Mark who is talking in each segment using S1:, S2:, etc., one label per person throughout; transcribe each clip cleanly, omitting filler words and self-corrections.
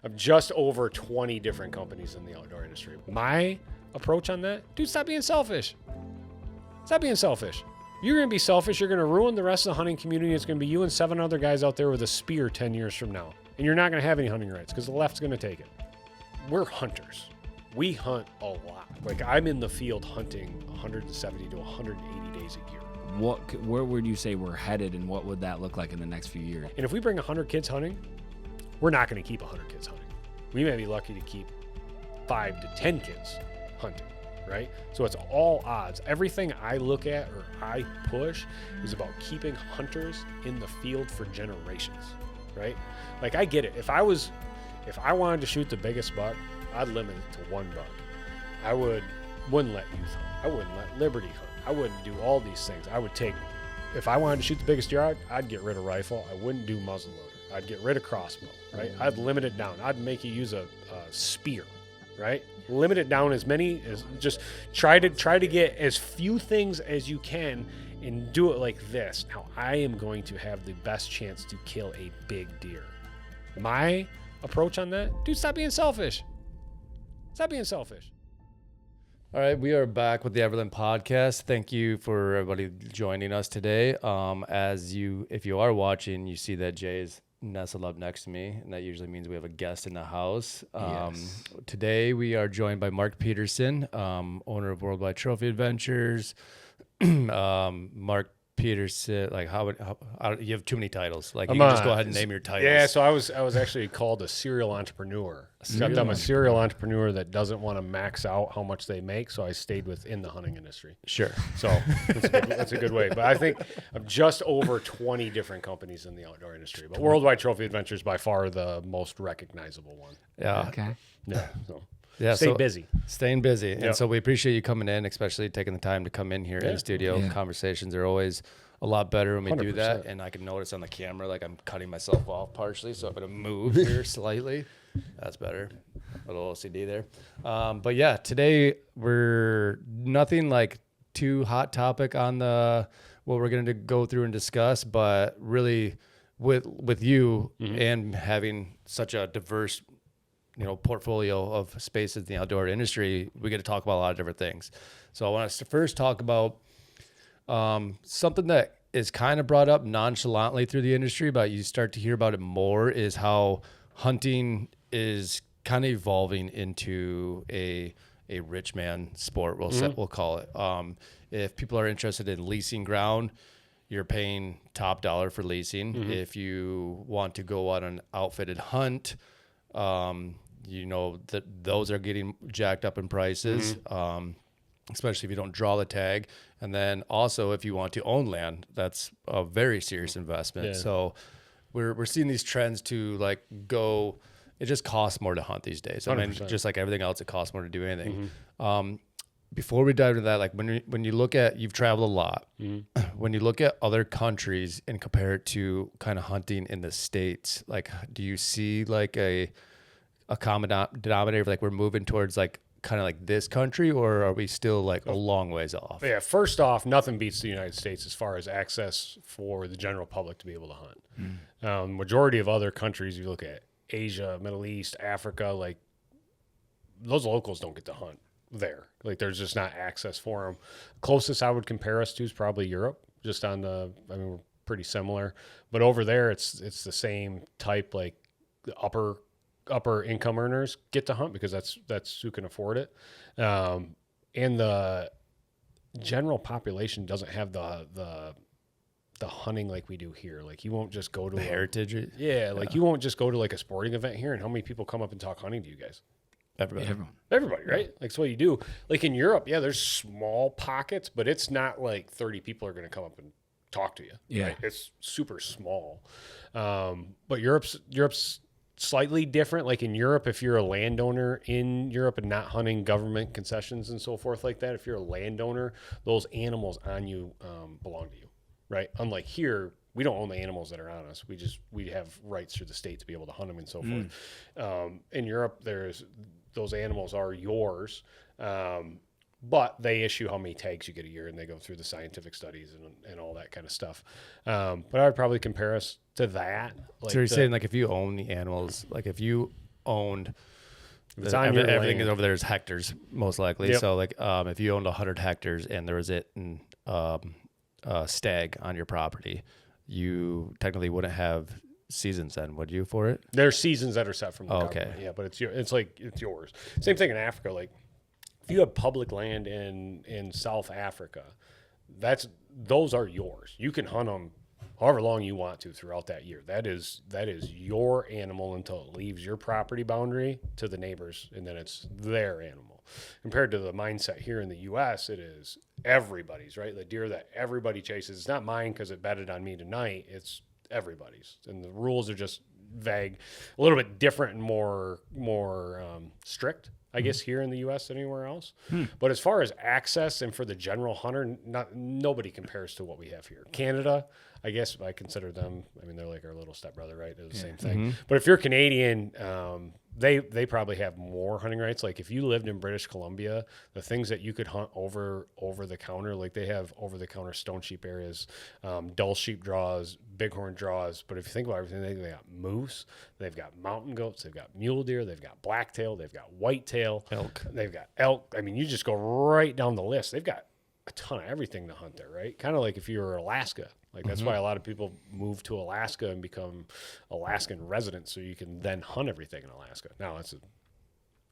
S1: of just over 20 different companies in the outdoor industry. My approach on that, dude, stop being selfish. Stop being selfish. You're going to be selfish. You're going to ruin the rest of the hunting community. It's going to be you and 7 other guys out there with a spear 10 years from now. And you're not going to have any hunting rights because the left's going to take it. We're hunters. We hunt a lot. Like, I'm in the field hunting 170 to 180 days a year.
S2: Where would you say we're headed, and what would that look like in the next few years?
S1: And if we bring 100 kids hunting, we're not going to keep 100 kids hunting. We may be lucky to keep 5 to 10 kids hunting, right? So it's all odds. Everything I look at or I push is about keeping hunters in the field for generations, right? Like, I get it. If I wanted to shoot the biggest buck, I'd limit it to 1 buck. I wouldn't let youth hunt. I wouldn't let Liberty hunt. I wouldn't do all these things. If I wanted to shoot the biggest deer, I'd get rid of rifle. I wouldn't do muzzleloader. I'd get rid of crossbow, right? I'd limit it down. I'd make you use a spear, right? Limit it down as many as, just try to get as few things as you can and do it like this. Now, I am going to have the best chance to kill a big deer. My approach on that, dude, stop being selfish. Stop being selfish.
S3: All right, we are back with the Everland podcast. Thank you for everybody joining us today. If you are watching, you see that Jay is nestled up next to me, and that usually means we have a guest in the house.
S2: Yes.
S3: Today we are joined by Mark Peterson, owner of Worldwide Trophy Adventures. Mark Peterson, like how you have too many titles. Like, you can just go ahead and name your titles.
S1: Yeah, so I was actually called a serial entrepreneur. Except I'm a serial entrepreneur that doesn't want to max out how much they make, so I stayed within the hunting industry.
S3: Sure.
S1: So that's a good way. But I think of just over 20 different companies in the outdoor industry. But Worldwide Trophy Adventures by far the most recognizable one.
S3: Yeah.
S2: Okay.
S1: Yeah. So
S3: Yeah,
S1: stay busy.
S3: Staying busy.
S1: Yep.
S3: And so we appreciate you coming in, especially taking the time to come in here in the studio.
S2: Yeah.
S3: Conversations are always a lot better when we do that.
S1: 100%.
S3: And I can notice on the camera, like, I'm cutting myself off partially, so I'm going to move here slightly. That's better. A little OCD there. But yeah, today we're nothing like too hot topic on what we're going to go through and discuss, but really with you and having such a diverse portfolio of spaces in the outdoor industry, we get to talk about a lot of different things. So I want us to first talk about something that is kind of brought up nonchalantly through the industry, but you start to hear about it more, is how hunting is kind of evolving into a rich man sport, we'll call it. If people are interested in leasing ground, you're paying top dollar for leasing. If you want to go on an outfitted hunt, that those are getting jacked up in prices, especially if you don't draw the tag. And then also, if you want to own land, that's a very serious investment.
S1: Yeah.
S3: So we're seeing these trends to like go. It just costs more to hunt these days. I mean,
S1: 100%.
S3: just like everything else, it costs more to do anything. Before we dive into that, like when you look at, you've traveled a lot. When you look at other countries and compare it to kind of hunting in the States, like, do you see like a common denominator, like we're moving towards like kind of like this country, or are we still like a long ways off?
S1: Yeah, first off, nothing beats the United States as far as access for the general public to be able to hunt. Majority of other countries, you look at Asia, Middle East, Africa, like those locals don't get to hunt there. Like, there's just not access for them. Closest I would compare us to is probably Europe, just on we're pretty similar, but over there it's the same type, like the upper income earners get to hunt because that's who can afford it. And the general population doesn't have the hunting like we do here. Like, you won't just go to
S3: heritage.
S1: You won't just go to like a sporting event here. And how many people come up and talk hunting to you guys? Everybody, right? Like, so what you do, like in Europe, there's small pockets, but it's not like 30 people are going to come up and talk to you.
S2: Yeah.
S1: Right? It's super small. But Europe's slightly different. Like in Europe, if you're a landowner in Europe and not hunting government concessions and so forth like that, if you're a landowner, those animals on you belong to you, right? Unlike here, we don't own the animals that are on us. We have rights through the state to be able to hunt them and so forth. In Europe, those animals are yours, but they issue how many tags you get a year, and they go through the scientific studies and all that kind of stuff. But I would probably compare us to that. Like,
S3: So you're saying, like, if you own the animals, like if you owned,
S1: It's on your
S3: everything
S1: land.
S3: over there is hectares most likely.
S1: Yep.
S3: So like if you owned 100 hectares and there was stag on your property, you technically wouldn't have seasons then, would you, for it?
S1: There's seasons that are set from the
S3: Okay.
S1: government. Yeah, but it's yours. Same thing in Africa. Like if you have public land in South Africa, those are yours. You can hunt them however long you want to throughout that year. That is your animal until it leaves your property boundary to the neighbors, and then it's their animal. Compared to the mindset here in the U.S., it is everybody's, right? The deer that everybody chases. It's not mine because it betted on me tonight. It's everybody's, and the rules are just vague, a little bit different and more strict, I guess, here in the U.S. than anywhere else. But as far as access and for the general hunter, nobody compares to what we have here. Canada, I guess I consider them, I mean, they're like our little stepbrother, right? They're the same thing. But if you're Canadian, they probably have more hunting rights. Like if you lived in British Columbia, the things that you could hunt over the counter, like they have over the counter stone sheep areas, dull sheep draws, bighorn draws. But if you think about everything, they got moose, they've got mountain goats, they've got mule deer, they've got blacktail, they've got whitetail,
S3: Elk.
S1: they've got elk. I mean, you just go right down the list. They've got a ton of everything to hunt there, right? Kind of like if you were Alaska. Like that's why a lot of people move to Alaska and become Alaskan residents, so you can then hunt everything in Alaska. Now it's a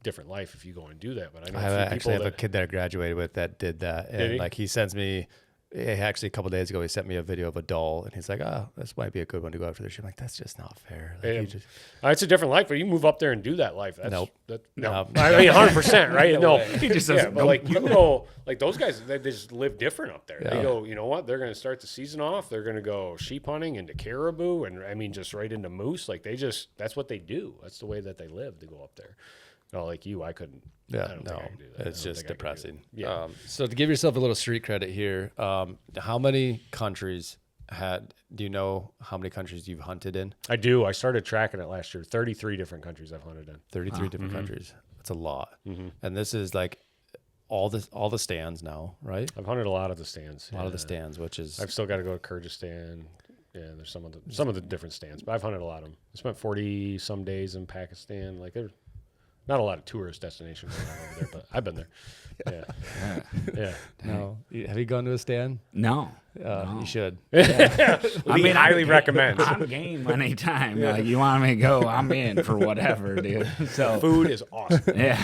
S1: different life if you go and do that. But I know
S3: I actually have a kid that I graduated with that did that, and
S1: Did he?
S3: like he sends me. Actually, a couple of days ago, he sent me a video of a doll, and he's like, "Oh, this might be a good one to go after this." I'm like, "That's just not fair." Like,
S1: Yeah.
S3: you just,
S1: It's a different life, but you move up there and do that life. That's,
S3: Nope.
S1: No,
S3: No.
S1: I mean 100%, right? No,
S2: He just
S1: yeah,
S2: says,
S1: but
S2: nope.
S1: like you go, like those guys, they just live different up there. They
S3: Yeah.
S1: go, you know what? They're going to start the season off. They're going to go sheep hunting into caribou, and I mean just right into moose. Like that's what they do. That's the way that they live. To go up there. No, like you, I couldn't. I
S3: yeah,
S1: don't
S3: no,
S1: think I could do that.
S3: it's
S1: I don't
S3: just
S1: think I could do
S3: depressing.
S1: that. Yeah.
S3: So to give yourself a little street credit here, how many countries do you know how many countries you've hunted in?
S1: I do. I started tracking it last year. 33 different countries I've hunted in.
S3: 33 different countries. That's a lot.
S1: Mm-hmm.
S3: And this is like all the stands now, right?
S1: I've hunted a lot of the stands.
S3: A lot of the stands, which is
S1: I've still got to go to Kyrgyzstan. Yeah, there's some of the different stands, but I've hunted a lot of them. I spent 40 some days in Pakistan. Like there's not a lot of tourist destinations going on over there, but I've been there. Yeah, yeah.
S3: no. Have you gone to a stand?
S2: No.
S3: You should.
S1: I highly recommend.
S2: I'm game anytime. Like you want me to go, I'm in for whatever, dude. So
S1: Food is awesome.
S2: yeah.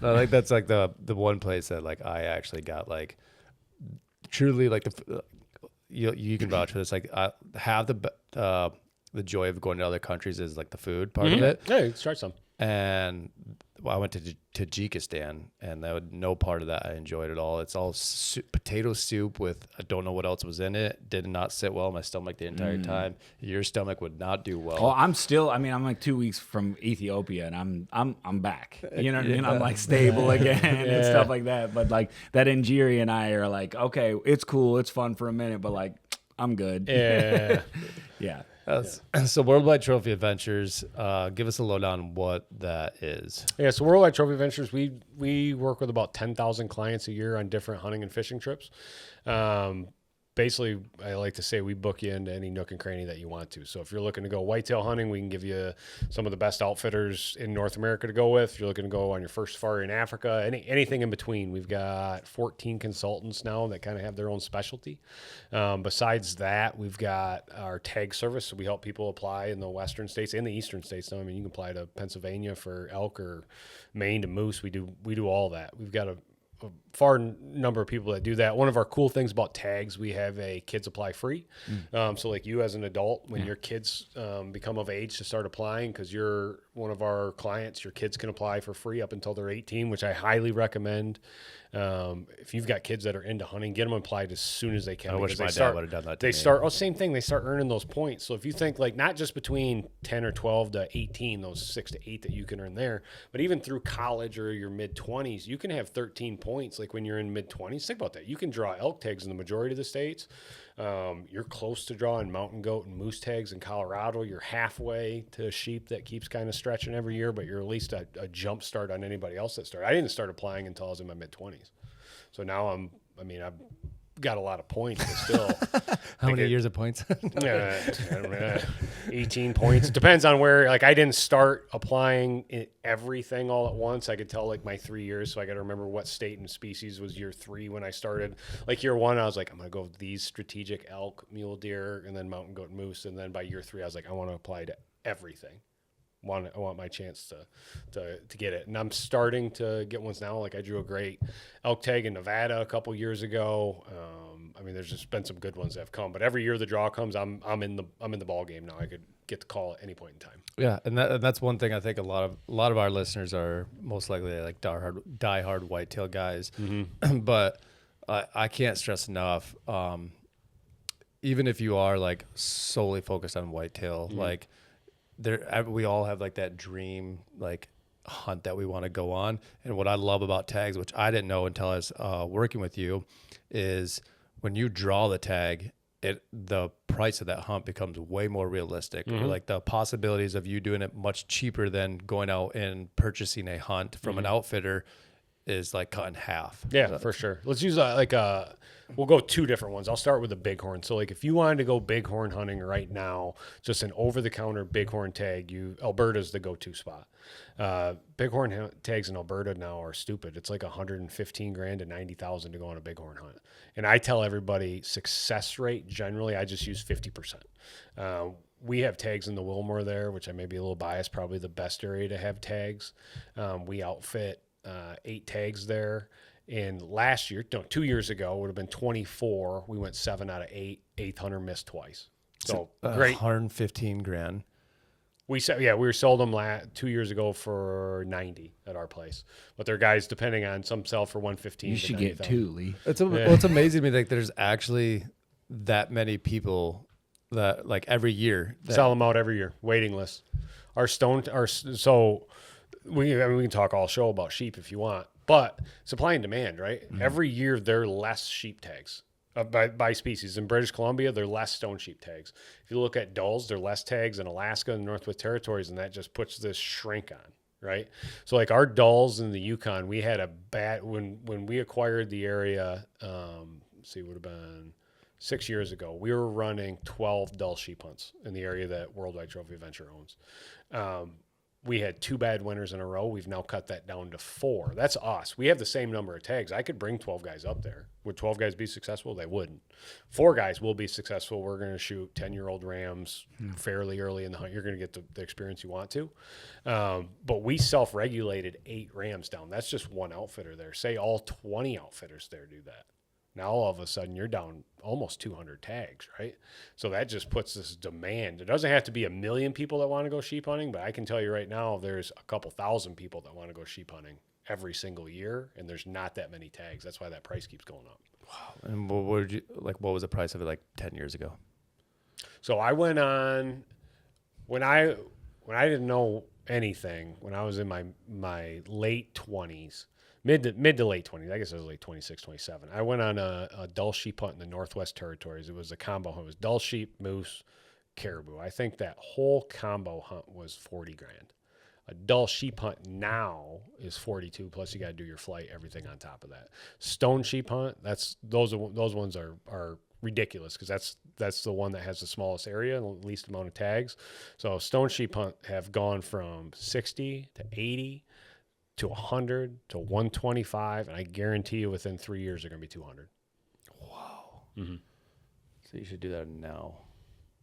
S3: No, like that's like the one place that like I actually got like truly like you can vouch for this. Like have the joy of going to other countries is like the food part of it.
S1: Hey, let's try some.
S3: And I went to Tajikistan, and no part of that I enjoyed at all. It's all potato soup with I don't know what else was in it. Did not sit well in my stomach the entire time. Your stomach would not do well.
S2: Well, I'm like 2 weeks from Ethiopia, and I'm back. You know what I mean? I'm like stable again and stuff like that. But like that Injiri and I are like, okay, it's cool, it's fun for a minute, but like I'm good.
S1: Yeah.
S2: Yeah.
S3: So Worldwide Trophy Adventures, give us a lowdown on what that is.
S1: Yeah, so Worldwide Trophy Ventures, we work with about 10,000 clients a year on different hunting and fishing trips. Basically, I like to say we book you into any nook and cranny that you want to. So if you're looking to go whitetail hunting, we can give you some of the best outfitters in North America to go with. If you're looking to go on your first safari in Africa, anything in between. We've got 14 consultants now that kind of have their own specialty. Besides that, we've got our tag service. So we help people apply in the western states and the eastern states. So, I mean, you can apply to Pennsylvania for elk or Maine to moose. We do all that. We've got a far number of people that do that. One of our cool things about tags, we have a kids apply free. So like you as an adult, when your kids become of age to start applying, because you're one of our clients, your kids can apply for free up until they're 18, which I highly recommend. If you've got kids that are into hunting, get them applied as soon as they can.
S3: I wish my dad would have done that to me.
S1: Same thing. They start earning those points. So if you think like not just between 10 or 12 to 18, those 6 to 8 that you can earn there, but even through college or your mid 20s, you can have 13 points. Like when you're in mid 20s, think about that. You can draw elk tags in the majority of the states. You're close to drawing mountain goat and moose tags in Colorado. You're halfway to sheep that keeps kind of stretching every year, but you're at least a jump start on anybody else that started. I didn't start applying until I was in my mid 20s. So now I've got a lot of points, but still.
S3: How many years of points?
S1: 18 points. It depends on where. Like I didn't start applying everything all at once. I could tell like my 3 years, so I got to remember what state and species was year 3 when I started. Like year 1, I was like, I'm gonna go with these strategic elk, mule deer, and then mountain goat, and moose. And then by year 3, I was like, I want to apply to everything. I want my chance to get it, and I'm starting to get ones now. Like I drew a great elk tag in Nevada a couple years ago. I mean, there's just been some good ones that have come, but every year the draw comes, I'm in the ball game now. I could get the call at any point in time.
S3: Yeah, and that's one thing I think a lot of our listeners are most likely like diehard whitetail guys, but I can't stress enough. Even if you are like solely focused on whitetail, like. We all have like that dream like hunt that we want to go on, and what I love about tags, which I didn't know until I was working with you, is when you draw the tag, the price of that hunt becomes way more realistic. Like the possibilities of you doing it much cheaper than going out and purchasing a hunt from an outfitter is like cut in half.
S1: Yeah, for sure. Let's use we'll go 2 different ones. I'll start with the bighorn. So like if you wanted to go bighorn hunting right now, just an over-the-counter bighorn tag, Alberta's the go-to spot. Bighorn tags in Alberta now are stupid. It's like $115,000 to $90,000 to go on a bighorn hunt. And I tell everybody success rate, generally, I just use 50%. We have tags in the Wilmore there, which I may be a little biased, probably the best area to have tags. We outfit 8 tags there. And last year, 2 years ago, would have been 24. We went 7 out of 8. 8th hunter missed twice. So great.
S3: $115,000.
S1: We sold them 2 years ago for 90 at our place. But they're guys, depending on some sell for 115.
S2: You should get 2, Lee.
S3: It's amazing to me like there's actually that many people that like every year
S1: sell them out every year. Waiting list. We can talk all show about sheep if you want, but supply and demand, right? Every year there are less sheep tags by species. In British Columbia, there are less stone sheep tags. If you look at dulls, there are less tags in Alaska and Northwest Territories, and that just puts this shrink on, right? So like our dulls in the Yukon, we had a bad when we acquired the area. It would have been 6 years ago. We were running 12 dull sheep hunts in the area that Worldwide Trophy Venture owns. We had 2 bad winters in a row. We've now cut that down to 4. That's us. We have the same number of tags. I could bring 12 guys up there. Would 12 guys be successful? They wouldn't. 4 guys will be successful. We're going to shoot 10-year-old rams fairly early in the hunt. You're going to get the experience you want to. But we self-regulated 8 rams down. That's just one outfitter there. Say all 20 outfitters there do that. Now all of a sudden you're down almost 200 tags, right? So that just puts this demand. It doesn't have to be 1 million people that want to go sheep hunting, but I can tell you right now there's a couple thousand people that want to go sheep hunting every single year, and there's not that many tags. That's why that price keeps going up.
S3: Wow. And what was the price of it like 10 years ago? So
S1: I went on when I didn't know anything, when I was in my late 20s. Mid to late 20s. I guess it was like 26, 27. I went on a dull sheep hunt in the Northwest Territories. It was a combo hunt. It was dull sheep, moose, caribou. I think that whole combo hunt was $40,000. A dull sheep hunt now is 42. Plus you got to do your flight, everything on top of that. Stone sheep hunt. Those ones are ridiculous because that's the one that has the smallest area and the least amount of tags. So stone sheep hunt have gone from 60 to 80. To 100 to 125, and I guarantee you within 3 years they're going to be 200.
S3: Wow. So you should do that now.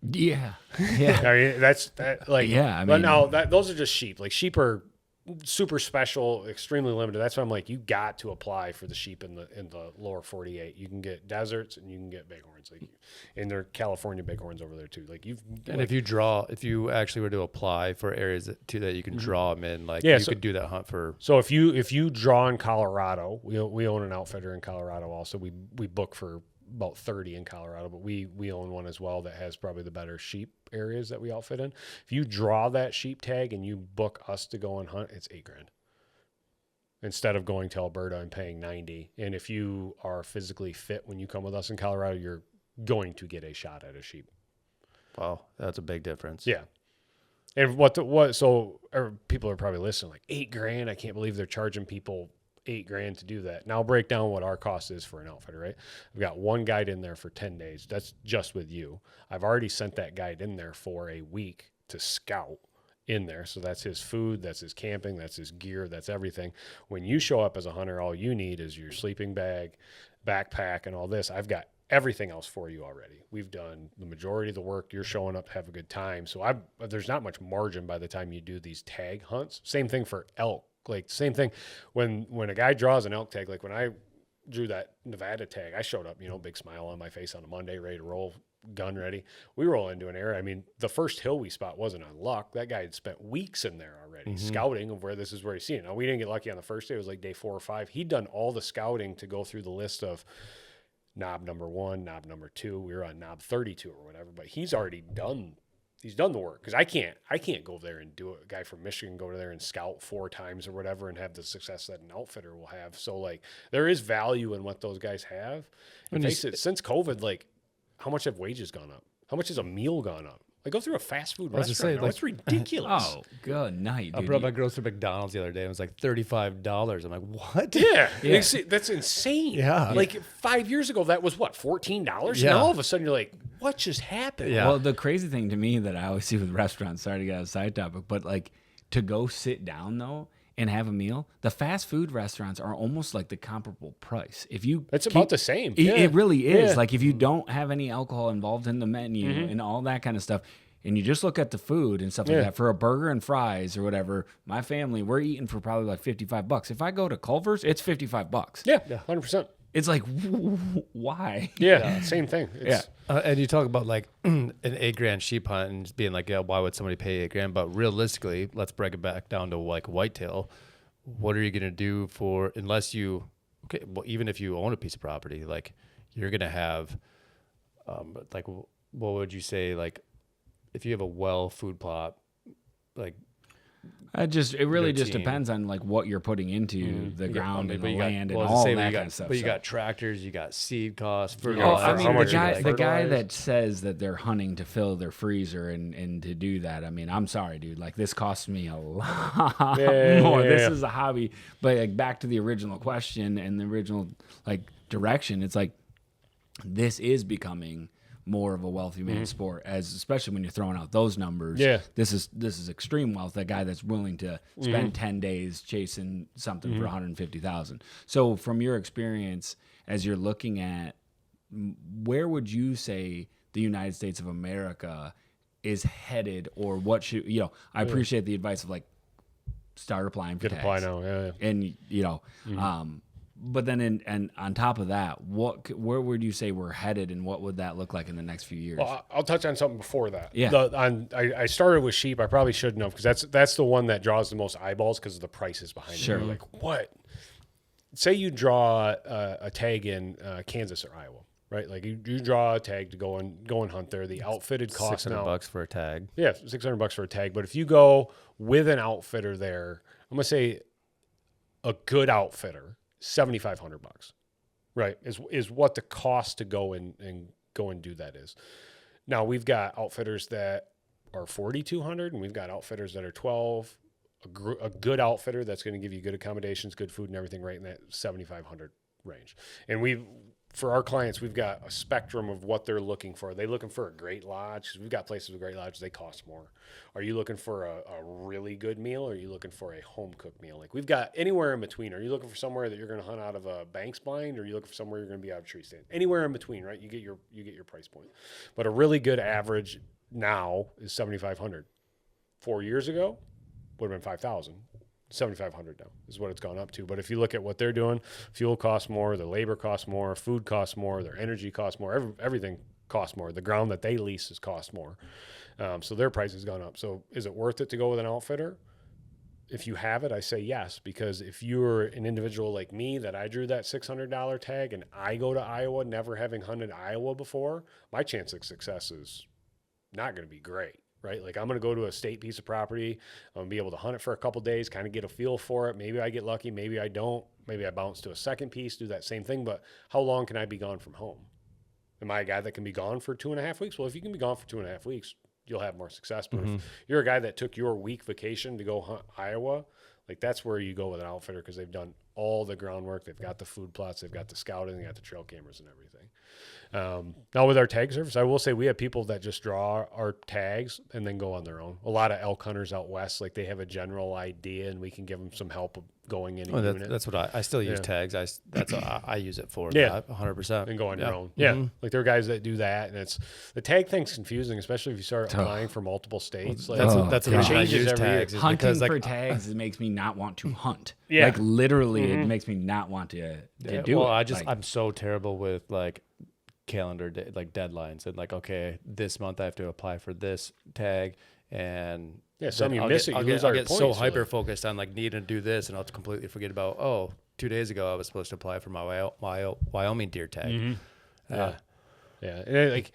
S2: Yeah.
S1: I mean, that's that. Like,
S2: yeah. I mean,
S1: but no, those are just sheep. Like sheep are super special, extremely limited. That's why I'm like, you got to apply for the sheep in the lower 48. You can get deserts and you can get bighorns. Like, and there are California bighorns over there too. Like
S3: if you actually were to apply for areas that you can draw them in, like you could do that hunt for.
S1: So if you draw in Colorado, we own an outfitter in Colorado also. We book for about 30 in Colorado, but we own one as well that has probably the better sheep areas that we outfit in. If you draw that sheep tag and you book us to go and hunt, it's $8,000 instead of going to Alberta and paying 90. And if you are physically fit when you come with us in Colorado, you're going to get a shot at a sheep.
S3: Wow, that's a big difference.
S1: Yeah. And people are probably listening like $8,000. I can't believe they're charging people $8,000 to do that. Now I'll break down what our cost is for an outfitter, right? I've got one guide in there for 10 days. That's just with you. I've already sent that guide in there for a week to scout in there. So that's his food, that's his camping, that's his gear, that's everything. When you show up as a hunter, all you need is your sleeping bag, backpack, and all this. I've got everything else for you already. We've done the majority of the work. You're showing up, have a good time. So there's not much margin by the time you do these tag hunts. Same thing for elk. Like same thing when a guy draws an elk tag, like when I drew that Nevada tag, I showed up, big smile on my face on a Monday, ready to roll, gun ready. We roll into an area. I mean, the first hill we spot wasn't on luck. That guy had spent weeks in there already scouting of where this is where he's seen it. Now we didn't get lucky on the first day. It was like day 4 or 5. He'd done all the scouting to go through the list of knob number 1, knob number 2. We were on knob 32 or whatever, but he's already done the work, because I can't go there and do it. A guy from Michigan go there and scout 4 times or whatever and have the success that an outfitter will have. So like there is value in what those guys have. And face it, since COVID, like how much have wages gone up? How much has a meal gone up? Like go through a fast food restaurant. It's ridiculous.
S2: Oh, good night, dude.
S3: I brought my grocery to McDonald's the other day. And it was like $35. I'm like, what?
S1: Yeah. That's insane.
S3: Yeah.
S1: Like 5 years ago, that was what, $14?
S3: Yeah.
S1: Now all of a sudden you're like, what just happened?
S3: Yeah.
S2: Well, the crazy thing to me that I always see with restaurants, sorry to get on a side topic, but like to go sit down though and have a meal, the fast food restaurants are almost like the comparable price.
S1: It's about the same.
S2: It really is.
S1: Yeah.
S2: Like if you don't have any alcohol involved in the menu and all that kind of stuff, and you just look at the food and stuff like that, for a burger and fries or whatever, my family, we're eating for probably like $55. If I go to Culver's, it's $55.
S1: Yeah, 100%.
S2: It's like, why?
S1: Yeah, same thing.
S3: And you talk about like an $8,000 sheep hunt and just being like, yeah, why would somebody pay $8,000? But realistically, let's break it back down to like whitetail. What are you going to do even if you own a piece of property, like you're going to have, like, what would you say? Like if you have a well food plot, like,
S2: It really just depends on like what you're putting into the ground and the land and all that kind of stuff.
S3: But you got tractors, you got seed costs,
S2: I mean, the guy that says that they're hunting to fill their freezer and to do that, I mean, I'm sorry, dude. Like this costs me a lot more. This is a hobby. But like back to the original question and the original like direction, it's like this is becoming more of a wealthy man sport, especially when you're throwing out those numbers.
S1: Yeah.
S2: This is extreme wealth, that guy that's willing to spend 10 days chasing something for 150,000. So from your experience, as you're looking at, where would you say the United States of America is headed, or what should, I appreciate the advice of like start applying for tags.
S1: Apply now, yeah.
S2: And, but then, and on top of that, where would you say we're headed, and what would that look like in the next few years?
S1: Well, I'll touch on something before that.
S2: Yeah.
S1: I started with sheep. I probably shouldn't have, because that's the one that draws the most eyeballs because of the prices behind it. You're like, what? Say you draw a tag in Kansas or Iowa, right? Like you draw a tag to go and hunt there. The outfitted cost
S3: $600 for a tag.
S1: Yeah, $600 for a tag. But if you go with an outfitter there, I'm gonna say a good outfitter, $7,500, right? Is what the cost to go and do that is. Now we've got outfitters that are $4,200, and we've got outfitters that are $12,000. A good outfitter that's going to give you good accommodations, good food, and everything, right in that $7,500 range. And for our clients, we've got a spectrum of what they're looking for. Are they looking for a great lodge? Because we've got places with great lodges, they cost more. Are you looking for a really good meal, or are you looking for a home cooked meal? Like we've got anywhere in between. Are you looking for somewhere that you're going to hunt out of a Banks blind, or are you looking for somewhere you're going to be out of a tree stand? Anywhere in between, right? You get your price point. But a really good average now is $7,500. 4 years ago would have been $5,000. $7,500 now is what it's gone up to. But if you look at what they're doing, fuel costs more, their labor costs more, food costs more, their energy costs more, everything costs more. The ground that they lease has cost more. So their price has gone up. So is it worth it to go with an outfitter? If you have it, I say yes, because if you're an individual like me that I drew that $600 tag and I go to Iowa never having hunted Iowa before, my chance of success is not going to be great. Right? Like I'm going to go to a state piece of property. I'm going to be able to hunt it for a couple days, kind of get a feel for it. Maybe I get lucky. Maybe I don't. Maybe I bounce to a second piece, do that same thing. But how long can I be gone from home? Am I a guy that can be gone for 2.5 weeks? Well, if you can be gone for 2.5 weeks, you'll have more success. But if you're a guy that took your week vacation to go hunt Iowa, Like that's where you go with an outfitter because they've done all the groundwork. They've got the food plots, they've got the scouting, they got the trail cameras and everything. Now with our tag service, I will say we have people that just draw our tags and then go on their own. A lot of elk hunters out west, like they have a general idea and we can give them some help of going in a unit.
S3: That's what I still use tags. That's what I use it for.
S1: Yeah.
S3: 100%.
S1: And go on your own. Yeah. Like there are guys that do that, and it's the tag thing's confusing, especially if you start applying for multiple states. Like
S3: That's the reason I use tags.
S2: Hunting for tags, it makes me not want to hunt.
S1: Yeah.
S2: Like literally, it makes me not want to do
S3: well,
S2: it.
S3: I'm so terrible with like calendar like deadlines and like, okay, this month I have to apply for this tag, and
S1: some you miss it. You lose
S3: I'll
S1: all
S3: get
S1: your
S3: so
S1: points.
S3: hyper focused on like needing to do this, and I'll completely forget about 2 days ago I was supposed to apply for my Wyoming deer tag.
S1: Yeah. And like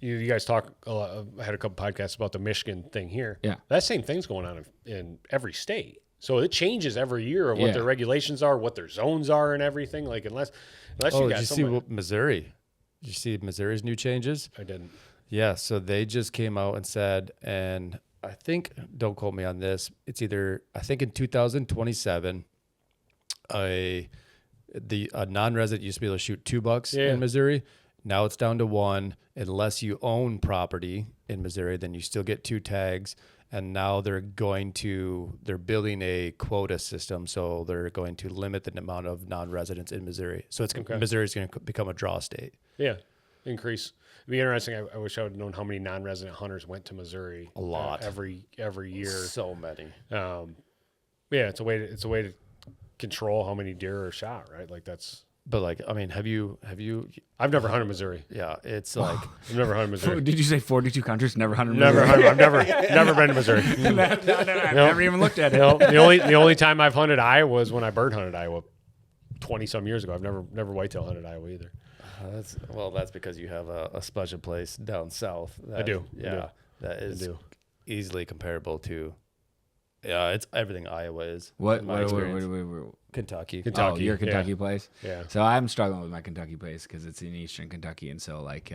S1: you guys talk a lot. I had a couple podcasts about the Michigan thing here.
S2: Yeah.
S1: That same thing's going on in every state. So it changes every year of what their regulations are, what their zones are, and everything. Like unless you got
S3: did you see Missouri? Did you see Missouri's new changes?
S1: I didn't.
S3: Yeah, so they just came out and said, and I think, don't quote me on this, it's either, I think in 2027, a non-resident used to be able to shoot 2 bucks in Missouri. Now it's down to 1. Unless you own property in Missouri, then you still get 2 tags. And now they're building a quota system, so they're going to limit the amount of non-residents in Missouri. So Missouri's going to become a draw state.
S1: Yeah, increase. It'd be interesting. I wish I would have known how many non-resident hunters went to Missouri.
S3: A lot.
S1: Every year.
S3: So many.
S1: It's a way to control how many deer are shot, right? Like that's.
S3: But like, I mean, have you?
S1: I've never hunted Missouri.
S3: Yeah, it's like
S1: I've never hunted Missouri.
S2: Did you say 42 countries? Never hunted Missouri?
S1: I've never been to Missouri.
S2: No, I've never even looked at it.
S1: No, the only time I've hunted Iowa was when I bird hunted Iowa 20 some years ago. I've never whitetail hunted Iowa either.
S3: That's because you have a special place down south.
S1: I do.
S3: Yeah, that is easily comparable to. Yeah, it's everything Iowa is.
S2: What?
S3: Kentucky.
S2: Oh, your Kentucky place?
S1: Yeah.
S2: So I'm struggling with my Kentucky place because it's in eastern Kentucky, and so like.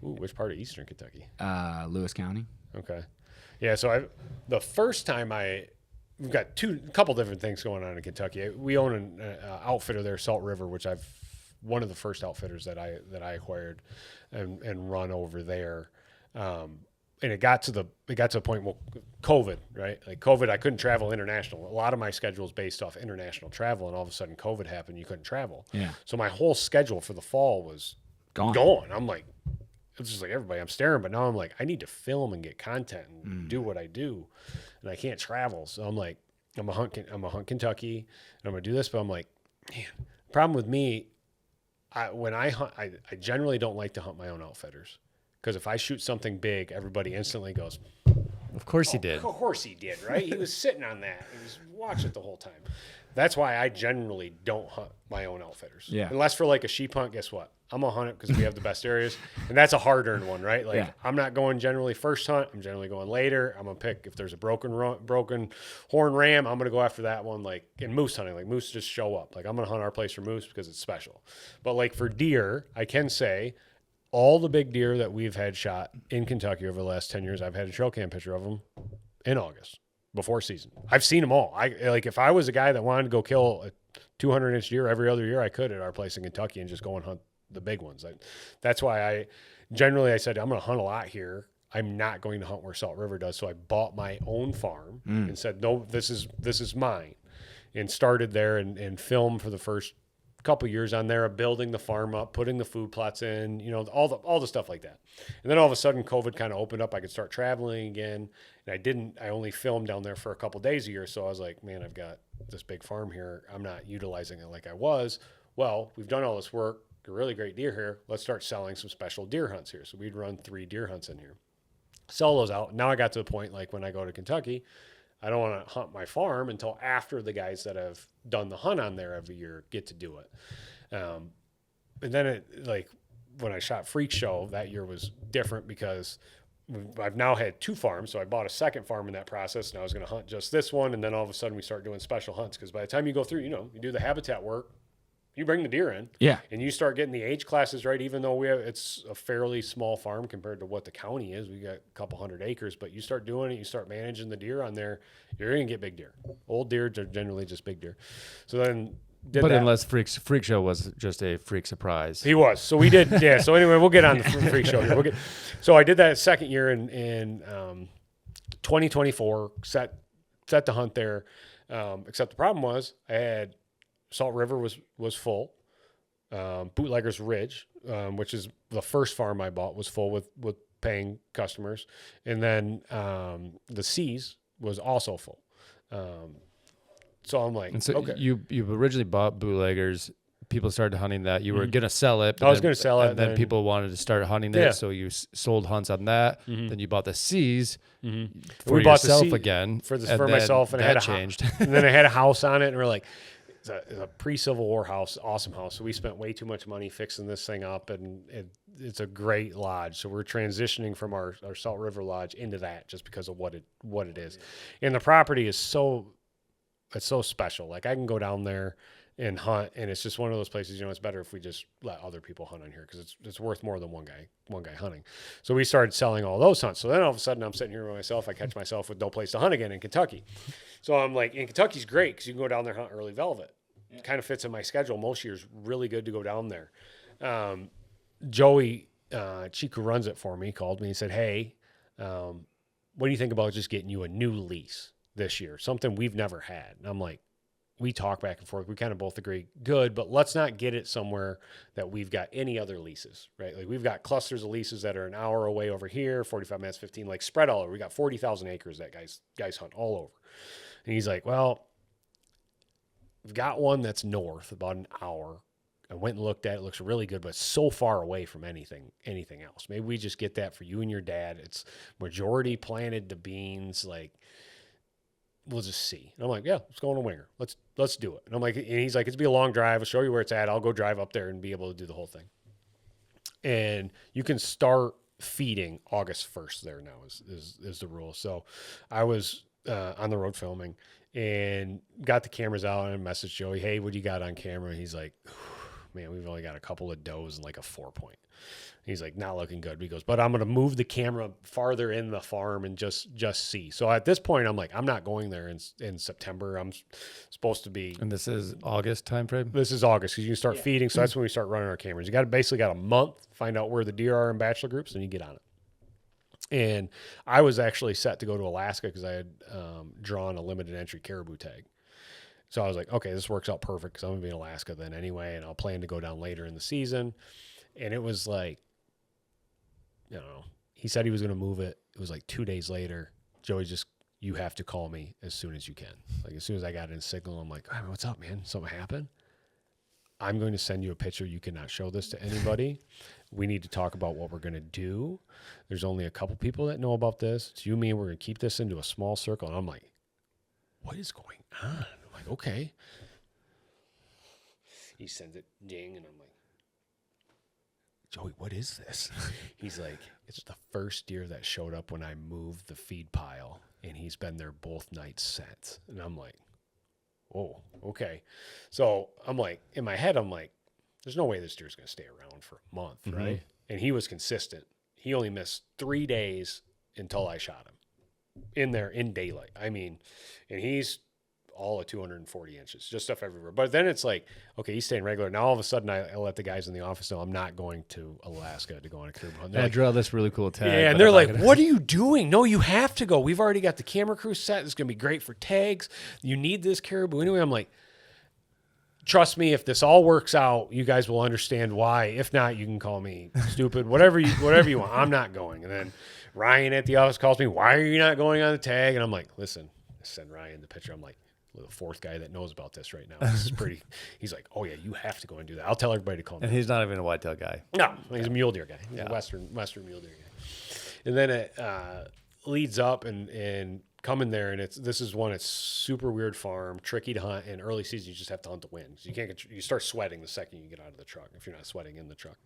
S1: Which part of eastern Kentucky?
S2: Lewis County.
S1: Okay. Yeah. So the first time we've got a couple different things going on in Kentucky. We own an outfitter there, Salt River, which one of the first outfitters that I acquired and run over there. And it got to the point, well, COVID, right? Like COVID, I couldn't travel international. A lot of my schedule is based off international travel, and all of a sudden COVID happened, you couldn't travel.
S2: Yeah.
S1: So my whole schedule for the fall was gone. I'm like, it's just like everybody, I'm staring, but now I'm like, I need to film and get content and do what I do, and I can't travel. So I'm like, I'm a hunt Kentucky, and I'm gonna do this, but I'm like, man, the problem with me, when I hunt, I generally don't like to hunt my own outfitters. Because if I shoot something big, everybody instantly goes,
S3: of course he did.
S1: Of course he did, right? He was sitting on that. He was watching it the whole time. That's why I generally don't hunt my own outfitters.
S2: Yeah.
S1: Unless for like a sheep hunt, guess what? I'm going to hunt it because we have the best areas. And that's a hard-earned one, right? Like I'm not going generally first hunt. I'm generally going later. I'm going to pick if there's a broken horn ram, I'm going to go after that one. Like in moose hunting, like moose just show up. Like I'm going to hunt our place for moose because it's special. But like for deer, I can say, all the big deer that we've had shot in Kentucky over the last 10 years, I've had a trail cam picture of them in August before season. I've seen them all. If I was a guy that wanted to go kill a 200-inch deer every other year, I could at our place in Kentucky and just go and hunt the big ones. That's why I said, I'm going to hunt a lot here. I'm not going to hunt where Salt River does. So I bought my own farm and said, no, this is mine, and started there and filmed for the first couple years on there of building the farm up, putting the food plots in, all the stuff like that. And then all of a sudden COVID kind of opened up. I could start traveling again. And I only filmed down there for a couple days a year. So I was like, man, I've got this big farm here. I'm not utilizing it like I was. Well, we've done all this work, really great deer here. Let's start selling some special deer hunts here. So we'd run 3 deer hunts in here, sell those out. Now I got to the point, like when I go to Kentucky, I don't want to hunt my farm until after the guys that have done the hunt on there every year get to do it. And then when I shot Freak Show, that year was different because I've now had 2 farms. So I bought a second farm in that process, and I was going to hunt just this one. And then all of a sudden we start doing special hunts. Because by the time you go through, you do the habitat work, You bring the deer in,
S2: Yeah.
S1: and you start getting the age classes right. Even though it's a fairly small farm compared to what the county is, we got a couple hundred acres. But you start doing it, you start managing the deer on there, you're gonna get big deer. Old deer are generally just big deer. So then,
S3: unless Freak Show was just a freak surprise,
S1: he was. So we did, yeah. So anyway, we'll get on the Freak Show here. So I did that second year in 2024. Set to hunt there, except the problem was I had. Salt River was full. Bootleggers Ridge, which is the first farm I bought, was full with paying customers. And then the Seas was also full. So I'm like,
S3: and so
S1: okay.
S3: you originally bought Bootleggers. People started hunting that. You were going to sell it.
S1: I was going to sell it.
S3: And then people wanted to start hunting it. So you sold hunts on that. Then you bought the Seas for yourself again.
S1: For myself. And
S3: that changed.
S1: And then I had a house on it. And we're like, it's a pre-Civil War house, awesome house. So we spent way too much money fixing this thing up, and it's a great lodge. So we're transitioning from our Salt River Lodge into that just because of what it is. And the property is so special. Like I can go down there and hunt, and it's just one of those places, it's better if we just let other people hunt on here because it's worth more than one guy hunting. So we started selling all those hunts. So then all of a sudden I'm sitting here by myself. I catch myself with no place to hunt again in Kentucky. So I'm like, and Kentucky's great because you can go down there and hunt early velvet. Yeah. It kind of fits in my schedule. Most years, really good to go down there. Joey Chico runs it for me, called me and said, hey, what do you think about just getting you a new lease this year? Something we've never had. And I'm like, we talk back and forth. We kind of both agree, good, but let's not get it somewhere that we've got any other leases, right? Like we've got clusters of leases that are an hour away over here, 45 minutes, 15, like spread all over. We got 40,000 acres that guys hunt all over. And he's like, well, we've got one that's north about an hour. I went and looked at it. It looks really good, but it's so far away from anything else. Maybe we just get that for you and your dad. It's majority planted to beans, like, we'll just see. And I'm like, yeah, let's go on a winger. Let's do it. And I'm like, and he's like, it's be a long drive. I'll show you where it's at. I'll go drive up there and be able to do the whole thing. And you can start feeding August 1st there now is the rule. So I was on the road filming and got the cameras out and messaged Joey, hey, what do you got on camera? And he's like, man, we've only got a couple of does and like a 4-point. He's like, not looking good. He goes, but I'm going to move the camera farther in the farm and just see. So at this point, I'm like, I'm not going there in September. I'm supposed to be.
S3: And this is August timeframe?
S1: This is August because you can start feeding. So that's when we start running our cameras. You basically got a month, find out where the deer are in bachelor groups, and you get on it. And I was actually set to go to Alaska because I had drawn a limited entry caribou tag. So I was like, okay, this works out perfect because I'm going to be in Alaska then anyway, and I'll plan to go down later in the season. And it was like, he said he was going to move it. It was like 2 days later. Joey you have to call me as soon as you can. Like as soon as I got in signal, I'm like, hey, what's up, man? Something happened? I'm going to send you a picture. You cannot show this to anybody. We need to talk about what we're going to do. There's only a couple people that know about this. It's you, me, and we're going to keep this into a small circle. And I'm like, what is going on? I'm like, okay. He sends it, ding, and I'm like, Joey, what is this? He's like, it's the first deer that showed up when I moved the feed pile, and he's been there both nights since. And I'm like, oh, okay. So I'm like, in my head, I'm like, there's no way this deer's going to stay around for a month, right? And he was consistent. He only missed 3 days until I shot him in there in daylight. I mean, and he's all of 240 inches, just stuff everywhere. But then it's like, okay, he's staying regular. Now all of a sudden I let the guys in the office know I'm not going to Alaska to go on a caribou hunt.
S3: I draw this really cool tag.
S1: Yeah, and they're like, what are you doing? No, you have to go. We've already got the camera crew set. It's going to be great for tags. You need this caribou. Anyway, I'm like, trust me, if this all works out, you guys will understand why. If not, you can call me stupid, whatever you want. I'm not going. And then Ryan at the office calls me, why are you not going on the tag? And I'm like, listen, I send Ryan the picture. I'm like, the fourth guy that knows about this right now. This is pretty. He's like, oh yeah, you have to go and do that. I'll tell everybody to call me.
S3: And he's not even a whitetail guy.
S1: No, he's a mule deer guy. He's a western mule deer guy. And then it leads up and coming there, and this is one. It's super weird farm, tricky to hunt. In early season, you just have to hunt the wind. So you start sweating the second you get out of the truck. If you're not sweating in the truck,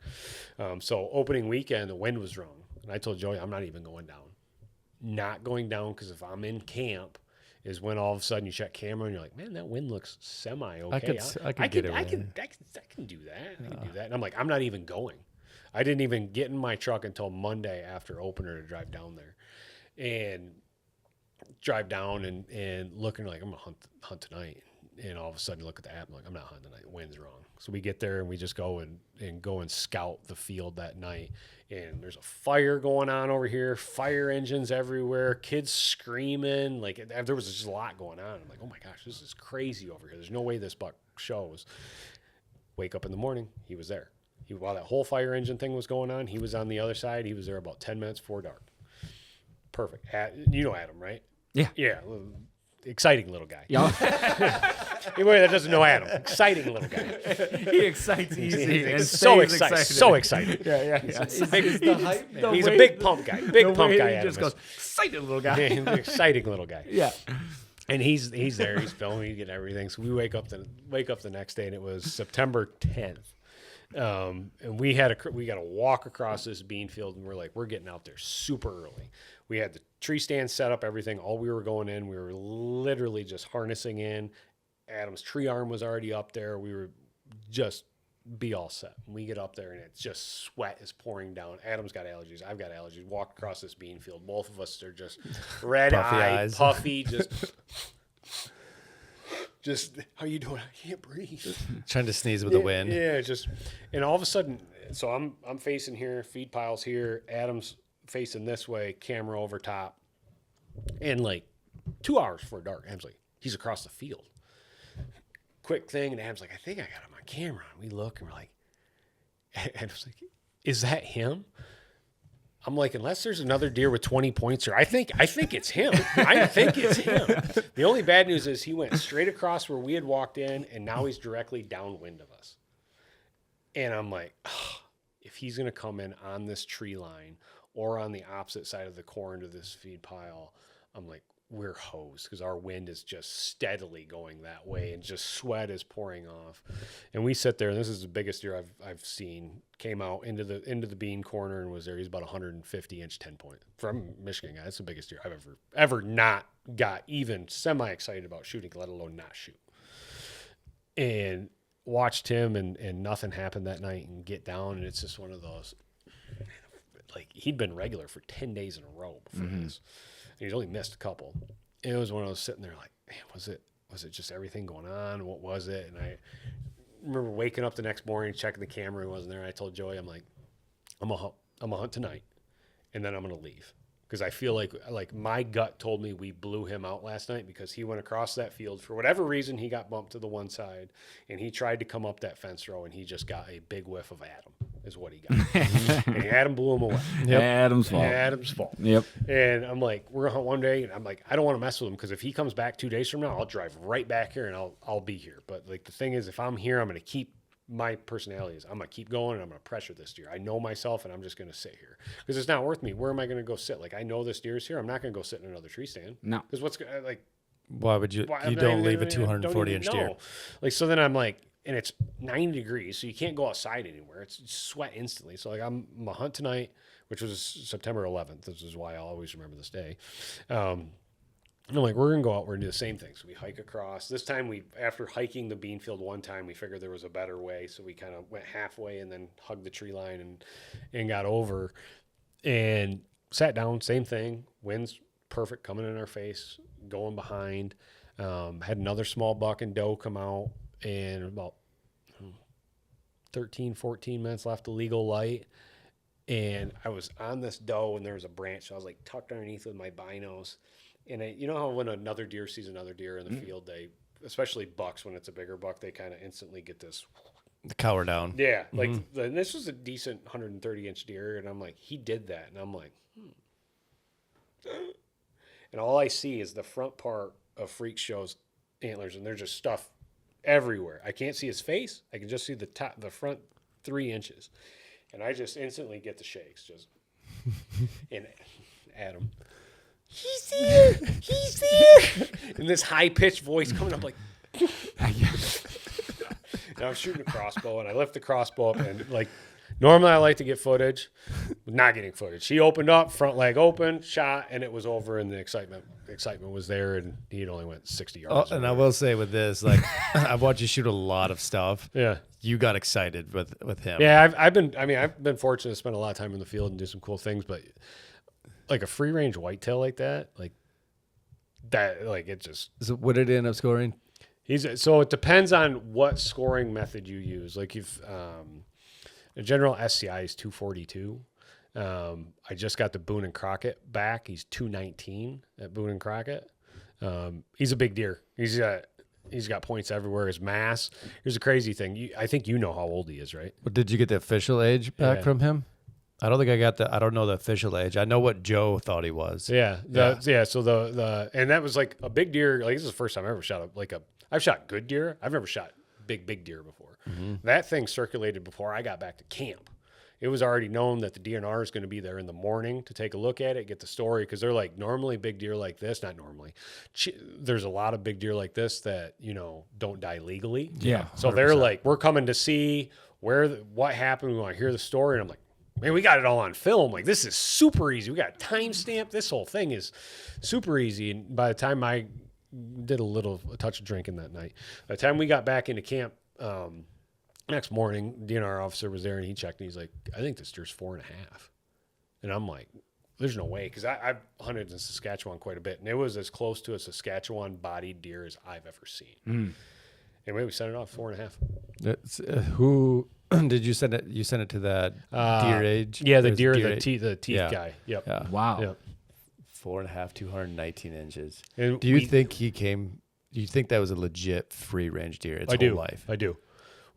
S1: so opening weekend, the wind was wrong, and I told Joey I'm not even going down. Not going down because if I'm in camp is when all of a sudden you check camera and you're like, man, that wind looks semi okay.
S3: I could get it.
S1: I can do that. I can do that. And I'm like, I'm not even going. I didn't even get in my truck until Monday after opener to drive down there, and drive down and looking like I'm gonna hunt tonight. And all of a sudden look at the app, I'm like, I'm not hunting tonight. The wind's wrong. So we get there and we just go and scout the field that night. And there's a fire going on over here, fire engines everywhere, kids screaming. Like, there was just a lot going on. I'm like, oh my gosh, this is crazy over here. There's no way this buck shows. Wake up in the morning, he was there. While that whole fire engine thing was going on, he was on the other side. He was there about 10 minutes before dark. Perfect. You know Adam, right?
S2: Yeah.
S1: Yeah. Exciting little guy.
S2: Yeah.
S1: Anybody that doesn't know Adam, exciting little guy.
S2: He excites easy.
S1: He's so excited. So excited.
S2: Yeah.
S3: He's the hype man.
S1: He's a big pump guy. Big pump guy.
S2: He
S1: Adam
S2: just goes, excited little guy.
S1: exciting little guy.
S2: Yeah.
S1: And he's there. He's filming, getting everything. So we wake up the next day, and it was September 10th. And we got to walk across this bean field, and we're getting out there super early. We had the tree stand set up, everything. All we were going in, we were literally just harnessing in. Adam's tree arm was already up there. We were just be all set. We get up there and it's just sweat is pouring down. Adam's got allergies. I've got allergies. Walk across this bean field. Both of us are just red-eyed, puffy, just how you doing? I can't breathe.
S3: Trying to sneeze with the wind.
S1: Yeah, and all of a sudden, so I'm facing here, feed piles here. Adam's facing this way, camera over top, and like 2 hours before dark, Adam's like, he's across the field. Quick thing, and Adam's like, I think I got him on camera. And we look, and we're like, Adam's like, is that him? I'm like, unless there's another deer with 20 points here, I think it's him. I think it's him. The only bad news is he went straight across where we had walked in, and now he's directly downwind of us. And I'm like, oh, if he's going to come in on this tree line or on the opposite side of the corn to this feed pile, I'm like, we're hosed because our wind is just steadily going that way and just sweat is pouring off. And we sit there, and this is the biggest deer I've seen. Came out into the bean corner and was there. He's about 150-inch 10-point from Michigan guy. That's the biggest deer I've ever not got even semi-excited about shooting, let alone not shoot. And watched him and nothing happened that night and get down, and it's just one of those, like, he'd been regular for 10 days in a row before this. And he's only missed a couple. And it was one of those sitting there like, man, was it just everything going on? What was it? And I remember waking up the next morning, checking the camera, he wasn't there. I told Joey, I'm like, I'm gonna hunt tonight, and then I'm gonna leave. Because I feel like my gut told me we blew him out last night because he went across that field. For whatever reason, he got bumped to the one side, and he tried to come up that fence row, and he just got a big whiff of Adam is what he got. And Adam blew him away.
S2: Yep. Adam's fault.
S1: Yep. And I'm like, we're going to hunt one day, and I'm like, I don't want to mess with him because if he comes back 2 days from now, I'll drive right back here, and I'll be here. But, like, the thing is, if I'm here, I'm going to keep my personality is I'm going to keep going and I'm going to pressure this deer. I know myself and I'm just going to sit here because it's not worth me. Where am I going to go sit? Like, I know this deer is here. I'm not going to go sit in another tree stand.
S2: No.
S1: Because
S3: why would you don't leave a 240-inch deer.
S1: Like, so then I'm like, and it's 90 degrees, so you can't go outside anywhere. It's sweat instantly. So like I'm going to hunt tonight, which was September 11th. This is why I'll always remember this day. And I'm like, we're going to go out, we're going to do the same thing. So we hike across. This time after hiking the bean field one time, we figured there was a better way. So we kind of went halfway and then hugged the tree line and got over and sat down, same thing. Wind's perfect, coming in our face, going behind. Had another small buck and doe come out, and about 13, 14 minutes left of legal light. And I was on this doe and there was a branch. So I was like tucked underneath with my binos. And you know how when another deer sees another deer in the field, they, especially bucks, when it's a bigger buck, they kind of instantly get this.
S3: The cower down.
S1: Yeah. Like, and this was a decent 130-inch deer. And I'm like, he did that. And I'm like, And all I see is the front part of Freak Show's antlers. And there's just stuff everywhere. I can't see his face. I can just see the front 3 inches. And I just instantly get the shakes. Just and Adam, he's here, he's here. And this high-pitched voice coming up like, and I was shooting a crossbow, and I lift the crossbow up, and like Normally, I like to get footage. Not getting footage. He opened up, front leg open, shot, and it was over. And the excitement was there, and he only went 60 yards.
S3: Oh, and I will say with this, like, I've watched you shoot a lot of stuff.
S1: Yeah,
S3: you got excited with him.
S1: Yeah, I've been fortunate to spend a lot of time in the field and do some cool things, but like a free range whitetail like that, it just.
S3: So what did he end up scoring?
S1: So it depends on what scoring method you use. Like if a general SCI is 242. I just got the Boone and Crockett back. He's 219 at Boone and Crockett. He's a big deer. He's got points everywhere. His mass. Here's a crazy thing. I think you know how old he is, right?
S3: But did you get the official age back from him? I don't think I got I don't know the official age. I know what Joe thought he was.
S1: Yeah. So and that was like a big deer. Like this is the first time I ever shot I've shot good deer. I've never shot big deer before. Mm-hmm. That thing circulated before I got back to camp. It was already known that the DNR is going to be there in the morning to take a look at it, get the story, because they're like, normally big deer like this, not normally. There's a lot of big deer like this that, don't die legally.
S2: Yeah.
S1: So 100%. They're like, we're coming to see what happened. We want to hear the story. And I'm like, man, we got it all on film. Like, this is super easy. We got a timestamp. This whole thing is super easy. And by the time I did a touch of drinking that night, by the time we got back into camp, next morning, DNR officer was there and he checked and he's like, I think this deer's 4.5. And I'm like, there's no way. Because I've hunted in Saskatchewan quite a bit. And it was as close to a Saskatchewan bodied deer as I've ever seen. Mm. Anyway, we sent it off 4.5.
S3: Who did you send it? You sent it to that deer age?
S1: Yeah, the teeth guy. Yep.
S2: Yeah. Wow.
S1: Yep.
S3: 4.5, 219 inches.
S1: And
S3: do you think that was a legit free range deer its whole life?
S1: I do.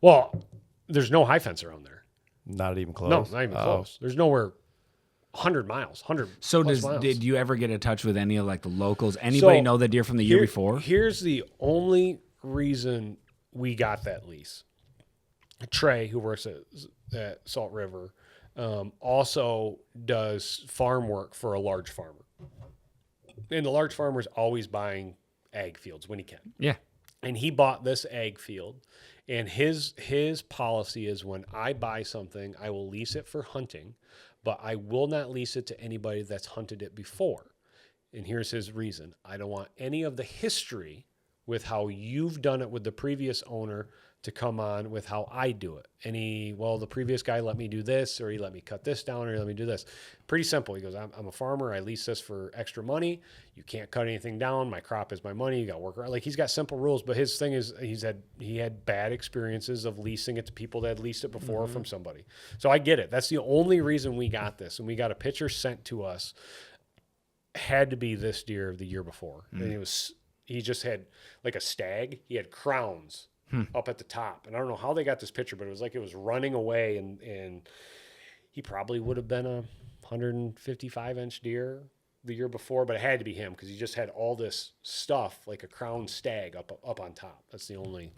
S1: Well, there's no high fence around there.
S3: Not even close?
S1: No, not even close. There's nowhere 100 miles, 100
S2: So
S1: miles.
S2: Did you ever get in touch with any of like the locals? Anybody know the deer from the year before?
S1: Here's the only reason we got that lease. Trey, who works at Salt River, also does farm work for a large farmer. And the large farmer's always buying ag fields when he can.
S2: Yeah.
S1: And he bought this ag field. And his policy is when I buy something, I will lease it for hunting, but I will not lease it to anybody that's hunted it before. And here's his reason. I don't want any of the history with how you've done it with the previous owner to come on with how I do it. And the previous guy let me do this, or he let me cut this down, or he let me do this. Pretty simple. He goes, I'm a farmer. I lease this for extra money. You can't cut anything down. My crop is my money. You got to work around. Like, he's got simple rules, but his thing is he had bad experiences of leasing it to people that had leased it before from somebody. So I get it. That's the only reason we got this. And we got a picture sent to us. Had to be this deer of the year before. And he just had like a stag. He had crowns up at the top. And I don't know how they got this picture, but it was like it was running away, and he probably would have been a 155-inch deer the year before, but it had to be him because he just had all this stuff like a crown stag up on top. That's the only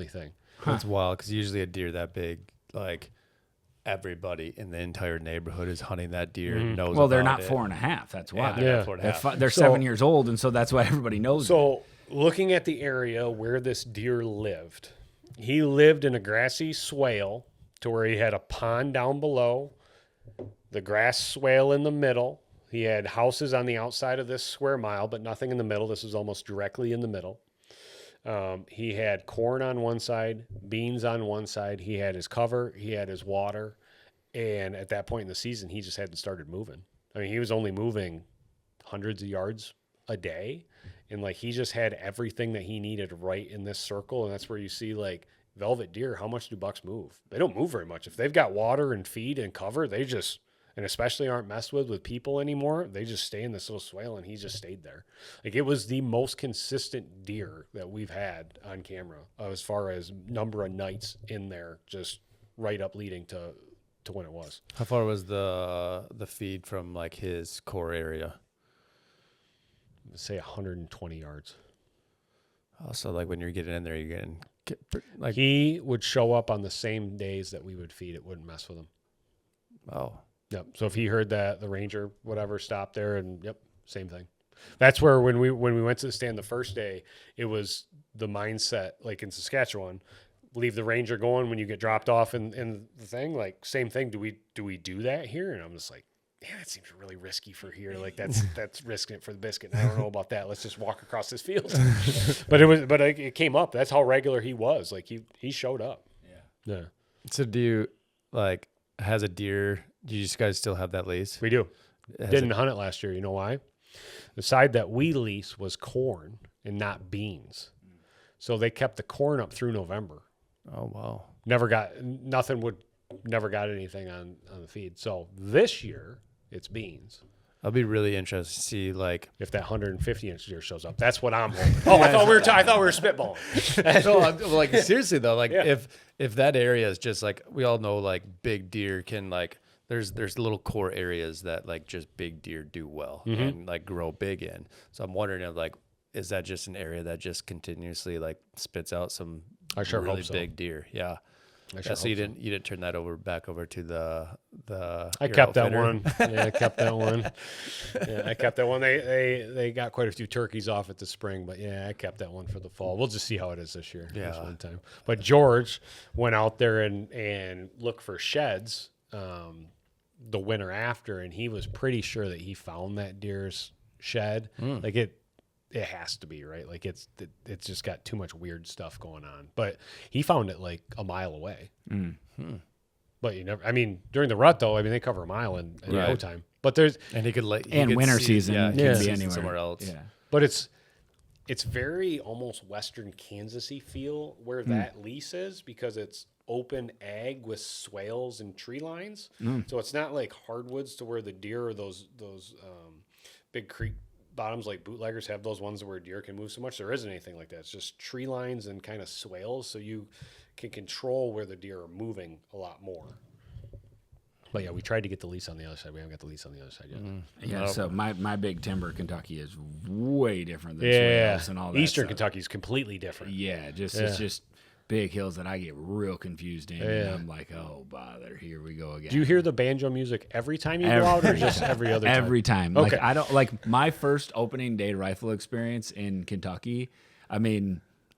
S1: thing.
S3: That's wild, because usually a deer that big, like, everybody in the entire neighborhood is hunting that deer. Knows.
S2: Well, they're not
S3: it.
S2: 4.5. That's why.
S3: Yeah, they're not 4.5.
S2: They're 7 years old, and so that's why everybody knows.
S1: So looking at the area where this deer lived, he lived in a grassy swale to where he had a pond down below, the grass swale in the middle. He had houses on the outside of this square mile, but nothing in the middle. This was almost directly in the middle. He had corn on one side, beans on one side. He had his cover. He had his water. And at that point in the season, he just hadn't started moving. I mean, he was only moving hundreds of yards a day. And like, he just had everything that he needed right in this circle. And that's where you see like velvet deer. How much do bucks move? They don't move very much. If they've got water and feed and cover, they just, and especially aren't messed with people anymore. They just stay in this little swale, and he just stayed there. Like, it was the most consistent deer that we've had on camera as far as number of nights in there, just right up leading to when it was.
S3: How far was the feed from like his core area?
S1: Say 120 yards.
S3: So like when you're getting in there, you're getting like,
S1: he would show up on the same days that we would feed. It wouldn't mess with him.
S3: Oh.
S1: Yep. So if he heard that the ranger, whatever, stopped there, and yep, same thing. That's where when we went to the stand the first day, it was the mindset, like in Saskatchewan, leave the Ranger going when you get dropped off in the thing. Like, same thing. Do we do that here? And I'm just like, yeah, that seems really risky for here. Like, that's risking it for the biscuit. And I don't know about that. Let's just walk across this field. But it came up. That's how regular he was. Like, he showed up. Yeah.
S3: So do you like has a deer? Do you guys still have that lease?
S1: We do. Didn't hunt it last year. You know why? The side that we lease was corn and not beans. So they kept the corn up through November.
S3: Oh, wow.
S1: Never got anything on the feed. So this year it's beans.
S3: I'll be really interested to see like
S1: If that 150-inch deer shows up, that's what I'm hoping. Oh, I thought we were spitballing.
S3: no, like seriously though, like if that area is just like we all know, like big deer can like there's little core areas that like just big deer do well and like grow big in. So I'm wondering if like is that just an area that just continuously like spits out some really
S1: hope so.
S3: big deer? Yeah. So you didn't turn that back over to the
S1: I kept that one. Yeah, I kept that one. Yeah, I kept that one. They got quite a few turkeys off at the spring, but yeah, I kept that one for the fall. We'll just see how it is this year.
S3: Yeah.
S1: This one time. But George went out there and looked for sheds the winter after, and he was pretty sure that he found that deer's shed. Like it has to be, right? Like it's just got too much weird stuff going on. But he found it like a mile away. But during the rut though, they cover a mile in no time. But
S3: and he could
S2: winter season can be anywhere
S3: somewhere else.
S2: Yeah.
S1: But it's very almost Western Kansas-y feel where that lease is, because it's open ag with swales and tree lines. So it's not like hardwoods to where the deer or those big creek bottoms like bootleggers have, those ones where deer can move so much. There isn't anything like that. It's just tree lines and kind of swales, so you can control where the deer are moving a lot more. But yeah, we tried to get the lease on the other side. We haven't got the lease on the other side yet.
S2: Yeah, so my big timber Kentucky is way different than swales and all that.
S1: Eastern
S2: stuff.
S1: Kentucky is completely different.
S2: Yeah, it's just big hills that I get real confused in. And I'm like, oh bother, here we go again.
S1: Do you hear the banjo music every time you go out, or just every other time?
S2: Every time.
S1: Okay.
S2: Like I don't like my first opening day rifle experience in Kentucky.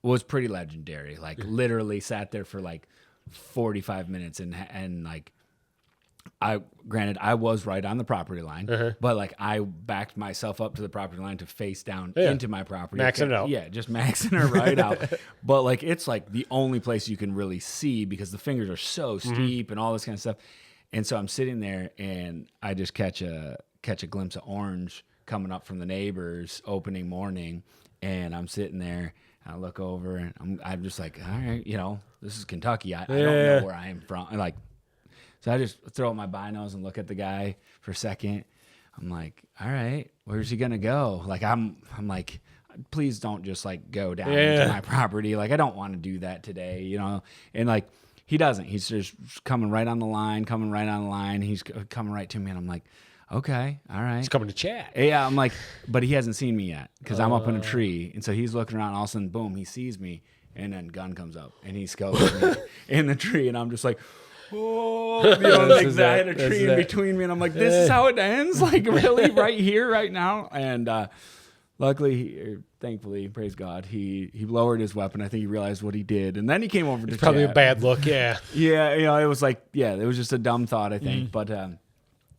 S2: Was pretty legendary. Like literally sat there for like 45 minutes and like I was right on the property line, but like I backed myself up to the property line to face down into my property.
S1: Maxing it out.
S2: Yeah, just maxing it right out. But like it's like the only place you can really see because the fingers are so steep and all this kind of stuff. And so I'm sitting there and I just catch a glimpse of orange coming up from the neighbors opening morning, and I'm sitting there. I look over and I'm just like, all right, this is Kentucky. I don't know where I am from. So I just throw out my binos and look at the guy for a second. I'm like, all right, where's he gonna go? Like I'm like, please don't just like go down into my property. Like I don't want to do that today, And like he doesn't. He's just coming right on the line. He's coming right to me, and I'm like, okay, all right.
S1: He's coming to chat.
S2: Yeah, I'm like, but he hasn't seen me yet because I'm up in a tree, and so he's looking around. All of a sudden, boom, he sees me, and then gun comes up, and he scopes me in the tree, and I'm just like, oh, like I had a tree in between me, and I'm like, this is how it ends, like really, right here, right now. And luckily, thankfully, praise God, he lowered his weapon. I think he realized what he did, and then he came over to
S1: Probably
S2: chat.
S1: a bad look, yeah.
S2: Yeah, it was like, it was just a dumb thought, I think, but.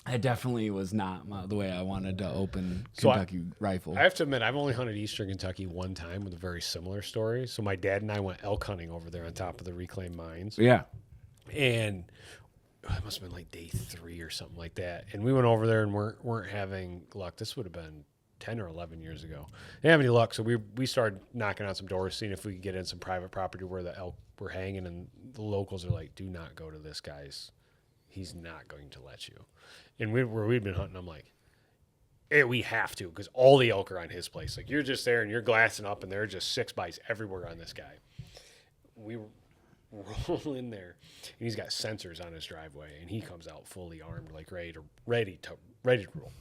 S2: It definitely was not the way I wanted to open Kentucky rifle.
S1: I have to admit, I've only hunted Eastern Kentucky one time with a very similar story. So my dad and I went elk hunting over there on top of the reclaimed mines.
S2: Yeah.
S1: And it must have been like day 3 or something like that. And we went over there and weren't having luck. This would have been 10 or 11 years ago. Didn't have any luck. So we started knocking on some doors, seeing if we could get in some private property where the elk were hanging. And the locals are like, do not go to this guy's. He's not going to let you. And where we'd been hunting, I'm like, hey, we have to, because all the elk are on his place. Like, you're just there and you're glassing up, and there are just 6 bys everywhere on this guy. We roll in there, and he's got sensors on his driveway, and he comes out fully armed, like ready to roll.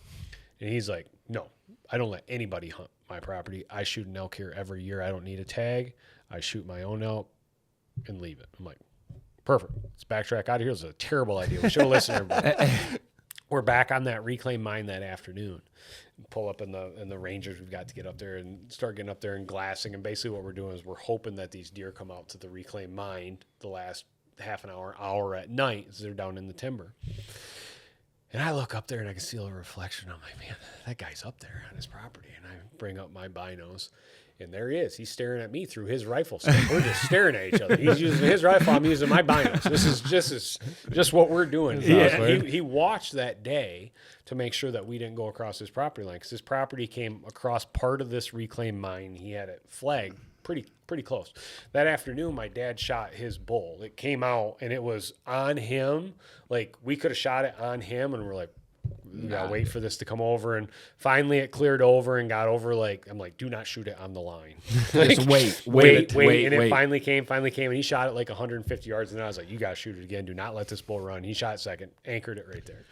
S1: And he's like, no, I don't let anybody hunt my property. I shoot an elk here every year. I don't need a tag. I shoot my own elk and leave it. I'm like, perfect. Let's backtrack out of here. This is a terrible idea. We should have listened to everybody. we're back on that reclaimed mine that afternoon. Pull up in the rangers we've got to get up there and start getting up there and glassing. And basically what we're doing is we're hoping that these deer come out to the reclaimed mine the last half an hour at night as they're down in the timber. And I look up there and I can see a little reflection. I'm like, man, that guy's up there on his property. And I bring up my binos. And there he is. He's staring at me through his rifle scope. We're just staring at each other. He's using his rifle. I'm using my binos. This is just what we're doing. Yeah. He watched that day to make sure that we didn't go across his property line because his property came across part of this reclaimed mine. He had it flagged pretty close. That afternoon, my dad shot his bull. It came out and it was on him. Like we could have shot it on him, and we're like, we gotta wait for this to come over, and finally it cleared over and got over. Like I'm like, do not shoot it on the line. Like,
S2: Just wait,
S1: and it finally came, and he shot it like 150 yards, and then I was like, you gotta shoot it again. Do not let this bull run. He shot second, anchored it right there.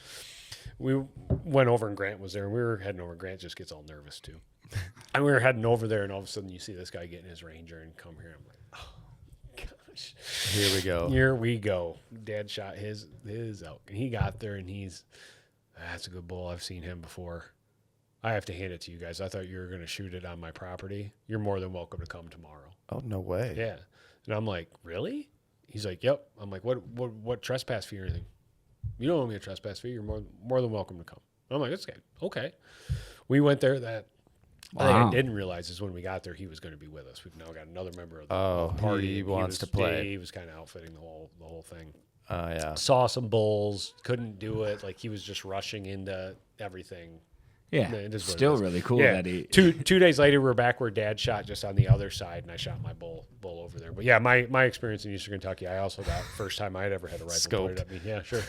S1: We went over, and Grant was there, and we were heading over. Grant just gets all nervous too, and we were heading over there, and all of a sudden you see this guy getting his Ranger and come here. I'm like, oh gosh, here we go. Dad shot his elk, and he got there, and that's a good bull. I've seen him before. I have to hand it to you guys. I thought you were going to shoot it on my property. You're more than welcome to come tomorrow.
S3: Oh, no way.
S1: Yeah. And I'm like, really? He's like, yep. I'm like, what trespass fee or anything? You don't owe me a trespass fee. You're more than welcome to come. I'm like, that's okay. We went there. That I think I didn't realize is when we got there, he was going to be with us. We've now got another member of the party.
S3: He wants to play.
S1: He was kind of outfitting the whole thing.
S3: Yeah.
S1: Saw some bulls, couldn't do it. Like he was just rushing into everything.
S2: Yeah. Still really cool that he.
S1: Two days later, we're back where Dad shot just on the other side, and I shot my bull over there. But yeah, my experience in Eastern Kentucky, I also got first time I had ever had a rifle pointed at me. Yeah, sure.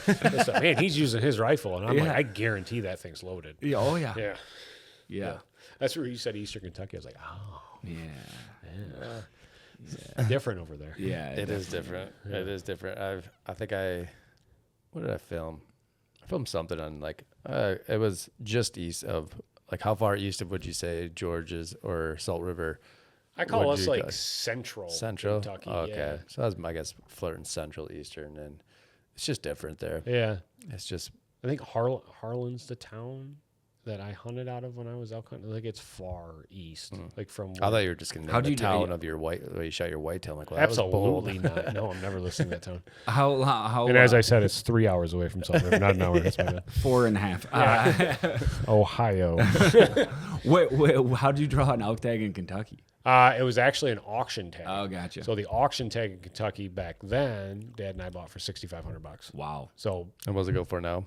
S1: Man, he's using his rifle, and I'm like, I guarantee that thing's loaded.
S2: Yeah, oh yeah.
S1: Yeah. That's where you said Eastern Kentucky. I was like, oh.
S2: Yeah.
S1: Different over there.
S2: Yeah,
S3: it is different. Yeah. It is different. What did I film? I filmed something on it was just east of, like, how far east of would you say George's or Salt River?
S1: I call us like central Kentucky.
S3: Oh, okay. Yeah. So I was, I guess, flirting central eastern, and it's just different there.
S1: Yeah.
S3: It's just,
S1: I think Harlan's the town that I hunted out of when I was elk hunting. Like it's far east, like from.
S3: I thought you were just going to name the town of your where you shot your whitetail. Like, well,
S1: absolutely not. No, I'm never listening to that town.
S2: How?
S1: And as I said, it's 3 hours away from Salt River, not an hour. That's my bad.
S2: 4.5.
S1: Yeah. Ohio.
S2: Wait, how did you draw an elk tag in Kentucky?
S1: It was actually an auction tag.
S2: Oh, gotcha.
S1: So the auction tag in Kentucky back then, Dad and I bought for $6,500.
S2: Wow.
S1: So.
S3: And what's it go for now?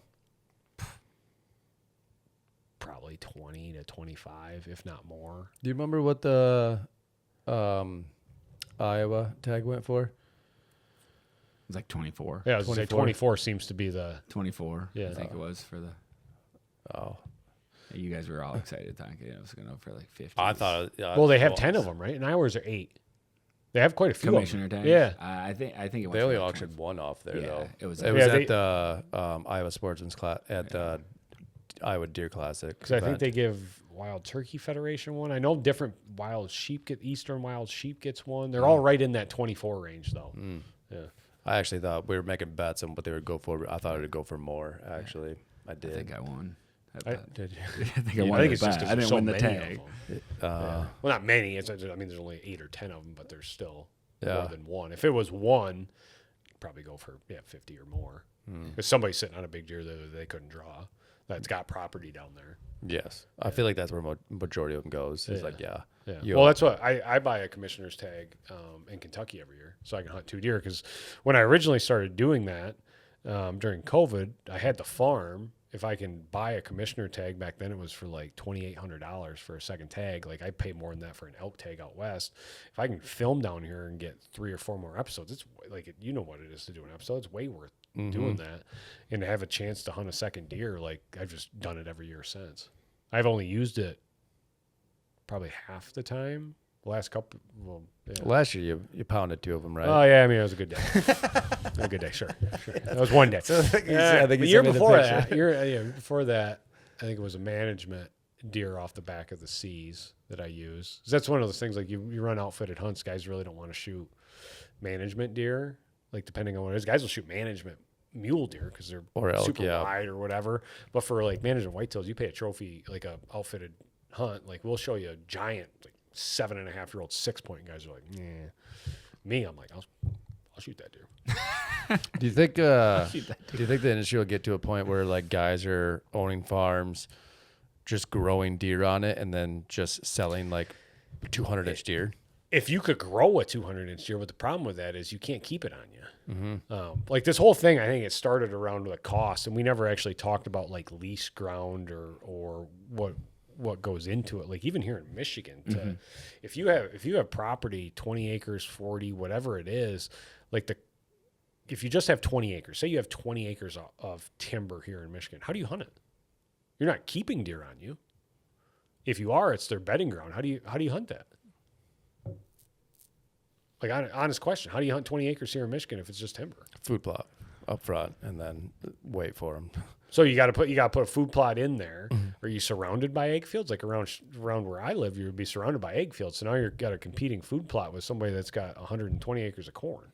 S1: Probably 20 to 25, if not more.
S3: Do you remember what the Iowa tag went for?
S2: It was like 24.
S1: Yeah, I was 24 seems to be the
S2: 24.
S1: Yeah,
S2: I think it was for the.
S3: Oh,
S2: you guys were all excited thinking it was going to go for like 50.
S3: I thought.
S1: Well, they have 10 of them, right? And ours are 8. They have quite a few.
S2: Commissioner tags.
S1: Yeah,
S2: I think it went.
S3: They only auctioned one off there though.
S2: It was
S3: at the Iowa Sportsman's class at the Iowa Deer Classic.
S1: Because I think they give Wild Turkey Federation one. I know different Eastern Wild Sheep gets one. They're all right in that 24 range though. Yeah.
S3: I actually thought we were making bets on what they would go for. I thought it would go for more. Actually, I did.
S2: I think I won.
S1: Did you?
S2: I think I won. I didn't win the tag.
S1: Well, not many. There's only 8 or 10 of them, but there's still more than one. If it was one, I'd probably go for 50 or more. Because somebody's sitting on a big deer that they couldn't draw. That's got property down there.
S3: Yes. I feel like that's where majority of them goes. It's
S1: Well, that's what I buy a commissioner's tag in Kentucky every year so I can hunt 2 deer. Because when I originally started doing that during COVID, I had the farm. If I can buy a commissioner tag, back then it was for like $2,800 for a second tag. Like I pay more than that for an elk tag out west. If I can film down here and get 3 or 4 more episodes, it's like, you know what it is to do an episode. It's way worth doing that. And to have a chance to hunt a second deer, like I've just done it every year since. I've only used it probably half the time. Last couple,
S3: last year you pounded 2 of them, right?
S1: Oh yeah, I mean it was a good day. A good day, sure. That was one day.
S3: So, I think
S1: the year before that, I think it was a management deer off the back of the C's that I use. That's one of those things like you run outfitted hunts, guys really don't want to shoot management deer. Like depending on what it is, guys will shoot management mule deer because they're
S3: Or elk,
S1: super
S3: yeah.
S1: wide or whatever. But for like managing whitetails, you pay a trophy, like a outfitted hunt. Like we'll show you a giant, like 7.5-year-old 6-point. Guys are like, yeah. Me, I'm like, I'll shoot that deer.
S3: Do you think the industry will get to a point where like guys are owning farms, just growing deer on it, and then just selling like 200-inch deer?
S1: If you could grow a 200-inch deer, but the problem with that is you can't keep it on you. Like this whole thing, I think it started around the cost, and we never actually talked about like lease ground or what goes into it. Like even here in Michigan, if you have property, 20 acres, 40, whatever it is, like if you just have 20 acres, say you have 20 acres of timber here in Michigan, how do you hunt it? You're not keeping deer on you. If you are, it's their bedding ground. How do you hunt that? Like, honest question. How do you hunt 20 acres here in Michigan if it's just timber?
S3: Food plot up front, and then wait for them.
S1: So you got to put a food plot in there. Are you surrounded by egg fields? Like around where I live, you would be surrounded by egg fields. So now you've got a competing food plot with somebody that's got 120 acres of corn.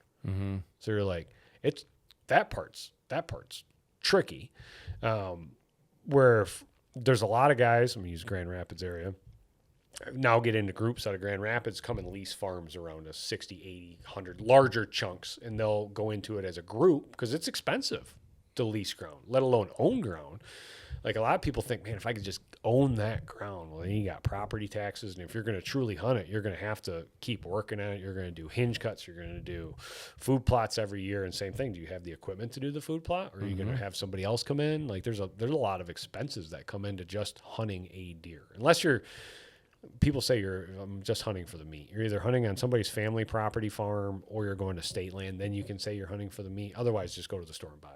S1: So you're like, it's that part's tricky. Where there's a lot of guys. I'm gonna use Grand Rapids area. Now get into groups out of Grand Rapids, come and lease farms around us, 60, 80, 100, larger chunks, and they'll go into it as a group because it's expensive to lease ground, let alone own ground. Like a lot of people think, man, if I could just own that ground, well, then you got property taxes, and if you're going to truly hunt it, you're going to have to keep working at it. You're going to do hinge cuts. You're going to do food plots every year, and same thing. Do you have the equipment to do the food plot, or are you going to have somebody else come in? Like there's a lot of expenses that come into just hunting a deer, unless you're. People say I'm just hunting for the meat. You're either hunting on somebody's family property farm or you're going to state land. Then you can say you're hunting for the meat. Otherwise, just go to the store and buy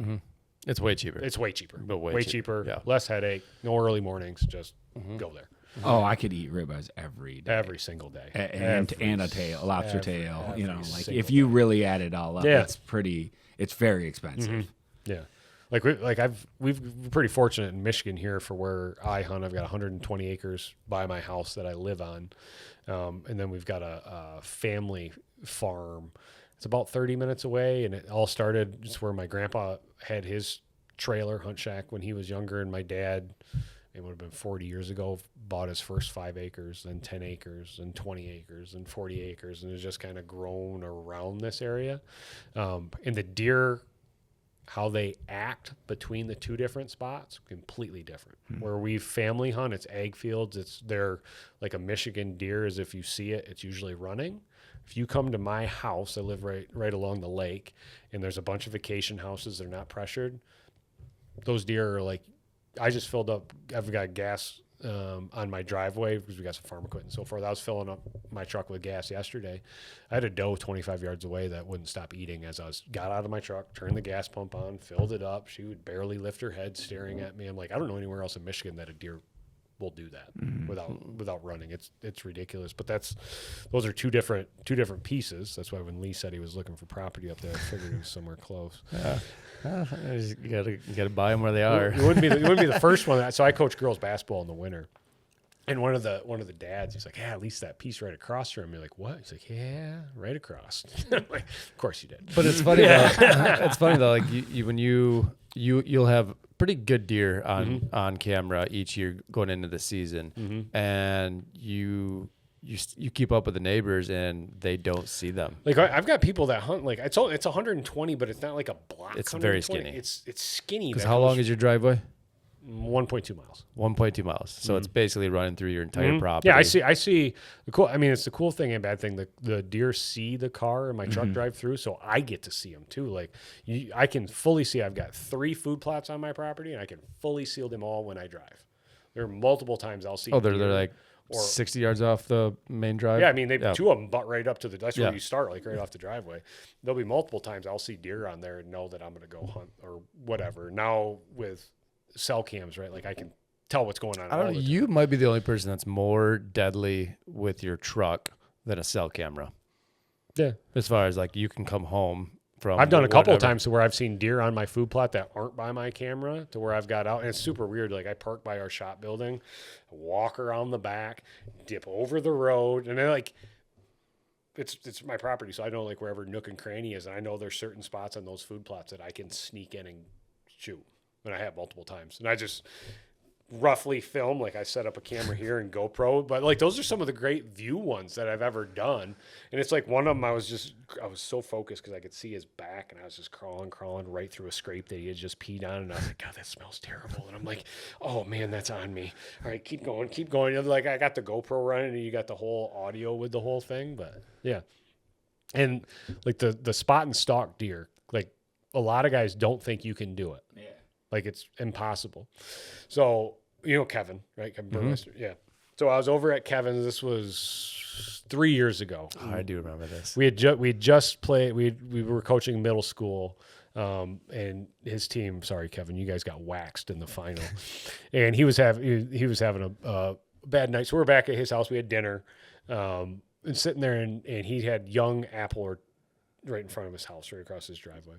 S1: it.
S3: It's way cheaper.
S1: It's way cheaper.
S3: But
S1: way cheaper.
S3: Yeah.
S1: Less headache. No early mornings. Just go there.
S2: Oh, I could eat ribeyes every day.
S1: Every single day.
S2: And a lobster tail. You know, like
S1: single
S2: if you really add it all up,
S1: Yeah.
S2: it's very expensive.
S1: Yeah. We're pretty fortunate in Michigan here for where I hunt. I've got 120 acres by my house that I live on. And then we've got a family farm. It's about 30 minutes away. And it all started just where my grandpa had his trailer hunt shack when he was younger. And my dad, it would have been 40 years ago, bought his first 5 acres, then 10 acres, and 20 acres, and 40 acres. And it's just kind of grown around this area. And the deer, how they act between the two different spots, completely different. Where we family hunt, it's egg fields. They're like a Michigan deer is if you see it, it's usually running. If you come to my house, I live right along the lake, and there's a bunch of vacation houses. They're not pressured. Those deer are like, I just filled up, I've got gas on my driveway because we got some farm equipment and so forth. I was filling up my truck with gas yesterday. I had a doe 25 yards away that wouldn't stop eating as I got out of my truck, turned the gas pump on, filled it up. She would barely lift her head staring at me. I'm like, I don't know anywhere else in Michigan that a deer will do that without running. It's ridiculous. But those are two different pieces. That's why when Lee said he was looking for property up there, I figured he was somewhere close.
S3: Yeah. You gotta buy them where they are.
S1: It wouldn't be the first one. So I coach girls basketball in the winter, and one of the dads, he's like, yeah, at least that piece right across from me. You're like, what? He's like, yeah, right across. I'm like, of course you did.
S3: But it's funny. It's funny though. Like when you'll have pretty good deer on camera each year going into the season, and you keep up with the neighbors and they don't see them.
S1: Like I've got people that hunt like it's 120, but it's not like a block.
S3: It's very skinny.
S1: It's skinny.
S3: Because how long is your driveway?
S1: 1.2 miles.
S3: 1.2 miles. So it's basically running through your entire property.
S1: Yeah, I see the cool. I mean, it's the cool thing and bad thing. The deer see the car and my truck drive through, so I get to see them too. Like I can fully see. I've got 3 food plots on my property, and I can fully see them all when I drive. There are multiple times I'll see.
S3: Oh, they're like 60 yards off the main drive.
S1: Yeah, I mean, two of them butt right up to that's where you start, like right off the driveway. There'll be multiple times I'll see deer on there and know that I'm going to go hunt or whatever. Now with cell cams, right? Like I can tell what's going on.
S3: I don't know. You might be the only person that's more deadly with your truck than a cell camera.
S1: Yeah.
S3: As far as like you can come home from.
S1: I've done a couple of times to where I've seen deer on my food plot that aren't by my camera to where I've got out. And it's super weird. Like I park by our shop building, walk around the back, dip over the road. And they're like, it's my property, so I know like wherever nook and cranny is, and I know there's certain spots on those food plots that I can sneak in and shoot, and I have multiple times, and I just roughly film, like I set up a camera here and GoPro, but like those are some of the great view ones that I've ever done. And it's like one of them I was so focused because I could see his back, and I was just crawling right through a scrape that he had just peed on, and I was like, God, that smells terrible. And I'm like, oh man, that's on me. All right, keep going. And like I got the GoPro running, and you got the whole audio with the whole thing, but yeah. And like the spot and stalk deer, like a lot of guys don't think you can do it.
S2: Yeah.
S1: Like it's impossible. So, Kevin, right? Kevin Burmeister. Yeah. So I was over at Kevin's. This was 3 years ago.
S3: Oh, I do remember this.
S1: We had just played. We were coaching middle school, and his team. Sorry, Kevin, you guys got waxed in the final, and he was having a bad night. So we're back at his house. We had dinner, and sitting there, and he had young apple right in front of his house, right across his driveway.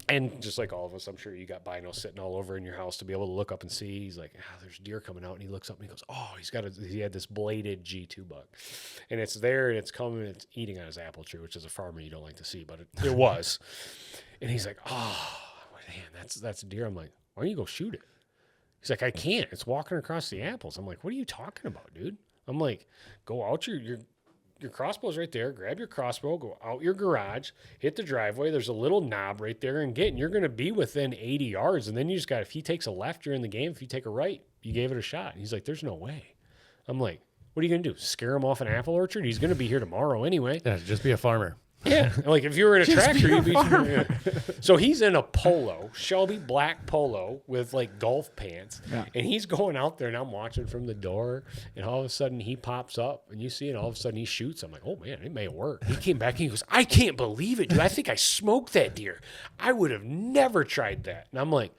S1: And just like all of us, I'm sure you got binos sitting all over in your house to be able to look up and see. He's like, there's deer coming out. And he looks up and he goes, oh, he had this bladed G2 buck. And it's there and it's coming and it's eating on his apple tree, which is a farmer you don't like to see, but it was. And he's like, oh, man, that's a deer. I'm like, why don't you go shoot it? He's like, I can't. It's walking across the apples. I'm like, what are you talking about, dude? I'm like, go out your crossbow's right there. Grab your crossbow, go out your garage, hit the driveway. There's a little knob right there and you're going to be within 80 yards. And then you just if he takes a left, you're in the game. If you take a right, you gave it a shot. And he's like, there's no way. I'm like, what are you going to do? Scare him off an apple orchard? He's going to be here tomorrow anyway.
S3: Yeah, just be a farmer.
S1: Yeah. Like if you were in a tractor, you'd be. Yeah. So he's in a polo, Shelby black polo with like golf pants. Yeah. And he's going out there and I'm watching from the door. And all of a sudden he pops up and you see it. All of a sudden he shoots. I'm like, oh man, it may work. He came back and he goes, I can't believe it, dude. I think I smoked that deer. I would have never tried that. And I'm like,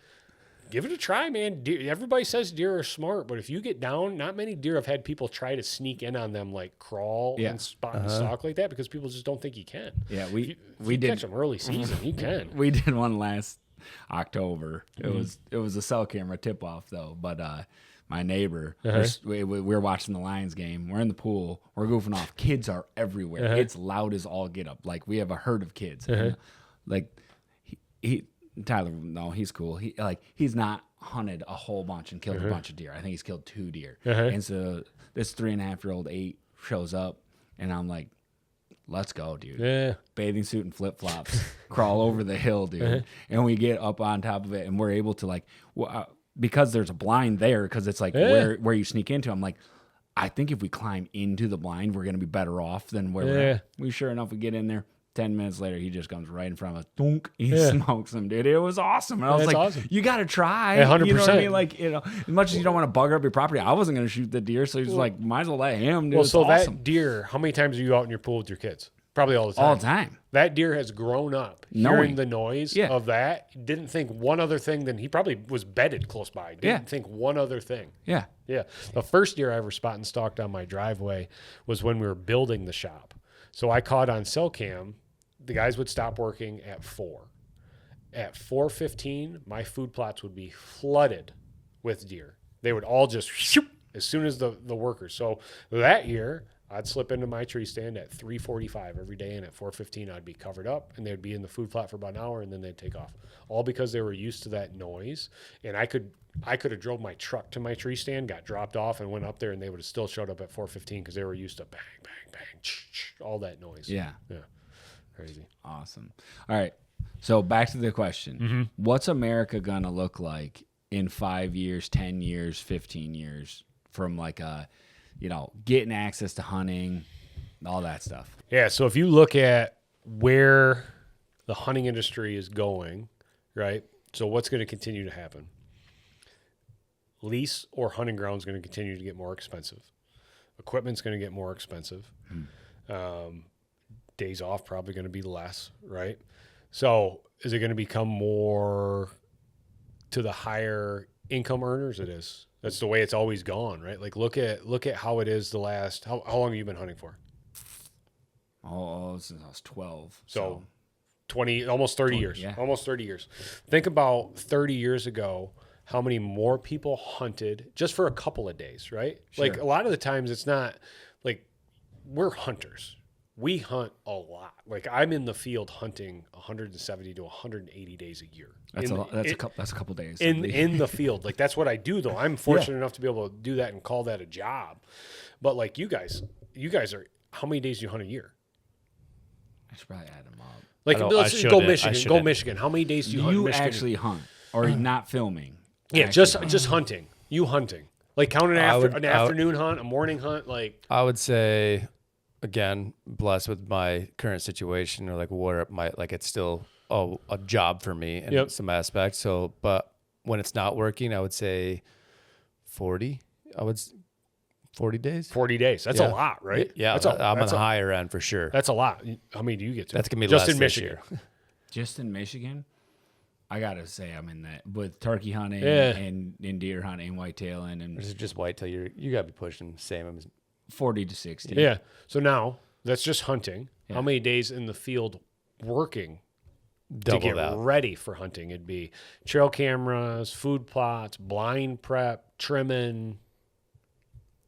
S1: give it a try, man. Deer, everybody says deer are smart, but if you get down, not many deer have had people try to sneak in on them, like crawl and spot and stalk like that, because people just don't think you can.
S2: Yeah,
S1: we did catch them early season. You can.
S2: We did one last October. It was a cell camera tip off though, but my neighbor, we're watching the Lions game. We're in the pool. We're goofing off. Kids are everywhere. It's loud as all get up. Like we have a herd of kids. And, like he Tyler, no, he's cool. He's not hunted a whole bunch and killed a bunch of deer. I think he's killed 2 deer. And so this 3.5-year-old 8 shows up, and I'm like, let's go, dude. Yeah. Bathing suit and flip flops, crawl over the hill, dude. And we get up on top of it, and we're able to because there's a blind there, because it's like where you sneak into. I'm like, I think if we climb into the blind, we're gonna be better off than where we're at. We sure enough, we get in there. 10 minutes later, he just comes right in front of us. Dunk. He smokes him, dude. It was awesome. And I was like, awesome. You got to try.
S1: 100%.
S2: You know what I mean? Like, as much as you don't want to bugger up your property, I wasn't going to shoot the deer. So he's like, might as well let him, dude.
S1: Well, so awesome. That deer, how many times are you out in your pool with your kids? Probably all the time.
S2: All the time.
S1: That deer has grown up hearing the noise of that. Didn't think one other thing. Then he probably was bedded close by. Didn't think one other thing. Yeah. Yeah. The first deer I ever spot and stalked on my driveway was when we were building the shop. So I caught on cell cam. The guys would stop working at 4. At 4:15, my food plots would be flooded with deer. They would all just shoot as soon as the workers. So that year, I'd slip into my tree stand at 3:45 every day, and at 4:15, I'd be covered up, and they'd be in the food plot for about an hour, and then they'd take off. All because they were used to that noise, and I could have drove my truck to my tree stand, got dropped off, and went up there, and they would have still showed up at 4:15 because they were used to bang, bang, bang, all that noise.
S2: Yeah.
S1: Yeah. Crazy.
S2: Awesome. All right. So back to the question. What's America going to look like in 5 years, 10 years, 15 years from getting access to hunting, all that stuff?
S1: Yeah. So if you look at where the hunting industry is going, right? So what's going to continue to happen? Lease or hunting ground is going to continue to get more expensive. Equipment's going to get more expensive. Days off probably going to be less, right? So is it going to become more to the higher income earners? It is. That's the way it's always gone, right? Like look at how it is the last. How long have you been hunting for?
S2: Oh, since I was 12.
S1: So 20, almost 30 years.
S2: Yeah.
S1: Almost 30 years. Think about 30 years ago. How many more people hunted just for a couple of days, right? Sure. Like a lot of the times, it's not like we're hunters. we hunt a lot. Like I'm in the field hunting 170 to 180 days a year.
S2: That's a couple days
S1: in the field. Like that's what I do though. I'm fortunate enough to be able to do that and call that a job. But like you guys are, how many days do you hunt a year?
S2: I should probably add them up.
S1: Like let's go Michigan. Go Michigan. How many days do you hunt?
S2: You
S1: Michigan?
S2: actually hunt or not filming?
S1: Yeah, just hunting. You hunting. Like count an afternoon hunt, a morning hunt. Like
S3: I would say, again, blessed with my current situation, or like where it might, like it's still a job for me in some aspects. So, but when it's not working, I would say 40. 40 days.
S1: 40 days. That's a lot, right?
S3: Yeah, I'm on the higher end for sure.
S1: That's a lot. How many do you get to?
S3: That's gonna be
S1: just
S3: less
S1: in Michigan.
S2: Just in Michigan, I gotta say I'm in that with turkey hunting and deer hunting, whitetailing, and
S3: this is just whitetail. You gotta be pushing same as
S2: 40 to 60.
S1: Yeah. So now that's just hunting. Yeah. How many days in the field working
S3: Double
S1: to get
S3: that.
S1: ready for hunting? It'd be trail cameras, food plots, blind prep, trimming.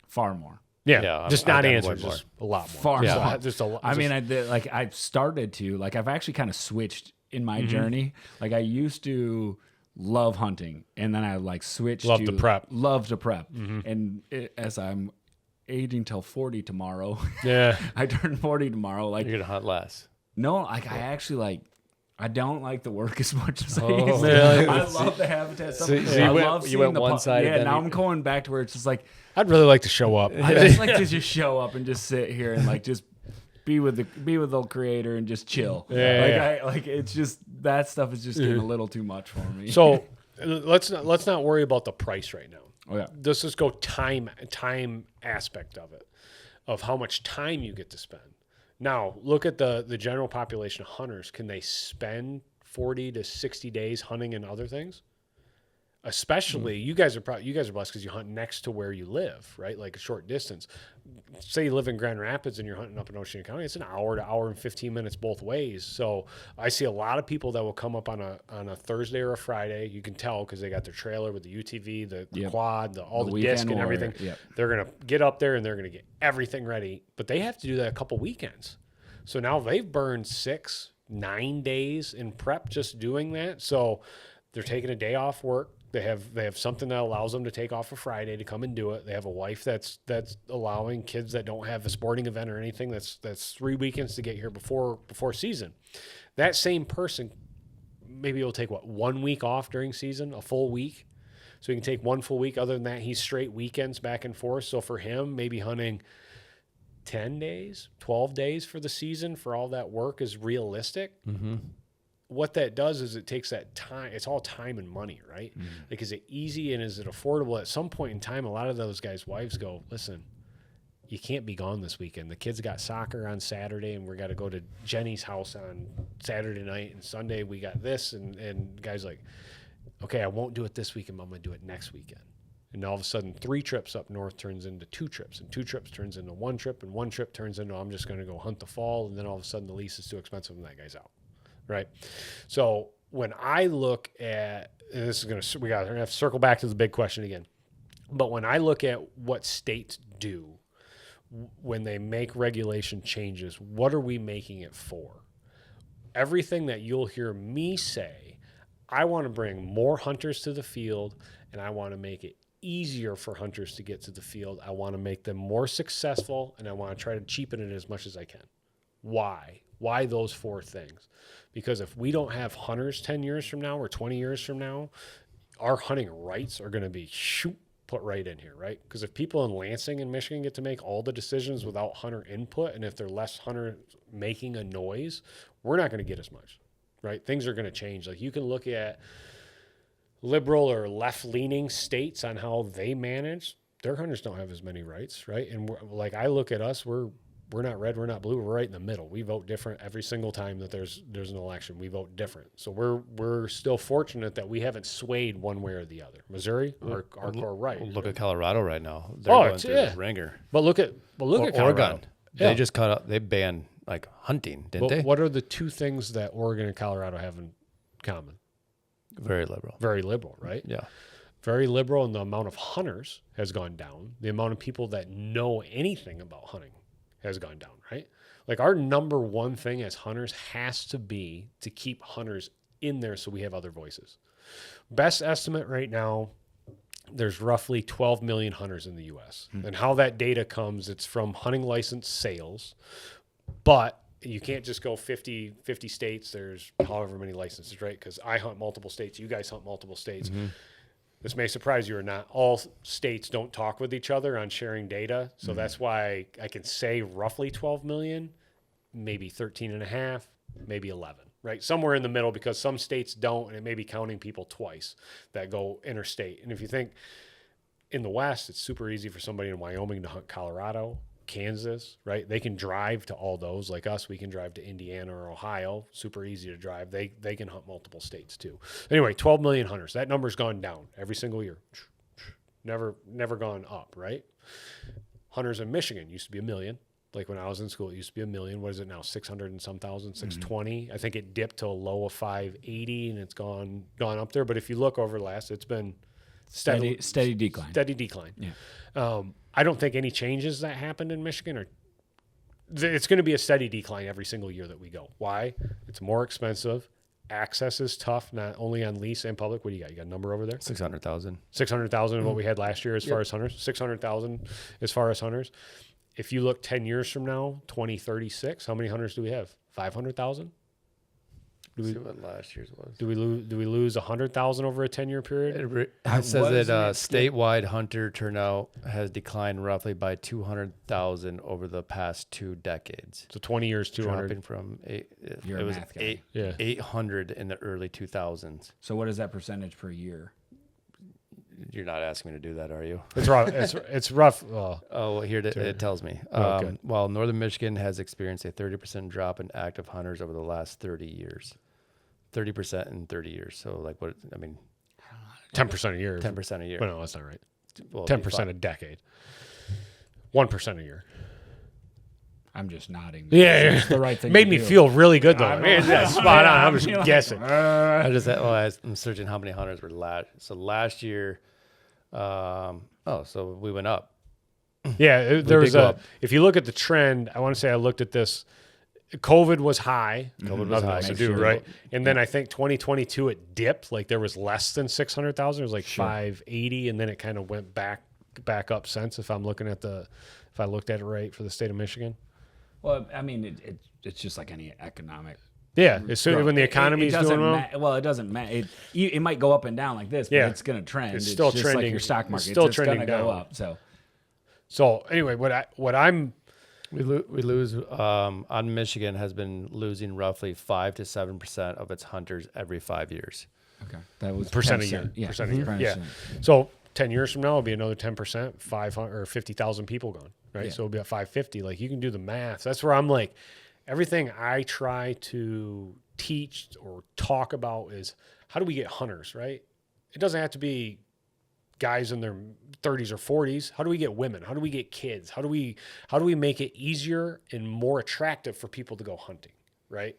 S2: Far more.
S1: Yeah, just not answers, just a lot more.
S2: Far more.
S1: Just a lot.
S2: I mean, I've started to, like, I've actually kind of switched in my journey. Like, I used to love hunting, and then I, like, switched
S1: Love to prep.
S2: Mm-hmm. And as I'm aging till 40 tomorrow, I turn 40 tomorrow. Like,
S3: you're going to hunt less.
S2: No, like, I actually, like, I don't like the work as much as I used to. I love the habitat stuff. I love seeing the one side. Yeah, now I'm going back to where it's just like,
S1: I'd really like to show up.
S2: I just like to just show up and just sit here and like just be with the creator and just chill. It's just that stuff is just getting a little too much for me.
S1: So let's not worry about the price right now.
S2: Oh yeah.
S1: Let's just go time aspect of it, of how much time you get to spend. Now look at the general population of hunters. Can they spend 40 to 60 days hunting and other things? Especially you guys are blessed because you hunt next to where you live, right? Like a short distance. Say you live in Grand Rapids and you're hunting up in Oceana County, it's an hour to hour and 15 minutes both ways. So I see a lot of people that will come up on a Thursday or a Friday. You can tell because they got their trailer with the UTV, the quad, all the disc and everything.
S2: Yep.
S1: They're gonna get up there and they're gonna get everything ready, but they have to do that a couple weekends. So now they've burned 6-9 days in prep just doing that. So they're taking a day off work. They have something that allows them to take off a Friday to come and do it. They have a wife that's allowing kids that don't have a sporting event or anything. That's 3 weekends to get here before season. That same person maybe will take 1 week off during season, a full week. So he can take 1 full week. Other than that, he's straight weekends back and forth. So for him, maybe hunting 10 days, 12 days for the season for all that work is realistic. Mm-hmm. What that does is it takes that time. It's all time and money, right? Mm-hmm. Like, is it easy and is it affordable? At some point in time, a lot of those guys' wives go, listen, you can't be gone this weekend. The kids got soccer on Saturday and we got to go to Jenny's house on Saturday night, and Sunday we got this. And guys like, okay, I won't do it this weekend, but I'm going to do it next weekend. And all of a sudden 3 trips up north turns into 2 trips, and 2 trips turns into 1 trip, and 1 trip turns into I'm just going to go hunt the fall. And then all of a sudden the lease is too expensive and that guy's out. Right. So when I look at, and this is we're going to have to circle back to the big question again. But when I look at what states do when they make regulation changes, what are we making it for? Everything that you'll hear me say, I want to bring more hunters to the field, and I want to make it easier for hunters to get to the field. I want to make them more successful, and I want to try to cheapen it as much as I can. Why? Why those 4 things? Because if we don't have hunters 10 years from now or 20 years from now, our hunting rights are going to be put right in here, right? Because if people in Lansing and Michigan get to make all the decisions without hunter input, and if they're less hunter making a noise, we're not going to get as much, right? Things are going to change. Like, you can look at liberal or left-leaning states on how they manage. Their hunters don't have as many rights, right? And like, I look at us, we're not red, we're not blue, we're right in the middle. We vote different every single time that there's an election. We vote different. So we're still fortunate that we haven't swayed one way or the other. Missouri, our core right.
S3: Look at Colorado right now. They're going through the ringer.
S1: But look at Colorado.
S3: Oregon. Yeah. They just they banned like hunting, didn't they?
S1: What are the 2 things that Oregon and Colorado have in common?
S3: Very liberal.
S1: Very liberal, right?
S3: Yeah.
S1: Very liberal, and the amount of hunters has gone down. The amount of people that know anything about hunting has gone down, right? Like our number one thing as hunters has to be to keep hunters in there so we have other voices. Best estimate right now, there's roughly 12 million hunters in the U.S. And how that data comes, it's from hunting license sales, but you can't just go 50 states. There's however many licenses, right? Because I hunt multiple states. You guys hunt multiple states. This may surprise you or not. All states don't talk with each other on sharing data. So that's why I can say roughly 12 million, maybe 13 and a half, maybe 11, right? Somewhere in the middle, because some states don't, and it may be counting people twice that go interstate. And if you think in the West, it's super easy for somebody in Wyoming to hunt Colorado, Kansas, right? They can drive to all those. Like us, we can drive to Indiana or Ohio. Super easy to drive. They can hunt multiple states too. Anyway, 12 million hunters. That number's gone down every single year. Never gone up, right? Hunters in Michigan used to be 1 million. Like when I was in school, it used to be 1 million. What is it now? 600 and some thousand, 620. I think it dipped to a low of 580 and it's gone up there. But if you look over the last, it's been steady decline. Steady decline.
S2: Yeah.
S1: I don't think any changes that happened in Michigan it's going to be a steady decline every single year that we go. Why? It's more expensive. Access is tough, not only on lease and public. What do you got? You got a number over there?
S3: 600,000.
S1: 600,000 is what we had last year as far as hunters. 600,000 as far as hunters. If you look 10 years from now, 2036, how many hunters do we have? 500,000?
S3: See what last year's was.
S1: Do we lose 100,000 over a 10-year period?
S3: It says that statewide hunter turnout has declined roughly by 200,000 over the past 2 decades.
S1: So 20 years, 200.
S3: Dropping from
S2: You're
S3: it
S2: a
S3: was
S2: math guy.
S3: 800 in the early 2000s.
S2: So what is that percentage per year?
S3: You're not asking me to do that, are you?
S1: It's rough. It's rough.
S3: Well, here it tells me.
S1: Okay.
S3: While northern Michigan has experienced a 30% drop in active hunters over the last 30 years. 30% in 30 years. So, like, what? I mean,
S1: 10% a year.
S3: 10% a year.
S1: Well, no, that's not right.
S3: Well,
S1: 10% a decade. 1% a year.
S2: I'm just nodding.
S1: Yeah,
S2: It's the right thing.
S1: Made
S2: to
S1: me
S2: do.
S1: feel really good though. That's spot on. I'm just guessing.
S3: I'm searching how many hunters were last. So last year, so we went up.
S1: Yeah, there was
S3: did go up.
S1: if you look at the trend, I want to say I looked at this. COVID was high.
S3: COVID was
S1: Nothing
S3: high.
S1: else to do, right? And then I think 2022 it dipped. Like there was less than 600,000. It was like 580, and then it kind of went back up since. If I looked at it right for the state of Michigan.
S2: Well, I mean, it's just like any economic.
S1: Yeah, as soon when the economy's doing well.
S2: It doesn't matter. It might go up and down like this, but it's going to trend.
S1: It's still
S2: just
S1: trending.
S2: Like your stock market.
S1: It's still
S2: it's
S1: trending
S2: gonna
S1: down.
S2: go up.
S1: So anyway,
S3: We lose on Michigan has been losing roughly 5 to 7% of its hunters every 5 years.
S2: Okay, that was
S1: percent a year.
S2: Yeah,
S1: Percent a year.
S2: 10%.
S1: Yeah. So 10 years from now, it'll be another 10%, 500 or 50,000 people gone, right?
S2: Yeah.
S1: So it'll be at 550. Like you can do the math. That's where I'm like, everything I try to teach or talk about is how do we get hunters, right? It doesn't have to be guys in their 30s or 40s. How do we get women? How do we get kids? How do we make it easier and more attractive for people to go hunting, right?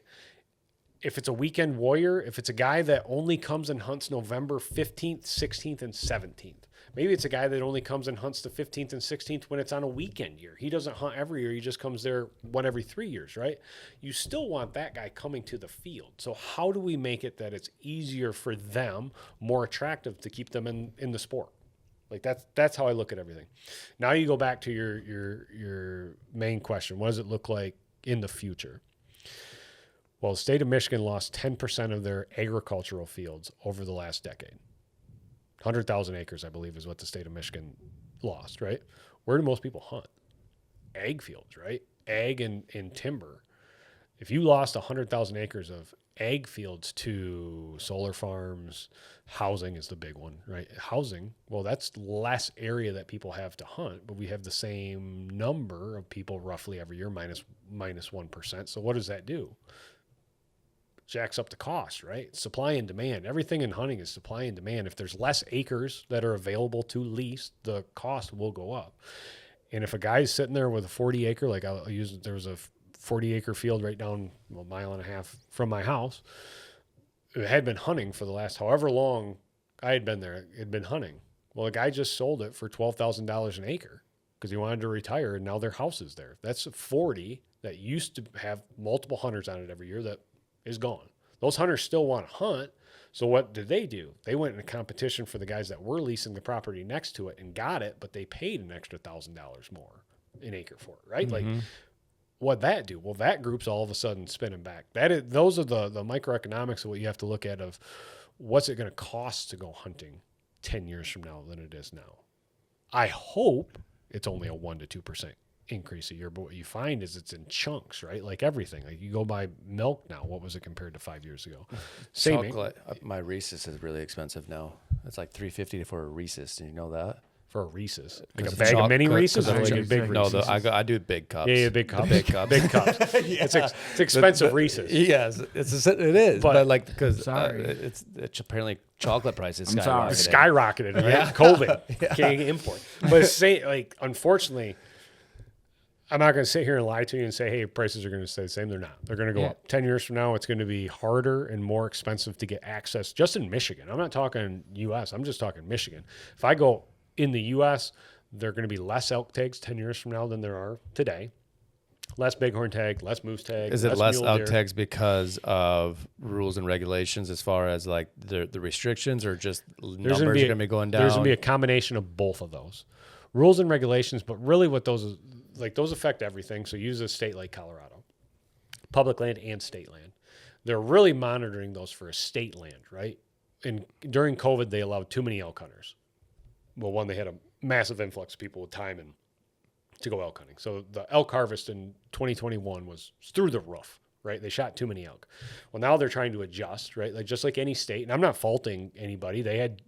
S1: If it's a weekend warrior, if it's a guy that only comes and hunts November 15th, 16th, and 17th, maybe it's a guy that only comes and hunts the 15th and 16th when it's on a weekend year. He doesn't hunt every year. He just comes there one every 3 years, right? You still want that guy coming to the field. So how do we make it that it's easier for them, more attractive to keep them in the sport? Like that's how I look at everything. Now you go back to your main question. What does it look like in the future? Well, the state of Michigan lost 10% of their agricultural fields over the last decade. 100,000 acres, I believe, is what the state of Michigan lost, right? Where do most people hunt? Ag fields, right? Ag and timber. If you lost 100,000 acres of ag fields to solar farms, housing is the big one, right? Housing, well, that's less area that people have to hunt, but we have the same number of people roughly every year, minus 1%. So what does that do? Jacks up the cost, right? Supply and demand. Everything in hunting is supply and demand. If there's less acres that are available to lease, the cost will go up. And if a guy's sitting there with a 40 acre, like there was a 40 acre field right down a mile and a half from my house. It had been hunting for the last however long I had been there. It had been hunting. Well, the guy just sold it for $12,000 an acre. because he wanted to retire, and now their house is there. That's 40 that used to have multiple hunters on it every year that is gone. Those hunters still want to hunt. So what did they do? They went in a competition for the guys that were leasing the property next to it and got it, but they paid an extra $1,000 more an acre for it, right? Like, what'd that do? Well, that group's all of a sudden spinning back. Those are the microeconomics of what you have to look at of what's it going to cost to go hunting 10 years from now than it is now. I hope it's only a 1% to 2% increase a year, but what you find is it's in chunks, right? Like everything. Like you go buy milk now. What was it compared to 5 years ago? Same.
S3: Chocolate. My Reese's is really expensive now. It's like $3.50 for a Reese's. Do you know that?
S1: For a Reese's, like a bag of mini Reese's, or like a big Reese's?
S3: No, I do big cups.
S1: Yeah, big cups.
S3: Big cups.
S1: Big cups. It's expensive Reese's.
S3: Yes, it is. But like because it's apparently chocolate prices
S1: skyrocketed. Right? COVID can't import. But unfortunately, I'm not going to sit here and lie to you and say, hey, prices are going to stay the same. They're not. They're going to go up. 10 years from now, it's going to be harder and more expensive to get access just in Michigan. I'm not talking U.S. I'm just talking Michigan. If I go in the U.S., there are going to be less elk tags 10 years from now than there are today. Less bighorn tag, less moose tag.
S3: Is it less elk tags because of rules and regulations as far as like the restrictions, or just numbers are going to be going down?
S1: There's going to be a combination of both of those. Rules and regulations, but really what those affect everything. So use a state like Colorado, public land and state land. They're really monitoring those for a state land, right? And during COVID, they allowed too many elk hunters. Well, one, they had a massive influx of people with time and to go elk hunting. So the elk harvest in 2021 was through the roof, right? They shot too many elk. Well, now they're trying to adjust, right? Like just like any state, and I'm not faulting anybody. They had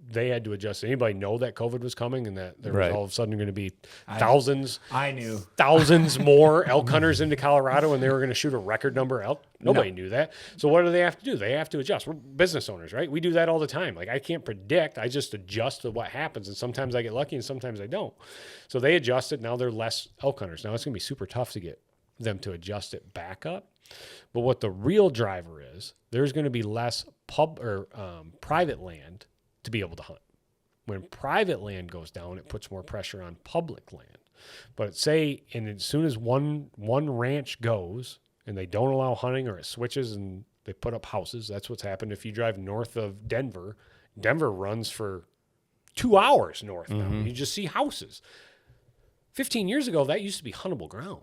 S1: to adjust. Anybody know that COVID was coming and that there was all of a sudden going to be thousands more elk hunters into Colorado and they were going to shoot a record number of elk? Nobody knew that. So what do they have to do? They have to adjust. We're business owners, right? We do that all the time. Like I can't predict. I just adjust to what happens. And sometimes I get lucky and sometimes I don't. So they adjusted. Now they're less elk hunters. Now it's going to be super tough to get them to adjust it back up. But what the real driver is, there's going to be less private land to be able to hunt. When private land goes down, it puts more pressure on public land. But as soon as one ranch goes and they don't allow hunting, or it switches and they put up houses, that's what's happened. If you drive north of Denver runs for 2 hours north now. You just see houses. 15 years ago, that used to be huntable ground.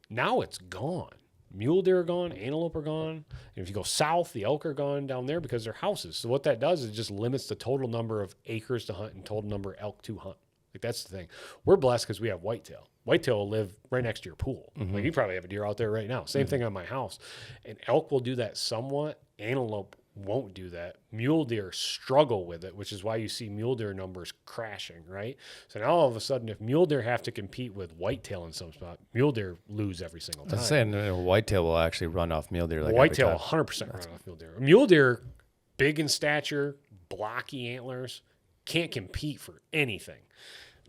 S1: Now it's gone. Mule deer are gone, antelope are gone. And if you go south, the elk are gone down there because they're houses. So what that does is it just limits the total number of acres to hunt and total number of elk to hunt. Like that's the thing. We're blessed because we have whitetail. Whitetail will live right next to your pool. Like you probably have a deer out there right now. Same thing on my house. And elk will do that somewhat. Antelope won't do that. Mule deer struggle with it, which is why you see mule deer numbers crashing, right? So now all of a sudden, if mule deer have to compete with whitetail in some spot, mule deer lose every single time.
S3: I'm saying whitetail will actually run off mule deer. Like
S1: whitetail 100% run off mule deer. Mule deer, big in stature, blocky antlers, can't compete for anything.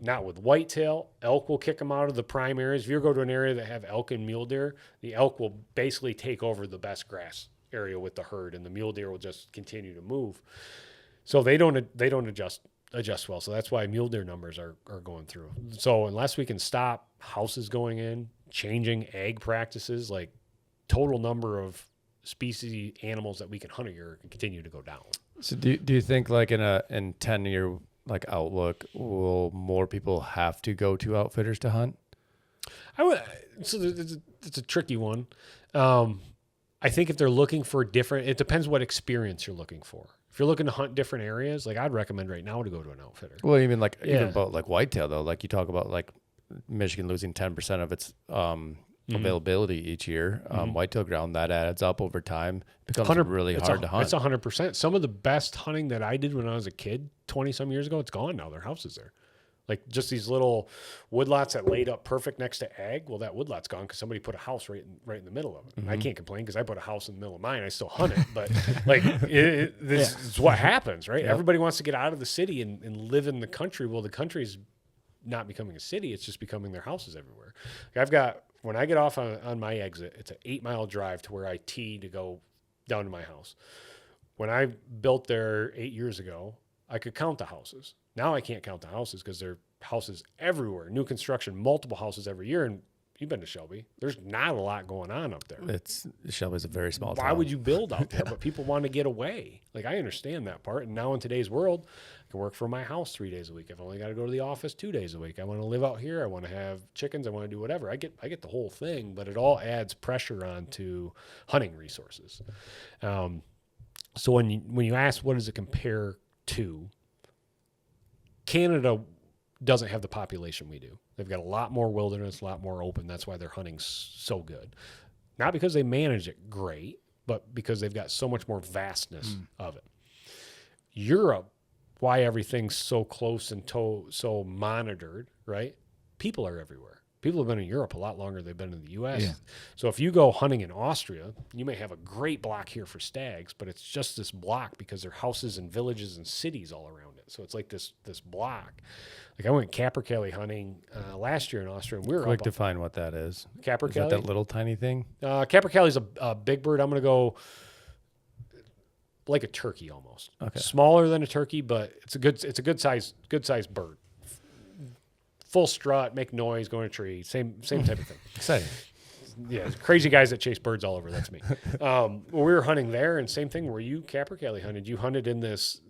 S1: Not with whitetail. Elk will kick them out of the prime areas. If you go to an area that have elk and mule deer, the elk will basically take over the best grass area with the herd, and the mule deer will just continue to move. So they don't adjust well. So that's why mule deer numbers are going through. So unless we can stop houses going in, changing ag practices, like total number of species animals that we can hunt a year can continue to go down.
S3: So do you think like in 10-year like outlook, will more people have to go to outfitters to hunt?
S1: So it's a tricky one. I think if they're looking for it depends what experience you're looking for. If you're looking to hunt different areas, like I'd recommend right now to go to an outfitter.
S3: Well, even about like whitetail though, like you talk about like Michigan losing 10% of its availability each year. Whitetail ground, that adds up over time. It becomes really hard to hunt.
S1: It's 100%. Some of the best hunting that I did when I was a kid, 20 some years ago, it's gone now. Their house is there. Like just these little woodlots that laid up perfect next to ag. Well, that woodlot's gone because somebody put a house right in the middle of it. And I can't complain because I put a house in the middle of mine. I still hunt it, but like this is what happens, right? Yep. Everybody wants to get out of the city and live in the country. Well, the country's not becoming a city; it's just becoming their houses everywhere. Like when I get off on my exit, it's an 8-mile drive to where I tee to go down to my house. When I built there 8 years ago, I could count the houses. Now I can't count the houses because they're houses everywhere, new construction, multiple houses every year. And you've been to Shelby. There's not a lot going on up there.
S3: Shelby's a very small
S1: town. Why would you build out there? But people want to get away. Like, I understand that part. And now in today's world, I can work from my house 3 days a week. I've only got to go to the office 2 days a week. I want to live out here. I want to have chickens. I want to do whatever. I get the whole thing, but it all adds pressure onto hunting resources. So when you ask what does it compare to, Canada doesn't have the population we do. They've got a lot more wilderness, a lot more open. That's why their hunting's so good. Not because they manage it great, but because they've got so much more vastness of it. Europe, why everything's so close and so monitored, right? People are everywhere. People have been in Europe a lot longer than they've been in the U.S. Yeah. So if you go hunting in Austria, you may have a great block here for stags, but it's just this block because there are houses and villages and cities all around it. So it's like this block. Like I went capercaillie hunting last year in Austria, and we were
S3: quick to find what that is.
S1: Capercaillie?
S3: Is that little tiny thing?
S1: Capercaillie's a big bird. I'm going to go like a turkey almost.
S3: Okay.
S1: Smaller than a turkey, but it's a good size bird. Full strut, make noise, go in a tree, same type of thing.
S3: Exciting.
S1: Yeah, crazy guys that chase birds all over. That's me. When we were hunting there, and same thing. Where you capercaillie hunted, you hunted in this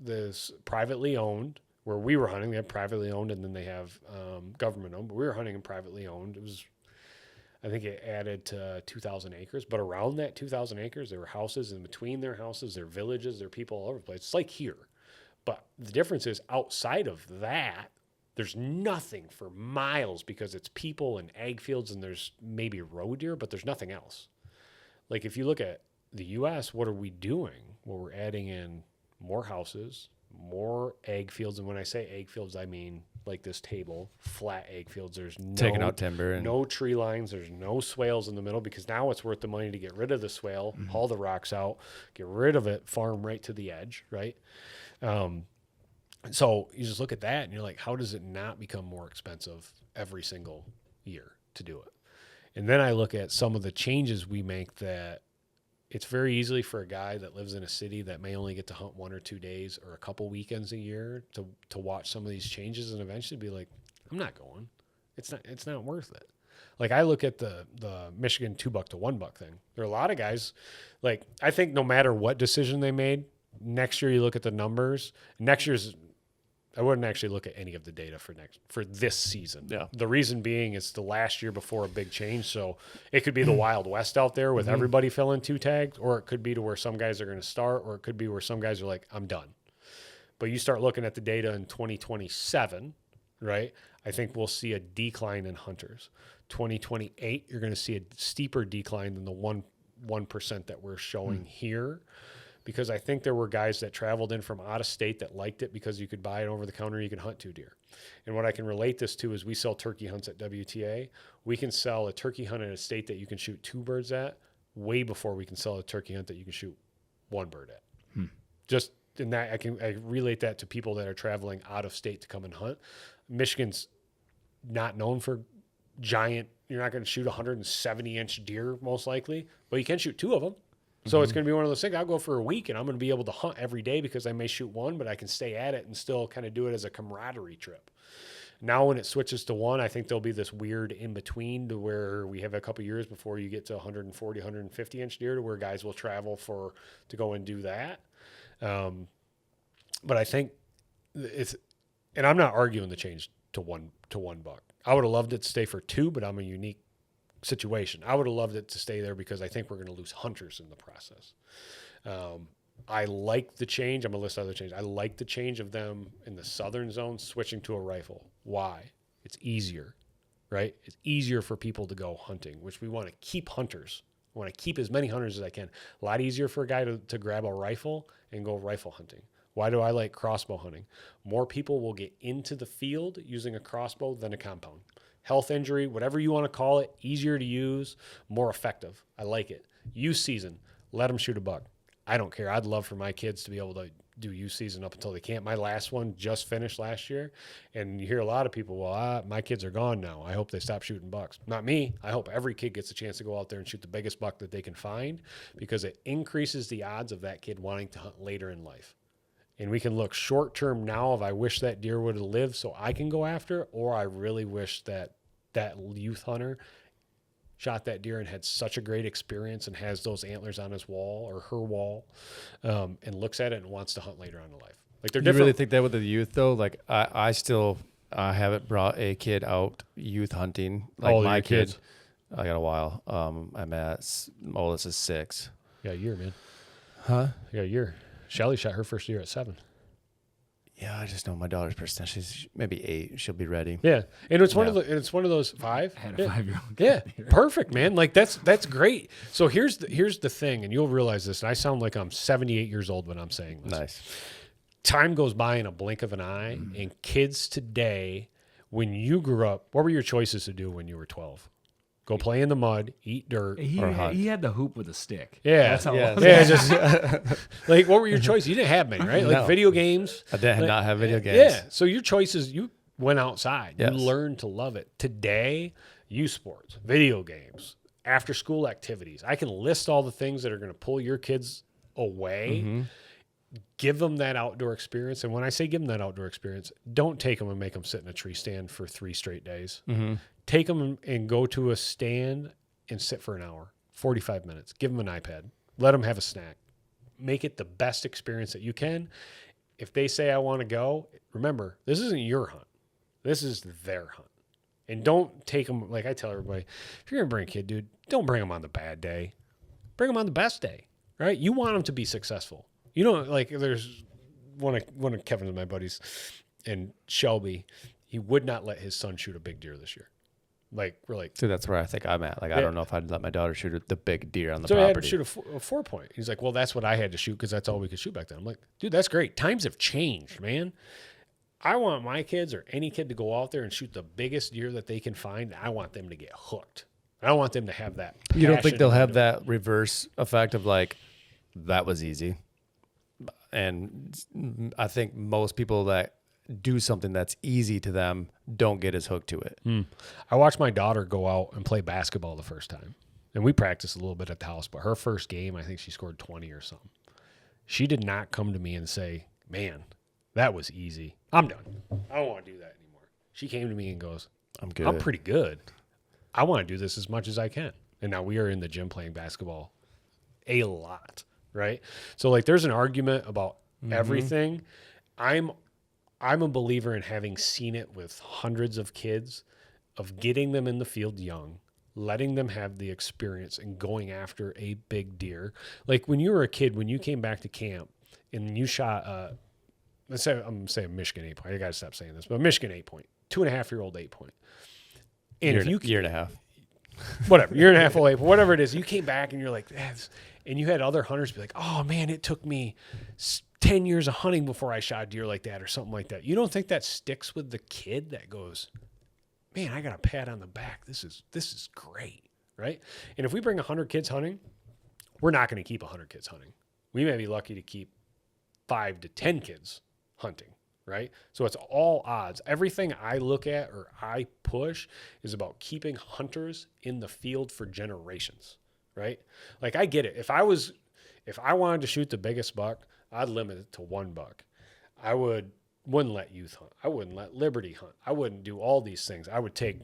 S1: privately owned. Where we were hunting, they have privately owned, and then they have government owned. But we were hunting in privately owned. It was, I think, it added to 2,000 acres. But around that 2,000 acres, there were houses, and between their houses, their villages, their people all over the place. It's like here, but the difference is outside of that. There's nothing for miles because it's people and ag fields and there's maybe roe deer, but there's nothing else. Like if you look at the U.S., what are we doing? Well, we're adding in more houses, more ag fields. And when I say ag fields, I mean like this table, flat ag fields. There's
S3: taking out timber.
S1: No tree lines. There's no swales in the middle because now it's worth the money to get rid of the swale, haul the rocks out, get rid of it, farm right to the edge, right? So you just look at that and you're like, how does it not become more expensive every single year to do it? And then I look at some of the changes we make that it's very easily for a guy that lives in a city that may only get to hunt 1 or 2 days or a couple weekends a year to watch some of these changes and eventually be like, I'm not going. It's not worth it. Like I look at the Michigan $2 to $1 thing. There are a lot of guys, like I think no matter what decision they made, next year you look at the numbers. Next year's I wouldn't actually look at any of the data for this season.
S3: Yeah.
S1: The reason being it's the last year before a big change. So it could be the Wild West out there with everybody filling 2 tags, or it could be to where some guys are going to start, or it could be where some guys are like, I'm done. But you start looking at the data in 2027, right? I think we'll see a decline in hunters. 2028, you're going to see a steeper decline than the 1% that we're showing here. Because I think there were guys that traveled in from out of state that liked it because you could buy it over the counter, you could hunt 2 deer. And what I can relate this to is we sell turkey hunts at WTA. We can sell a turkey hunt in a state that you can shoot 2 birds at way before we can sell a turkey hunt that you can shoot 1 bird at. Just in that, I relate that to people that are traveling out of state to come and hunt. Michigan's not known for giant, you're not going to shoot 170-inch deer most likely, but you can shoot 2 of them. So it's going to be one of those things. I'll go for a week and I'm going to be able to hunt every day because I may shoot 1, but I can stay at it and still kind of do it as a camaraderie trip. Now when it switches to 1, I think there'll be this weird in between to where we have a couple years before you get to 140, 150-inch deer to where guys will travel to go and do that. But I think and I'm not arguing the change to $1. I would have loved it to stay for 2, but I'm a unique situation. I would have loved it to stay there because I think we're going to lose hunters in the process. I like the change. I'm going to list other changes. I like the change of them in the southern zone switching to a rifle. Why? It's easier, right? It's easier for people to go hunting, which we want to keep hunters. I want to keep as many hunters as I can. A lot easier for a guy to grab a rifle and go rifle hunting. Why do I like crossbow hunting? More people will get into the field using a crossbow than a compound. Health injury, whatever you want to call it, easier to use, more effective. I like it. Youth season, let them shoot a buck. I don't care. I'd love for my kids to be able to do youth season up until they can't. My last one just finished last year, and you hear a lot of people, well, my kids are gone now. I hope they stop shooting bucks. Not me. I hope every kid gets a chance to go out there and shoot the biggest buck that they can find because it increases the odds of that kid wanting to hunt later in life. And we can look short term now of I wish that deer would have lived so I can go after it, or I really wish that that youth hunter shot that deer and had such a great experience and has those antlers on his wall or her wall, and looks at it and wants to hunt later on in life. Like they're
S3: You
S1: different.
S3: really think that with the youth though? Like I still haven't brought a kid out youth hunting. Like
S1: How old are
S3: my
S1: your
S3: kid,
S1: kids?
S3: I got a while. I'm at oldest is 6.
S1: Yeah, a year, man.
S3: Huh?
S1: Yeah, a year. Shelly shot her first deer at 7.
S3: Yeah, I just know my daughter's person. She's maybe 8. She'll be ready.
S1: Yeah, and it's one
S3: Yeah.
S1: of the and it's one of those 5.
S2: I had a
S1: Yeah.
S2: 5-year-old.
S1: Yeah, perfect, man. Like that's great. So here's the thing, and you'll realize this. And I sound like I'm 78 years old when I'm saying this.
S3: Nice.
S1: Time goes by in a blink of an eye, and kids today, when you grew up, what were your choices to do when you were 12? Go play in the mud, eat dirt, or hunt.
S2: He had the hoop with a stick.
S1: Yeah,
S2: That's how
S3: Yeah.
S2: it was.
S1: yeah. Just like what were your choices? You didn't have many, right? Like
S3: No.
S1: video games.
S3: I did
S1: Like,
S3: not have video games.
S1: Yeah. So your choices, you went outside.
S3: Yes.
S1: You learned to love it. Today, youth sports, video games, after school activities. I can list all the things that are going to pull your kids away.
S3: Mm-hmm.
S1: Give them that outdoor experience. And when I say give them that outdoor experience, don't take them and make them sit in a tree stand for 3 straight days.
S3: Mm-hmm.
S1: Take them and go to a stand and sit for an hour, 45 minutes. Give them an iPad. Let them have a snack. Make it the best experience that you can. If they say, I want to go, remember, this isn't your hunt. This is their hunt. And don't take them, like I tell everybody, if you're going to bring a kid, dude, don't bring them on the bad day. Bring them on the best day, right? You want them to be successful. You know, like there's one of Kevin's my buddies, and Shelby, he would not let his son shoot a big deer this year. Like we're like,
S3: So that's where I think I'm at. Like, I
S1: Yeah.
S3: don't know if I'd let my daughter shoot the big deer on the
S1: so he had to
S3: property.
S1: shoot a 4-point. He's like, well, that's what I had to shoot because that's all we could shoot back then. I'm like, dude, that's great. Times have changed, man. I want my kids or any kid to go out there and shoot the biggest deer that they can find. I want them to get hooked. I don't want them to have that.
S3: You don't think
S1: passion
S3: they'll have
S1: into
S3: that reverse effect of like, that was easy? And I think most people that do something that's easy to them don't get as hooked to it.
S1: I watched my daughter go out and play basketball the first time. And we practiced a little bit at the house, but her first game, I think she scored 20 or something. She did not come to me and say, man, that was easy. I'm done. I don't want to do that anymore. She came to me and goes,
S3: I'm good.
S1: I'm pretty good. I want to do this as much as I can. And now we are in the gym playing basketball a lot, right? So like there's an argument about everything. I'm a believer in having seen it with hundreds of kids of getting them in the field young, letting them have the experience and going after a big deer. Like when you were a kid, when you came back to camp and you shot let's say I'm saying Michigan 8-point. I gotta stop saying this, but Michigan 8-point, 2.5-year-old 8-point. And if you
S3: year and a half.
S1: whatever, year and a half away, but whatever it is, you came back and you're like, and you had other hunters be like, oh man, it took me 10 years of hunting before I shot a deer like that or something like that. You don't think that sticks with the kid that goes, man, I got a pat on the back. This is great, right? And if we bring 100 kids hunting, we're not going to keep 100 kids hunting. We may be lucky to keep 5 to 10 kids hunting, right? So it's all odds. Everything I look at or I push is about keeping hunters in the field for generations, right? Like I get it. If I wanted to shoot the biggest buck, I'd limit it to 1 buck. I wouldn't let youth hunt. I wouldn't let Liberty hunt. I wouldn't do all these things. I would take,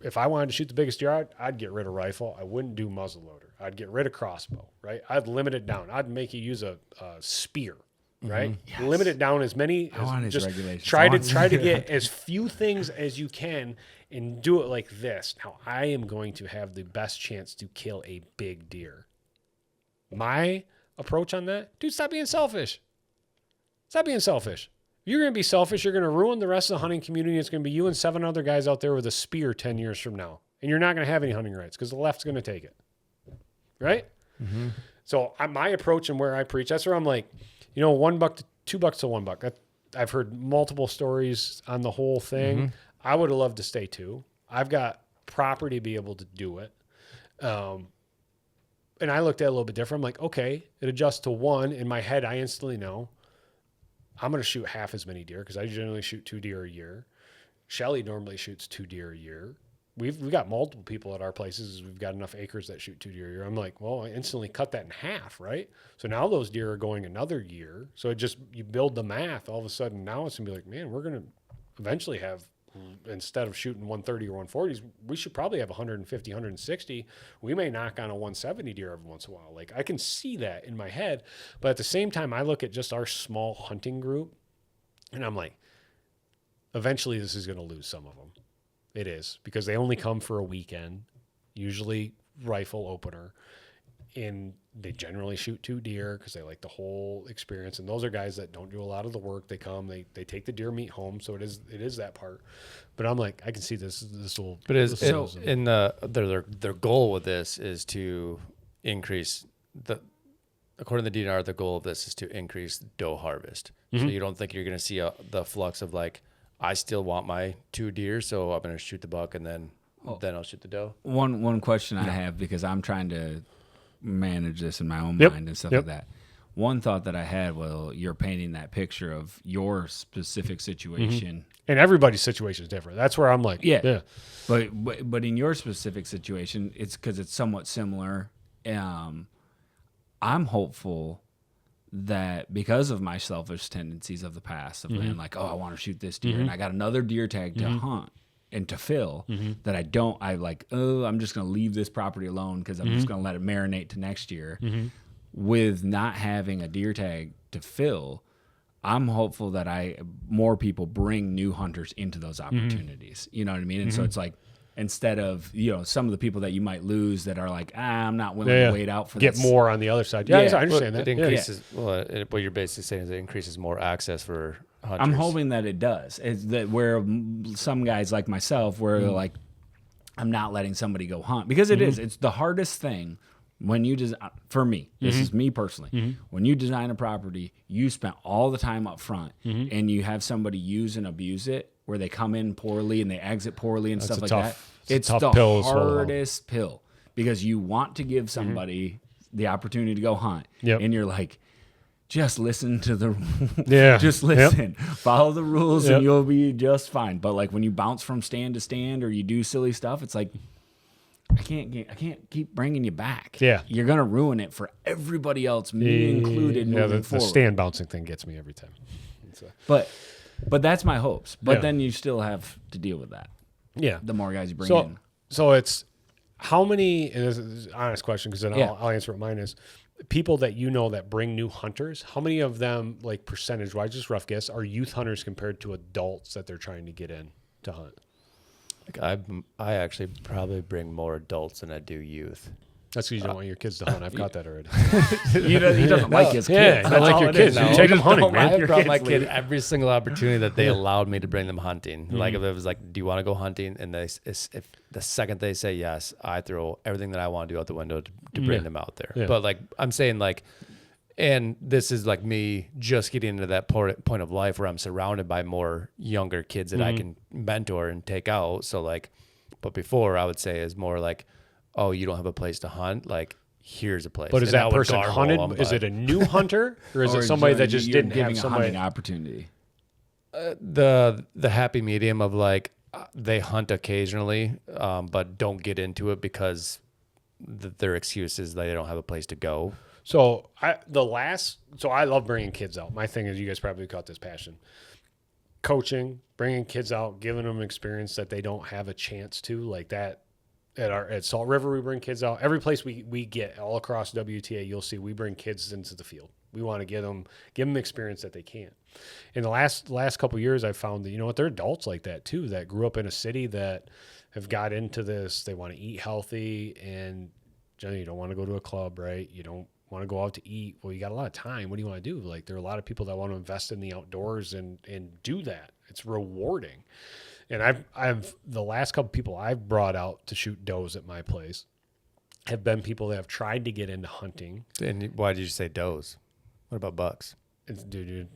S1: if I wanted to shoot the biggest deer, I'd get rid of rifle. I wouldn't do muzzleloader. I'd get rid of crossbow, right? I'd limit it down. I'd make you use a spear, right?
S2: Yes.
S1: Limit it down as many.
S2: I want his
S1: just
S2: regulations.
S1: try
S2: I
S1: to
S2: want-
S1: get as few things as you can and do it like this. Now I am going to have the best chance to kill a big deer. My approach on that, dude, stop being selfish. Stop being selfish. If you're going to be selfish, you're going to ruin the rest of the hunting community. It's going to be you and 7 other guys out there with a spear 10 years from now. And you're not going to have any hunting rights because the left's going to take it. Right?
S3: Mm-hmm.
S1: So my approach and where I preach, that's where I'm like, you know, $1 to $2 to $1. I've heard multiple stories on the whole thing.
S3: Mm-hmm.
S1: I would have loved to stay 2. I've got property to be able to do it. And I looked at it a little bit different. I'm like, okay, it adjusts to 1. In my head, I instantly know I'm going to shoot half as many deer because I generally shoot 2 deer a year. Shelly normally shoots 2 deer a year. we've got multiple people at our places. We've got enough acres that shoot 2 deer a year. I'm like, well, I instantly cut that in half, right? So now those deer are going another year. So you build the math. All of a sudden now it's gonna be like, man, we're gonna eventually have, instead of shooting 130 or 140s, we should probably have 150, 160. We may knock on a 170 deer every once in a while. Like, I can see that in my head, but at the same time, I look at just our small hunting group, and I'm like, eventually this is going to lose some of them. It is, because they only come for a weekend, usually rifle opener, and they generally shoot 2 deer because they like the whole experience. And those are guys that don't do a lot of the work. They come, they take the deer meat home. So it is that part. But I'm like, I can see this will.
S3: But their goal with this is to increase according to the DNR, the goal of this is to increase doe harvest. So you don't think you're going to see the flux of like, I still want my 2 deer, so I'm going to shoot the buck and then I'll shoot the doe.
S2: One question I have, because I'm trying to manage this in my own mind and stuff like that. One thought that I had, well, you're painting that picture of your specific situation,
S1: and everybody's situation is different. That's where I'm like, yeah.
S2: But in your specific situation, it's because it's somewhat similar. I'm hopeful that because of my selfish tendencies of the past, of being like, oh, I want to shoot this deer, and I got another deer tag to hunt and to fill, that I'm just going to leave this property alone because I'm just going to let it marinate to next year. With not having a deer tag to fill, I'm hopeful that more people bring new hunters into those opportunities. You know what I mean? And so it's like, instead of, some of the people that you might lose that are like, I'm not willing to wait out for
S1: get
S2: this.
S1: more on the other side. Yeah, I understand that.
S3: It increases, what you're basically saying is it increases more access for hunters.
S2: I'm hoping that it does. It's that where some guys like myself, where they're like, I'm not letting somebody go hunt, because it's the hardest thing when you for me, this is me personally, when you design a property, you spent all the time up front and you have somebody use and abuse it, where they come in poorly and they exit poorly and stuff like that. It's the hardest pill, because you want to give somebody the opportunity to go hunt, and you're like, just listen to just listen, follow the rules, and you'll be just fine. But like when you bounce from stand to stand or you do silly stuff, it's like, I can't keep bringing you back. Yeah, you're gonna ruin it for everybody else, me included. Moving forward.
S1: The stand bouncing thing gets me every time.
S2: But that's my hopes. But then you still have to deal with that.
S1: Yeah,
S2: the more guys you bring in.
S1: So it's how many? And this is an honest question, because then I'll answer what mine is. People that that bring new hunters, how many of them, like percentage wise, just rough guess, are youth hunters compared to adults that they're trying to get in to hunt?
S3: Like I actually probably bring more adults than I do youth.
S1: That's because you don't want your kids to hunt. I've got that already.
S2: He doesn't like his kids.
S1: I like your kids. You take them hunting, man.
S3: I brought my kid every single opportunity that they allowed me to bring them hunting. Like if it was like, do you want to go hunting? And if the second they say yes, I throw everything that I want to do out the window to bring them out there. Yeah. But like I'm saying, like, and this is like me just getting into that point of life where I'm surrounded by more younger kids that I can mentor and take out. So like, but before I would say is more like, oh, you don't have a place to hunt? Like, here's a place.
S1: But is that person hunted? Is it a new hunter, or is it somebody that just didn't have
S2: a hunting opportunity?
S3: The happy medium of like, they hunt occasionally, but don't get into it because their excuse is they don't have a place to go.
S1: So I love bringing kids out. My thing is, you guys probably caught this passion. Coaching, bringing kids out, giving them experience that they don't have a chance to, like that. At Salt River, we bring kids out. Every place we get all across WTA, you'll see we bring kids into the field. We want to give them experience that they can't. In the last couple of years, I've found that there are adults like that too, that grew up in a city that have got into this. They want to eat healthy, and generally you don't want to go to a club, right? You don't want to go out to eat. Well, you got a lot of time. What do you want to do? Like, there are a lot of people that want to invest in the outdoors and do that. It's rewarding. And I've the last couple people I've brought out to shoot does at my place have been people that have tried to get into hunting.
S3: And why did you say does? What about bucks?
S1: Dude,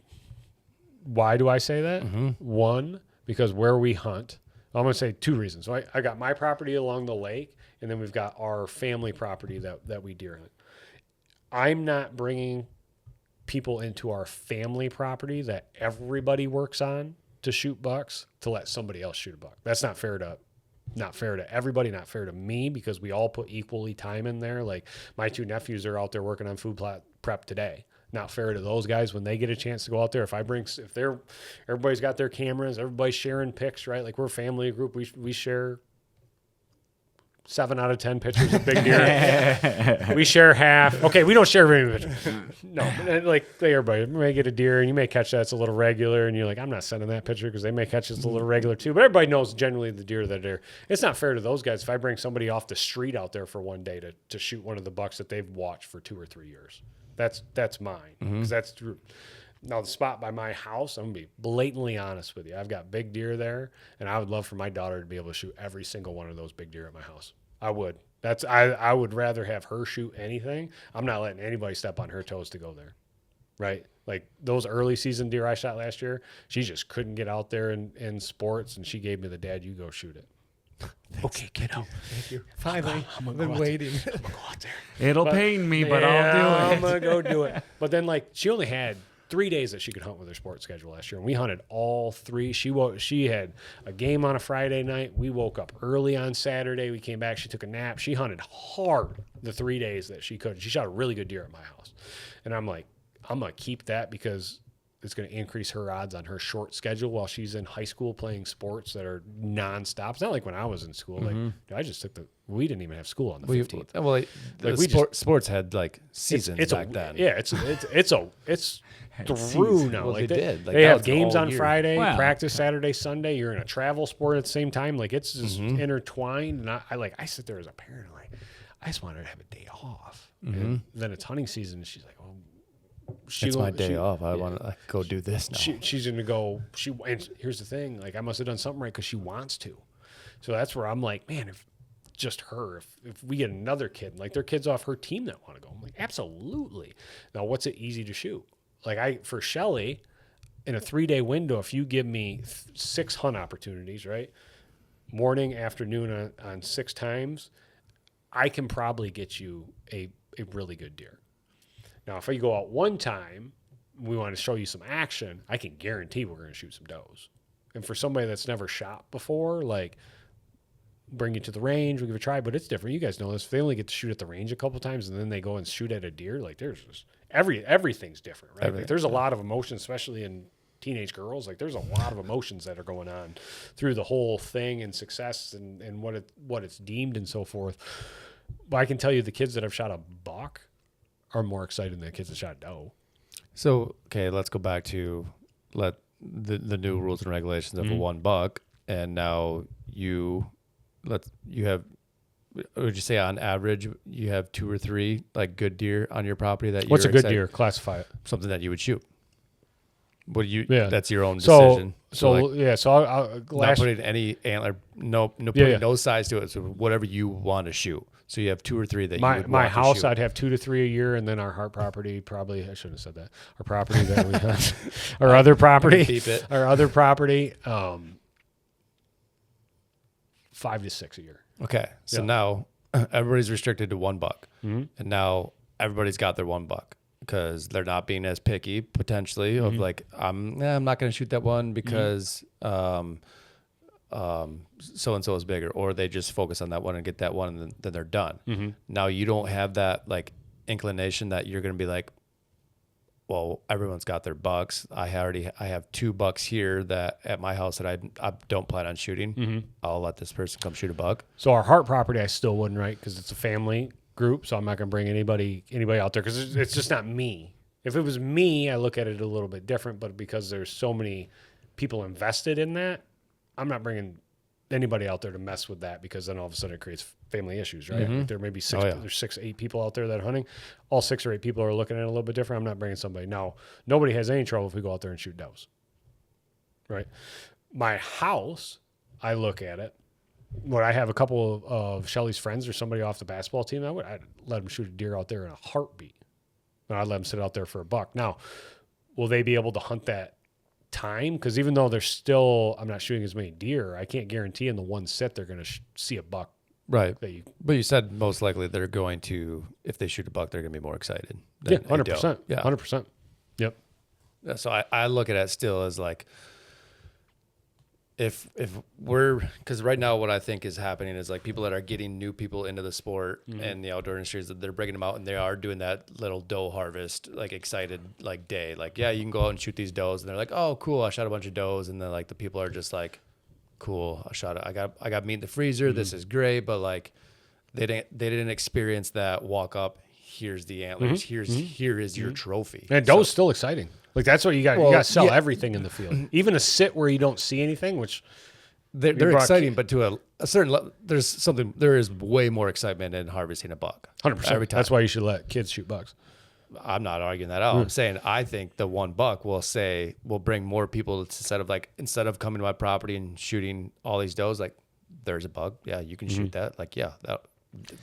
S1: why do I say that? One, because where we hunt, I'm going to say 2 reasons. So I got my property along the lake, and then we've got our family property that we deer hunt. I'm not bringing people into our family property that everybody works on to shoot bucks to let somebody else shoot a buck. That's not fair to not fair to everybody, not fair to me, because we all put equally time in there. Like my 2 nephews are out there working on food prep today. Not fair to those guys when they get a chance to go out there. Everybody's got their cameras, everybody's sharing pics, right? Like we're a family group. We share 7 out of 10 pictures of big deer. We share half. Okay, we don't share very much. No, like everybody, you may get a deer and you may catch that's a little regular, and you're like, I'm not sending that picture because they may catch it's a little regular too. But everybody knows generally the deer that are. It's not fair to those guys if I bring somebody off the street out there for one day to shoot one of the bucks that they've watched for 2 or 3 years. That's mine, because that's true. Now the spot by my house, I'm gonna be blatantly honest with you. I've got big deer there, and I would love for my daughter to be able to shoot every single one of those big deer at my house. I would. I would rather have her shoot anything. I'm not letting anybody step on her toes to go there, right? Like those early season deer I shot last year, she just couldn't get out there in sports, and she gave me the dad, you go shoot it. Okay, kiddo.
S3: Thank you. Finally, I've been waiting.
S1: I'm gonna go out there.
S2: It'll pain me, but I'll do it.
S1: I'm gonna go do it. But then, like, she only had 3 days that she could hunt with her sports schedule last year, and we hunted all 3. She had a game on a Friday night. We woke up early on Saturday. We came back. She took a nap. She hunted hard the 3 days that she could. She shot a really good deer at my house, and I'm like, I'm gonna keep that because it's going to increase her odds on her short schedule while she's in high school playing sports that are nonstop. It's not like when I was in school. Like I just took we didn't even have school on the 15th.
S3: Well, sports had like seasons back then.
S1: Yeah, it's through now.
S3: Well,
S1: like
S3: they did. Like
S1: they have
S3: that's
S1: games
S3: all
S1: on
S3: year.
S1: Friday,
S2: Wow.
S1: practice Saturday, Sunday. You're in a travel sport at the same time. Like it's just intertwined. And I sit there as a parent, like I just wanted to have a day off. And then it's hunting season, and she's like, oh.
S3: It's my day off. I want to go do this now.
S1: She's going to go. And here's the thing. Like, I must have done something right because she wants to. So that's where I'm like, man, if we get another kid, like their kids off her team that want to go, I'm like, absolutely. Now, what's it easy to shoot? Like for Shelly, in a 3-day window, if you give me 6 hunt opportunities, right? Morning, afternoon on 6 times, I can probably get you a really good deer. Now, if you go out one time, we want to show you some action, I can guarantee we're going to shoot some does. And for somebody that's never shot before, like, bring you to the range, we'll give it a try, but it's different. You guys know this. If they only get to shoot at the range a couple times and then they go and shoot at a deer, like, there's just everything's different, right? Like, there's a lot of emotions, especially in teenage girls. Like, there's a lot of emotions that are going on through the whole thing and success and what it's deemed and so forth. But I can tell you the kids that have shot a buck are more excited than the kids that shot doe.
S3: So, okay, let's go back to the new rules and regulations of a 1 buck, and now would you say on average you have 2 or 3 like good deer on your property that
S1: What's
S3: you're
S1: a good
S3: excited,
S1: deer? Classify it.
S3: something that you would shoot? What you?
S1: Yeah.
S3: That's your own decision.
S1: So I'll
S3: not putting any antler, no size to it. So whatever you want to shoot. So you have 2 or 3 that you would
S1: my
S3: want
S1: house,
S3: to shoot.
S1: I'd have 2 to 3 a year, and then our heart property probably. I shouldn't have said that. Our property that we have, our other property,
S3: Keep it.
S1: our other property, 5 to 6 a year.
S3: Okay, so now everybody's restricted to 1 buck, and now everybody's got their 1 buck because they're not being as picky potentially of like I'm not going to shoot that one because so and so is bigger, or they just focus on that one and get that one, and then they're done. Now you don't have that like inclination that you're going to be like, well, everyone's got their bucks. I have 2 bucks here that at my house that I don't plan on shooting. I'll let this person come shoot a buck.
S1: So our heart property, I still wouldn't, right? Because it's a family group, so I'm not going to bring anybody out there because it's just not me. If it was me, I look at it a little bit different, but because there's so many people invested in that, I'm not bringing anybody out there to mess with that because then all of a sudden it creates family issues, right? Like there may be there's 6, 8 people out there that are hunting. All 6 or 8 people are looking at it a little bit different. I'm not bringing somebody. Now, nobody has any trouble if we go out there and shoot does, right? My house, I look at it. When I have a couple of Shelly's friends or somebody off the basketball team, I'd let them shoot a deer out there in a heartbeat. And I'd let them sit out there for a buck. Now, will they be able to hunt that time? Because even though I'm not shooting as many deer, I can't guarantee in the one sit they're going to see a buck.
S3: Right. But you said most likely they're going to, if they shoot a buck, they're going to be more excited.
S1: Yeah, 100%.
S3: Yeah,
S1: 100%. Yep.
S3: So I look at it still as like, if we're, because right now what I think is happening is like people that are getting new people into the sport and the outdoor industry is that they're bringing them out and they are doing that little doe harvest, like excited like day, like, yeah, you can go out and shoot these does, and they're like, oh cool, I shot a bunch of does, and then like the people are just like, cool, I got meat in the freezer, this is great, but like they didn't experience that walk up, here's the antlers, here is your trophy.
S1: And doe's still exciting. Like that's what you got. You got to sell everything in the field, even a sit where you don't see anything. Which
S3: they're exciting, but to a certain level, there is way more excitement in harvesting a buck.
S1: 100%. Every time. That's why you should let kids shoot bucks.
S3: I'm not arguing that out. I'm saying I think the one buck will bring more people instead of coming to my property and shooting all these does. Like, there's a buck. Yeah, you can shoot that. Like, yeah,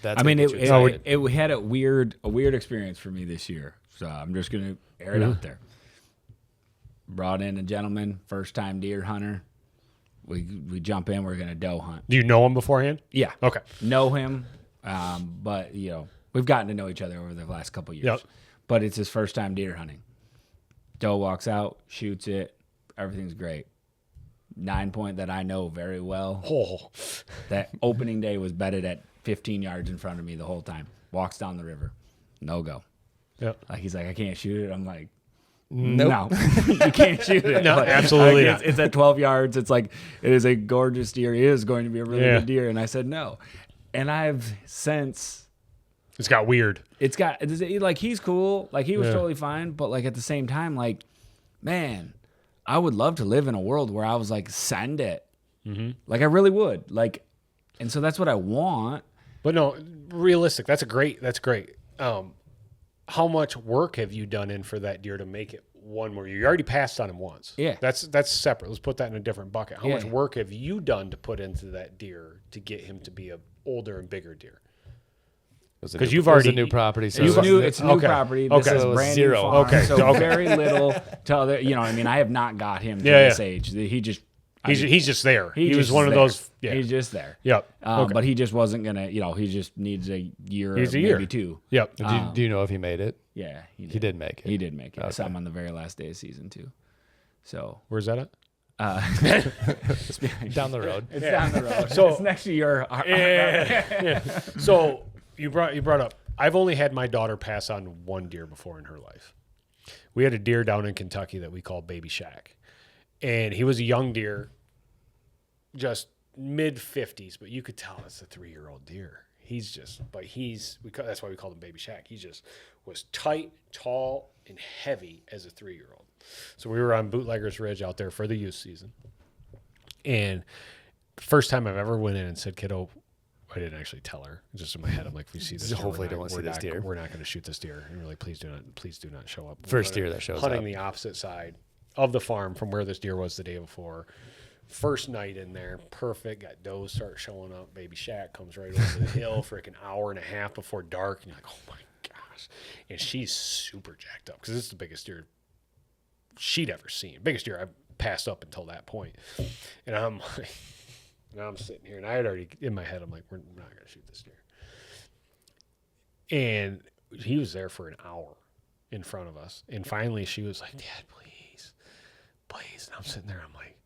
S3: that's.
S2: I mean, it had a weird experience for me this year. So I'm just gonna air it out there. Brought in a gentleman, first time deer hunter. We jump in. We're gonna doe hunt.
S1: Do you know him beforehand?
S2: Yeah.
S1: Okay.
S2: Know him, but we've gotten to know each other over the last couple years.
S1: Yep.
S2: But it's his first time deer hunting. Doe walks out, shoots it. Everything's great. 9-point that I know very well.
S1: Oh.
S2: That opening day was bedded at 15 yards in front of me the whole time. Walks down the river. No go.
S1: Yep.
S2: Like he's like, I can't shoot it. I'm like,
S3: nope.
S2: No, you can't shoot it.
S1: No, absolutely not.
S2: It's at 12 yards. It's like, it is a gorgeous deer. It is going to be a really good deer. And I said no. And I've since...
S1: It's got weird.
S2: Like, he's cool. Like, he was totally fine. But, like, at the same time, like, man, I would love to live in a world where I was like, send it. Mm-hmm. Like, I really would. Like, and so that's what I want.
S1: But no, realistic. That's great. How much work have you done in for that deer to make it one more year? You already passed on him once.
S2: Yeah.
S1: That's separate. Let's put that in a different bucket. How much work have you done to put into that deer to get him to be a older and bigger deer?
S3: Because you've already a new property. So
S2: it's a new property. This is brand new farm.
S1: Okay.
S2: So very little to other, I have not got him to this age.
S1: He's just there. He was one of those. Yeah.
S2: He's just there.
S1: Yep.
S2: But he just wasn't gonna. He just needs a year, maybe two.
S1: Yep.
S3: Do you know if he made it?
S2: Yeah,
S3: he did make it.
S2: He did make it. Okay. I saw him on the very last day of season 2. So
S1: where's that at?
S3: Down the road.
S2: It's down the road. So it's next to your.
S1: So you brought up. I've only had my daughter pass on one deer before in her life. We had a deer down in Kentucky that we called Baby Shack, and he was a young deer, just mid 50s, but you could tell it's a 3-year-old deer. That's why we called him Baby Shack. He just was tight, tall, and heavy as a 3-year-old. So we were on Bootleggers Ridge out there for the youth season. And first time I've ever went in and said, kiddo, I didn't actually tell her. Just in my head, I'm like, if we see this deer,
S3: hopefully don't want to see this deer.
S1: We're not going to shoot this deer. And we're like, please do not show up.
S3: First deer that shows up.
S1: Hunting the opposite side of the farm from where this deer was the day before. First night in there, perfect. Got does start showing up. Baby Shack comes right over the hill for like an hour and a half before dark. And you're like, oh my gosh. And she's super jacked up because this is the biggest deer she'd ever seen. Biggest deer I've passed up until that point. And I'm like, now I'm sitting here and I had already in my head, I'm like, we're not going to shoot this deer. And he was there for an hour in front of us. And finally she was like, Dad, please. And I'm sitting there, I'm like,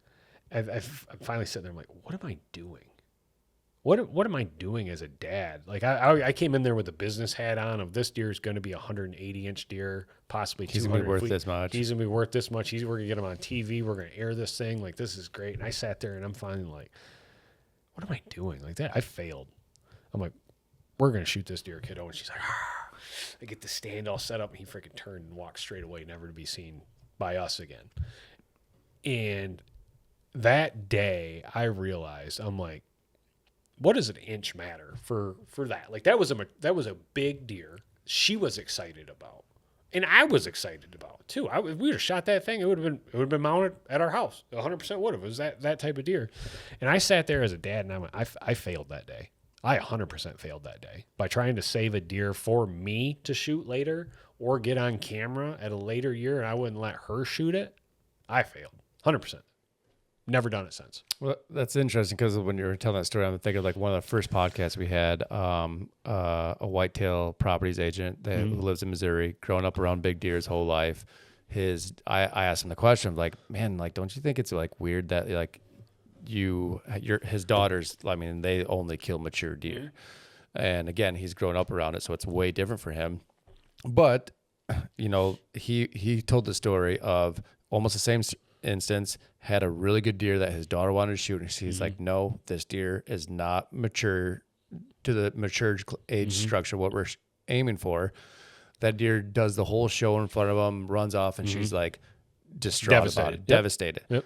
S1: I'm finally sitting there. I'm like, what am I doing? What am I doing as a dad? Like I came in there with a business hat on of this deer is going to be a 180-inch deer, possibly 200.
S3: He's going to be worth this much.
S1: He's going to be worth this much. We're going to get him on TV. We're going to air this thing. Like, this is great. And I sat there and I'm finally like, what am I doing? Like that, I failed. I'm like, we're going to shoot this deer, kiddo. And she's like, ah. I get the stand all set up and he freaking turned and walked straight away, never to be seen by us again. And that day I realized, I'm like, what does an inch matter for that? Like that was a big deer she was excited about, and I was excited about it too. If we would have shot that thing, it would have been mounted at our house. 100% would have. It was that type of deer. And I sat there as a dad, and I failed that day. I 100% failed that day by trying to save a deer for me to shoot later or get on camera at a later year, and I wouldn't let her shoot it. I failed 100%. Never done it since.
S3: Well, that's interesting because when you were telling that story, I'm thinking like one of the first podcasts we had, a whitetail properties agent who lives in Missouri, growing up around big deer his whole life. I asked him the question of like, man, like, don't you think it's like weird that like his daughters, I mean, they only kill mature deer. And again, he's grown up around it, so it's way different for him. But, you know, he told the story of almost the same instance, had a really good deer that his daughter wanted to shoot, and she's like, no, this deer is not mature to the mature age structure, what we're aiming for. That deer does the whole show in front of him, runs off, and she's like distraught about it, devastated. Yep.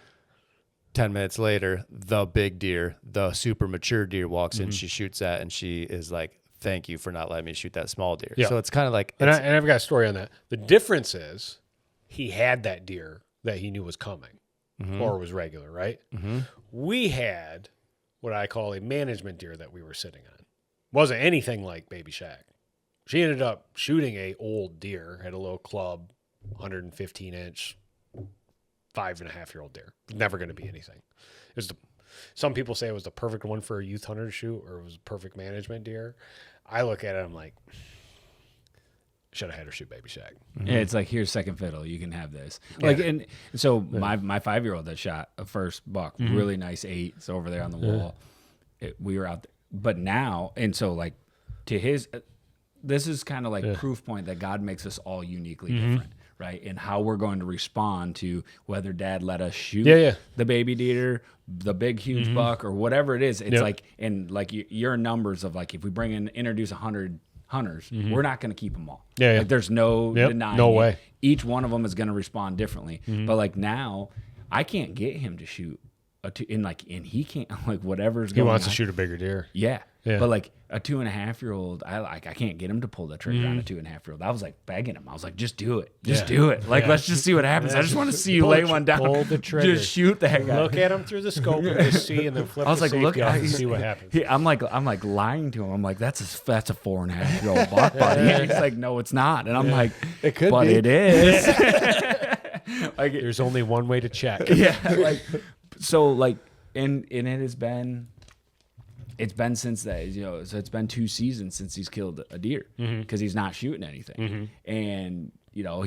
S3: 10 minutes later, the big deer, the super mature deer walks in, she shoots at, and she is like, thank you for not letting me shoot that small deer. So it's kind of like...
S1: And I've got a story on that. The difference is he had that deer that he knew was coming or was regular, right? We had what I call a management deer that we were sitting on. Wasn't anything like Baby Shaq. She ended up shooting a old deer, had a little club, 115-inch, 5.5-year-old deer. Never going to be anything. It was some people say it was the perfect one for a youth hunter to shoot, or it was a perfect management deer. I look at it, I'm like, should have had her shoot Baby Shaq.
S2: Yeah, it's like, here's second fiddle. You can have this. Like, and so my 5-year-old that shot a first buck, really nice 8. It's over there on the wall. We were out there, but now, and so like to his, this is kind of like proof point that God makes us all uniquely different. Right, and how we're going to respond to whether Dad let us shoot the baby deer, the big huge buck, or whatever it is. It's like, and like your numbers of like, if we introduce 100 hunters, we're not going to keep them all. Like there's no denying.
S1: No way.
S2: Each one of them is going to respond differently. But like now, I can't get him to shoot and he can't, like whatever's going on.
S1: He wants to shoot a bigger deer.
S2: Yeah. But like a 2.5-year-old, I can't get him to pull the trigger on a 2.5-year-old. I was like begging him. I was like, just do it. Just do it. Like, let's just see what happens. I just want to see you lay one down.
S1: Pull the trigger.
S2: Just shoot that guy.
S1: Look at him through the scope and just see, and then flip the safety off and see what happens.
S2: I'm like lying to him. I'm like, that's a 4.5-year-old buck, buddy. He's like, no, it's not. And I'm like,
S3: it could
S2: but
S3: be.
S2: It is.
S1: Like, there's only one way to check.
S2: Like, so like, and it has been. It's been since that, you know, so it's been 2 seasons since he's killed a deer because he's not shooting anything. And, you know,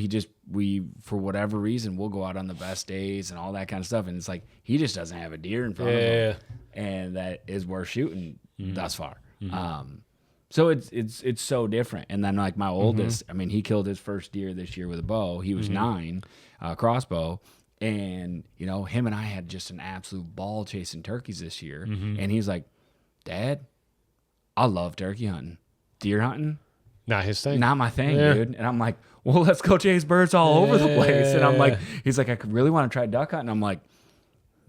S2: we, for whatever reason, we'll go out on the best days and all that kind of stuff. And it's like, he just doesn't have a deer in front of him. And that is worth shooting thus far. So it's so different. And then like my oldest, I mean, he killed his first deer this year with a bow. He was 9, crossbow. And, you know, him and I had just an absolute ball chasing turkeys this year. And he's like, Dad, I love turkey hunting. Deer hunting,
S1: not his thing.
S2: Not my thing, dude. And I'm like, well, let's go chase birds all over the place. And I'm like, he's like, I could really want to try duck hunting. I'm like,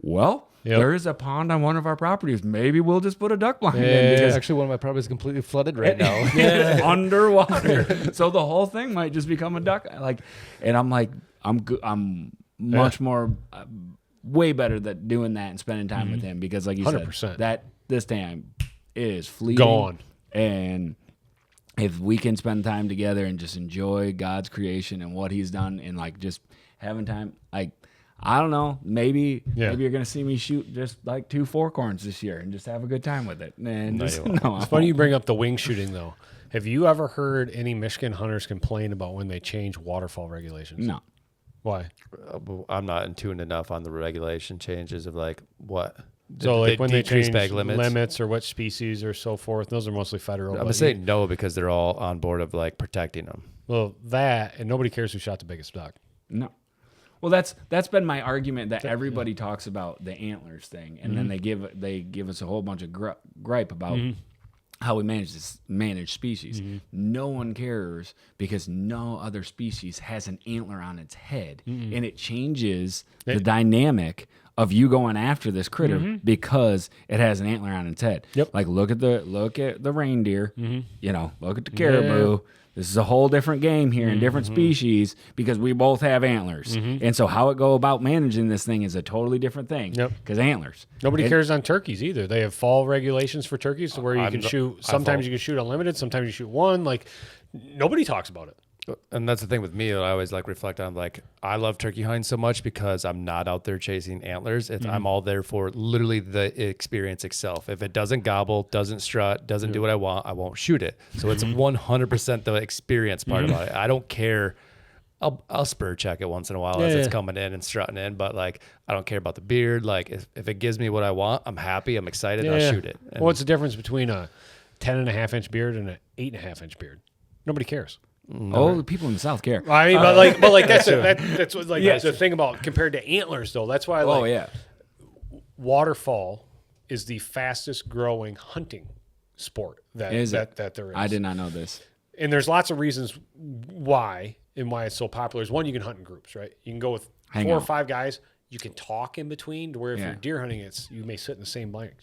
S2: well, there is a pond on one of our properties. Maybe we'll just put a duck blind in. Because
S3: actually, one of my properties is completely flooded right now.
S2: Underwater. So the whole thing might just become a duck. Like, and I'm like, I'm much more, way better at doing that and spending time with him because, like you 100%. Said, that this time is fleeting.
S1: Gone.
S2: And if we can spend time together and just enjoy God's creation and what He's done and like just having time, like I don't know, maybe you're gonna see me shoot just like 2 forkhorns this year and just have a good time with it. And
S1: it's funny you bring up the wing shooting though. Have you ever heard any Michigan hunters complain about when they change waterfall regulations?
S2: No.
S1: Why?
S3: I'm not in tune enough on the regulation changes of like what.
S1: So like when they change limits or what species or so forth, those are mostly federal.
S3: I'm gonna say no because they're all on board of like protecting them.
S1: Well, that and nobody cares who shot the biggest duck.
S2: No. Well, that's been my argument that everybody talks about the antlers thing, and then they give us a whole bunch of gripe about how we manage species. No one cares because no other species has an antler on its head, and it changes the dynamic of you going after this critter because it has an antler on its head. Like look at the reindeer, you know, look at the caribou. This is a whole different game here in different species because we both have antlers. And so how it go about managing this thing is a totally different thing because antlers.
S1: Nobody cares on turkeys either. They have fall regulations for turkeys to where you can shoot. Sometimes you can shoot unlimited. Sometimes you shoot one. Like nobody talks about it.
S3: And that's the thing with me. I always like reflect on like I love turkey hunting so much because I'm not out there chasing antlers. I'm all there for literally the experience itself. If it doesn't gobble, doesn't strut, doesn't do what I want, I won't shoot it. So it's 100% the experience part about it. I don't care I'll spur check it once in a while as it's coming in and strutting in, but like I don't care about the beard. Like if it gives me what I want, I'm happy, I'm excited, I'll shoot it. And
S1: what's the difference between a 10.5-inch beard and an 8.5-inch beard? Nobody cares.
S2: Oh, the people in the South care.
S1: I mean, but like that's what, like that's the thing about compared to antlers though. That's why waterfall is the fastest growing hunting sport that there is.
S2: I did not know this.
S1: And there's lots of reasons why and why it's so popular. Is one, you can hunt in groups, right? You can go with 4 or 5 guys. You can talk in between to where if you're deer hunting, you may sit in the same blanket.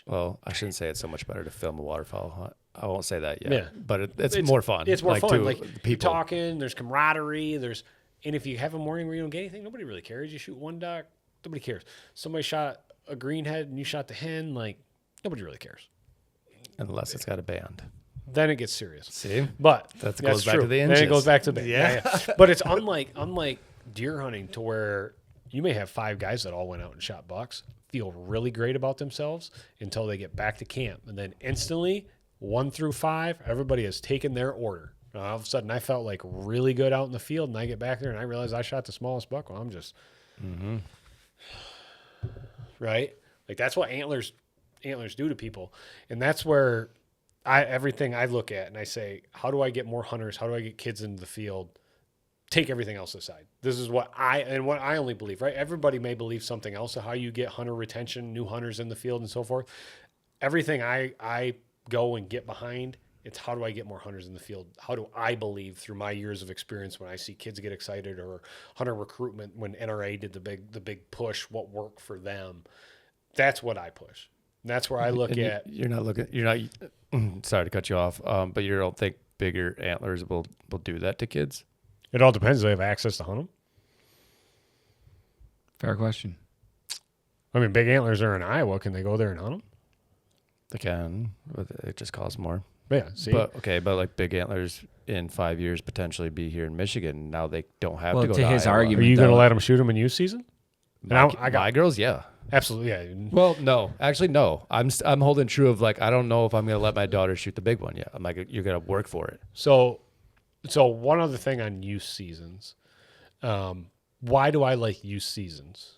S3: Well, I shouldn't say it's so much better to film a waterfowl hunt. I won't say that yet. Yeah. But it's more fun.
S1: It's more fun. Like
S3: people
S1: you're talking, there's camaraderie, and if you have a morning where you don't get anything, nobody really cares. You shoot one duck, nobody cares. Somebody shot a greenhead and you shot the hen, like nobody really cares.
S3: Unless it's got a band.
S1: Then it gets serious.
S3: See?
S1: But
S3: that goes back to the inches.
S1: Then it goes back to the yeah. But it's unlike deer hunting to where you may have 5 guys that all went out and shot bucks, feel really great about themselves until they get back to camp. And then instantly, 1 through 5, everybody has taken their order. All of a sudden, I felt like really good out in the field, and I get back there and I realize I shot the smallest buck. Well, I'm just right. Like that's what antlers do to people, and that's where everything I look at and I say, how do I get more hunters? How do I get kids into the field? Take everything else aside. This is what I only believe, right? Everybody may believe something else of how you get hunter retention, new hunters in the field and so forth. Everything I go and get behind, it's how do I get more hunters in the field? How do I believe through my years of experience when I see kids get excited, or hunter recruitment when NRA did the big push, what worked for them? That's what I push. And that's where I look at. You're not
S3: sorry to cut you off, but you don't think bigger antlers will do that to kids?
S1: It all depends. Do they have access to hunt them?
S2: Fair question.
S1: I mean, big antlers are in Iowa. Can they go there and hunt them?
S3: They can, but it just costs more.
S1: Yeah, see?
S3: But like big antlers in 5 years potentially be here in Michigan. Now they don't have to go
S2: to his
S3: Iowa.
S2: argument.
S1: Are you going to let them shoot them in youth season?
S3: My girls, yeah.
S1: Absolutely, yeah.
S3: Well, no. Actually, no. I'm holding true of like, I don't know if I'm going to let my daughter shoot the big one yet. I'm like, you're going to work for it.
S1: So one other thing on youth seasons. Why do I like youth seasons?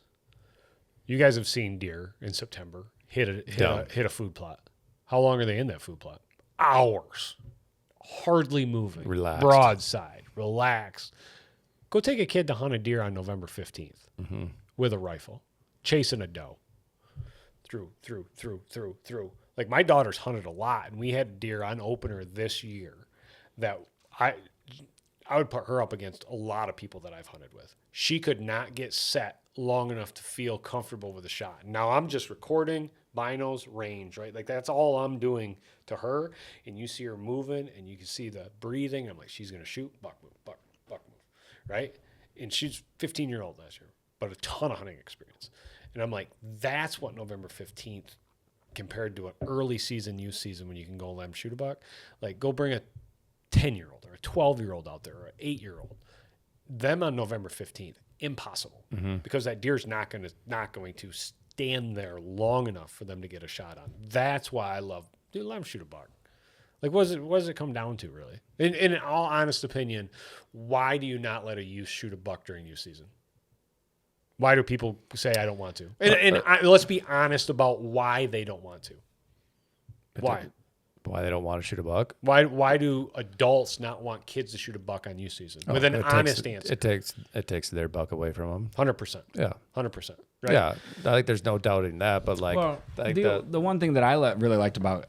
S1: You guys have seen deer in September hit a food plot. How long are they in that food plot? Hours. Hardly moving.
S3: Relaxed.
S1: Broadside. Relaxed. Go take a kid to hunt a deer on November 15th with a rifle, chasing a doe. Through. Like my daughter's hunted a lot, and we had a deer on opener this year that I would put her up against a lot of people that I've hunted with. She could not get set long enough to feel comfortable with a shot. Now I'm just recording, binos, range, right? Like that's all I'm doing to her. And you see her moving and you can see the breathing. I'm like, she's going to shoot, buck move, buck move, right? And she's 15-year-old last year, but a ton of hunting experience. And I'm like, that's what November 15th compared to an early season, youth season when you can go let them shoot a buck. Like go bring a 10-year-old or a 12-year-old out there or an 8-year-old. Them on November 15th, impossible, because that deer's not going to stand there long enough for them to get a shot on. That's why I love, dude, let them shoot a buck. Like, what does it come down to, really? In all honest opinion, why do you not let a youth shoot a buck during youth season? Why do people say I don't want to? Let's be honest about why they don't want to. Why?
S3: Why they don't want to shoot a buck?
S1: Why do adults not want kids to shoot a buck on youth season? With an honest answer.
S3: It takes their buck away from them.
S1: 100%.
S3: Yeah.
S1: 100%. Right?
S3: Yeah. I think there's no doubting that, but
S2: the one thing that I really liked about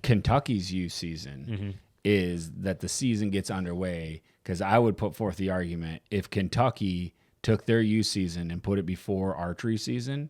S2: Kentucky's youth season is that the season gets underway, because I would put forth the argument, if Kentucky took their youth season and put it before archery season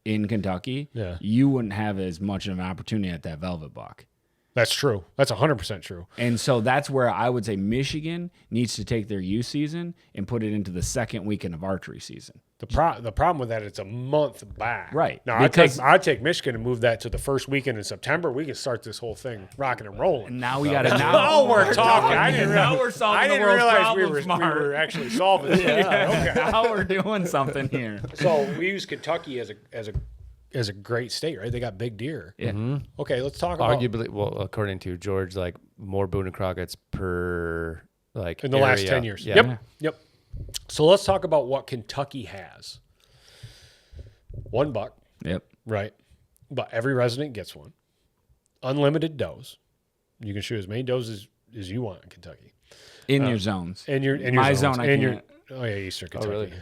S2: in Kentucky, you wouldn't have as much of an opportunity at that velvet buck.
S1: That's true. That's 100% true.
S2: And so that's where I would say Michigan needs to take their youth season and put it into the second weekend of archery season.
S1: The problem with that, it's a month back.
S2: Right.
S1: Now, I'd take Michigan and move that to the first weekend in September. We can start this whole thing rocking and rolling.
S2: And now we got to
S1: now we're talking. I didn't
S2: now we're solving the world's problems,
S1: we were actually solving it.
S2: Okay. Now we're doing something here.
S1: So we use Kentucky as a great state, right? They got big deer.
S2: Yeah.
S1: Okay, let's talk about...
S3: Arguably, well, according to George, like more Boone and Crockett's per like
S1: in the last
S3: area.
S1: 10 years.
S3: Yeah.
S1: Yep. So let's talk about what Kentucky has. $1,
S2: Yep.
S1: right? But every resident gets one. Unlimited does. You can shoot as many does as you want in Kentucky.
S2: In your zones.
S1: In your
S2: My
S1: zones.
S2: zone, I
S1: In your,
S2: can't.
S1: oh yeah, Eastern Kentucky.
S3: really?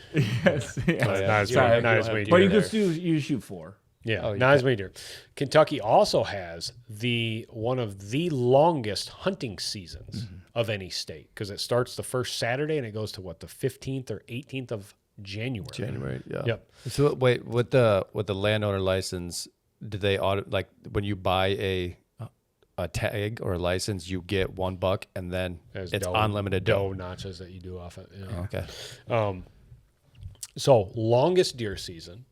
S2: Yes.
S1: Not as
S3: You don't
S1: many,
S3: have-
S1: not
S3: you
S1: as
S3: don't
S1: many
S3: have
S2: But
S1: deer.
S2: you
S3: there.
S2: can still you shoot 4.
S1: Yeah,
S3: Oh, you
S1: not as many deer. Kentucky also has one of the longest hunting seasons of any state because it starts the first Saturday and it goes to the 15th or 18th of January.
S3: January. Yeah.
S1: Yep.
S3: So wait, with the landowner license, do they audit like when you buy a tag or a license, you get $1 and then
S1: There's
S3: it's
S1: doe-
S3: unlimited
S1: doe
S3: doe.
S1: notches that you do off it. Yeah.
S3: Okay.
S1: So longest deer season,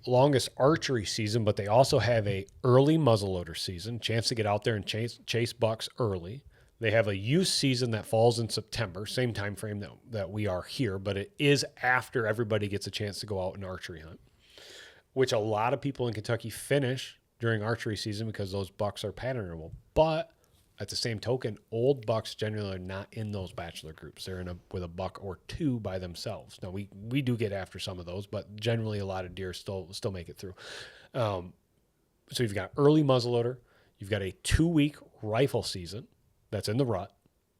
S1: longest archery season, but they also have a early muzzleloader season, chance to get out there and chase bucks early. They have a youth season that falls in September, same time frame that we are here, but it is after everybody gets a chance to go out and archery hunt, which a lot of people in Kentucky finish during archery season because those bucks are patternable. But at the same token, old bucks generally are not in those bachelor groups. They're with a buck or two by themselves. Now we do get after some of those, but generally a lot of deer still make it through. So you've got early muzzleloader, you've got a 2-week rifle season that's in the rut,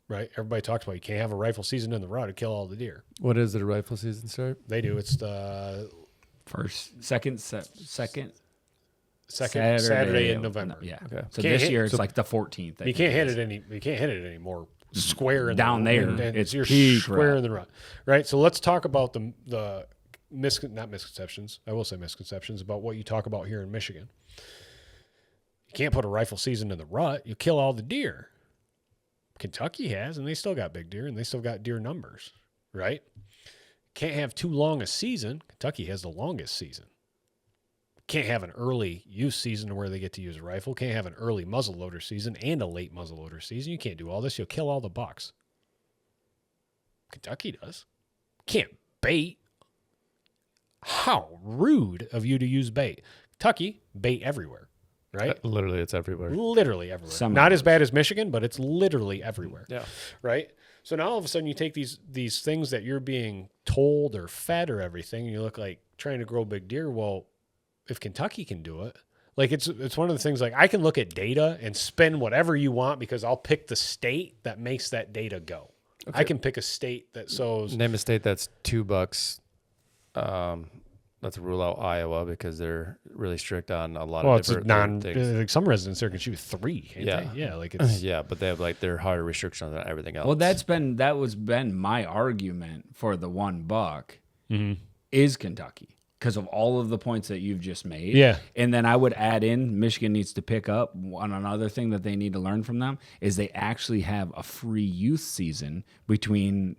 S1: right? Everybody talks about you can't have a rifle season in the rut to kill all the deer.
S3: What is the rifle season start?
S1: They do. It's the
S2: Second
S1: second Saturday in November.
S2: Yeah.
S3: Okay.
S2: So
S1: Can't
S2: this
S1: hit-
S2: year it's
S1: so
S2: like the 14th.
S1: You can't hit it any more square in
S2: Down
S1: the,
S2: there,
S1: and
S2: it's
S1: you're
S2: peak
S1: square
S2: rut.
S1: in the rut, right? So let's talk about the not misconceptions. I will say misconceptions about what you talk about here in Michigan. You can't put a rifle season in the rut. You kill all the deer. Kentucky has, and they still got big deer, and they still got deer numbers, right? Can't have too long a season. Kentucky has the longest season. Can't have an early use season where they get to use a rifle. Can't have an early muzzleloader season and a late muzzleloader season. You can't do all this. You'll kill all the bucks. Kentucky does. Can't bait. How rude of you to use bait. Kentucky, bait everywhere, right?
S3: Literally, it's everywhere.
S1: Literally everywhere.
S2: Some
S1: Not
S2: of
S1: as bad as Michigan, but it's literally everywhere.
S3: Yeah.
S1: Right? So now all of a sudden you take these things that you're being told or fed or everything, and you look like trying to grow big deer. Well, if Kentucky can do it, like it's one of the things, like I can look at data and spin whatever you want because I'll pick the state that makes that data go.
S3: Okay.
S1: I can pick a state that sows.
S3: Name a state that's $2. Let's rule out Iowa because they're really strict on a lot
S1: Well,
S3: of
S1: it's
S3: different things.
S1: like some residents there can shoot 3. Can't
S3: Yeah.
S1: they? Yeah. Like it's
S3: Yeah, but they have like their harder restrictions on everything else.
S2: Well, that was been my argument for the $1 is Kentucky because of all of the points that you've just made.
S1: Yeah.
S2: And then I would add in Michigan needs to pick up on another thing that they need to learn from them is they actually have a free youth season between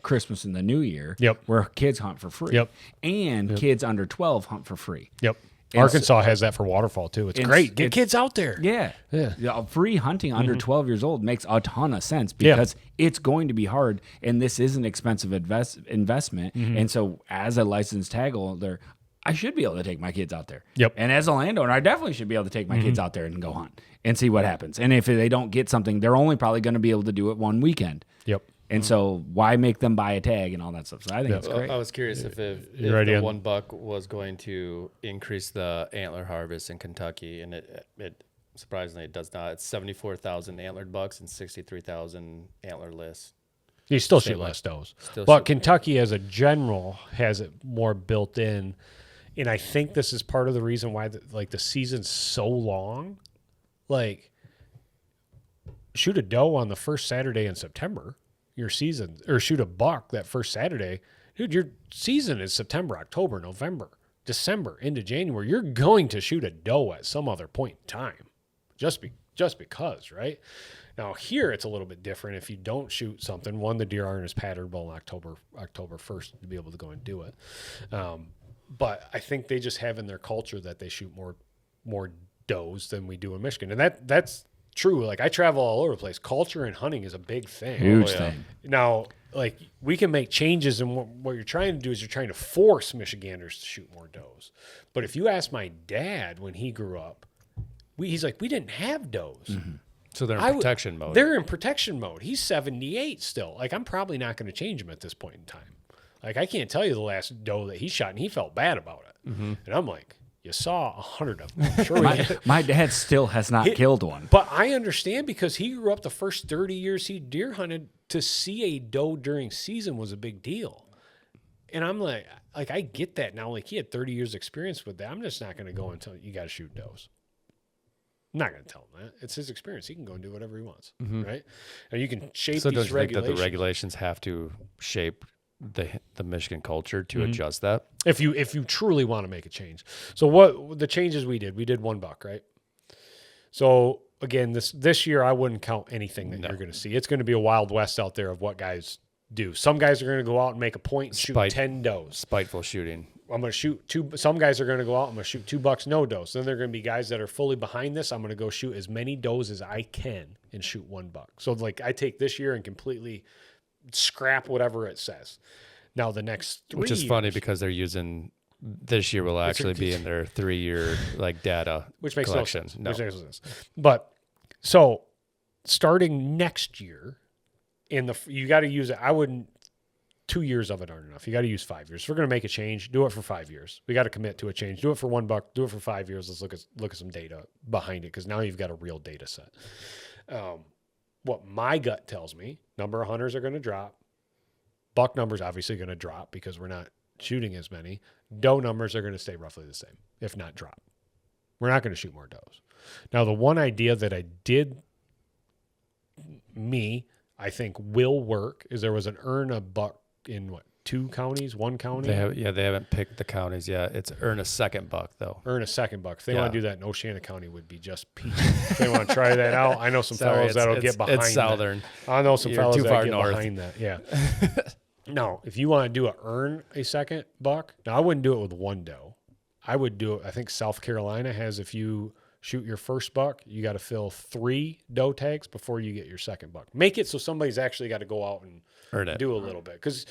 S2: Christmas and the New Year.
S1: Yep.
S2: Where kids hunt for free.
S1: Yep.
S2: And kids under 12 hunt for free.
S1: Yep.
S2: And
S1: Arkansas has that for waterfall too. It's great. Get kids out there.
S2: Yeah.
S1: Yeah.
S2: Free hunting under 12 years old makes a ton of sense because it's going to be hard and this is an expensive investment. And so as a licensed tag holder, I should be able to take my kids out there.
S1: Yep.
S2: And as a landowner, I definitely should be able to take my kids out there and go hunt and see what happens. And if they don't get something, they're only probably going to be able to do it one weekend.
S1: Yep.
S2: And so why make them buy a tag and all that stuff? So I think it's great.
S3: I was curious if the
S1: Ian.
S3: $1 was going to increase the antler harvest in Kentucky, and it surprisingly it does not. It's 74,000 antlered bucks and 63,000 antlerless.
S1: You still shoot
S3: Statewide.
S1: less does.
S3: Still
S1: But
S3: shoot-
S1: Kentucky as a general has it more built in. And I think this is part of the reason why the season's so long. Like shoot a doe on the first Saturday in September, your season, or shoot a buck that first Saturday. Dude, your season is September, October, November, December into January. You're going to shoot a doe at some other point in time. Just because, right? Now here it's a little bit different. If you don't shoot something, one, the deer aren't as patternable in October 1st to be able to go and do it. But I think they just have in their culture that they shoot more does than we do in Michigan. And that's true. Like I travel all over the place. Culture and hunting is a big thing.
S2: Huge thing.
S1: Now, like we can make changes, and what you're trying to do is you're trying to force Michiganders to shoot more does. But if you ask my dad when he grew up, he's like, we didn't have does.
S3: So they're in protection mode.
S1: They're in protection mode. He's 78 still. Like, I'm probably not going to change him at this point in time. Like, I can't tell you the last doe that he shot, and he felt bad about it. And I'm like, you saw 100 of them. I'm sure
S2: my dad still has not killed one.
S1: But I understand, because he grew up the first 30 years he deer hunted, to see a doe during season was a big deal. And I'm like, I get that now. Like, he had 30 years experience with that. I'm just not going to go and tell you got to shoot does. I'm not going to tell him that. It's his experience. He can go and do whatever he wants, right? And you can shape
S3: so
S1: these
S3: don't you think that the
S1: regulations.
S3: regulations have to shape the Michigan culture to adjust that?
S1: If you truly want to make a change. So what the changes we did $1, right? So again, this year I wouldn't count anything that you're going to see. It's going to be a wild west out there of what guys do. Some guys are going to go out and make a point and shoot 10 does.
S3: Spiteful shooting.
S1: I'm going to shoot 2. Some guys are going to go out. I'm going to shoot $2, no does. Then there are going to be guys that are fully behind this. I'm going to go shoot as many does as I can and shoot $1. So like, I take this year and completely scrap whatever it says. Now the next 3
S3: Which is
S1: years,
S3: funny, because they're using this year will actually be in their 3-year like data,
S1: which makes
S3: collection.
S1: no sense. Which makes no sense. But so starting next year, you got to use it. I wouldn't. 2 years of it aren't enough. You got to use 5 years. If we're going to make a change, do it for 5 years. We got to commit to a change. Do it for $1. Do it for 5 years. Let's look at some data behind it, because now you've got a real data set. What my gut tells me, number of hunters are going to drop. Buck numbers obviously going to drop because we're not shooting as many. Doe numbers are going to stay roughly the same, if not drop. We're not going to shoot more does. Now, the one idea that I think will work is there was an earn a buck in 2 counties, 1 county?
S3: They haven't picked the counties yet. It's earn a second buck though.
S1: Earn a second buck. If they want to do that in Oceana County, would be just peachy. If they want to try that out, I know some fellows that'll get behind
S3: It's southern.
S1: that. I know some
S3: You're
S1: fellows
S3: too
S1: that
S3: far
S1: get
S3: north.
S1: behind that. Yeah. No, if you want to do earn a second buck, now I wouldn't do it with 1 doe. I would do it. I think South Carolina has, if you shoot your first buck, you got to fill 3 doe tags before you get your second buck. Make it so somebody's actually got to go out and
S3: Earn it.
S1: do a little bit. Because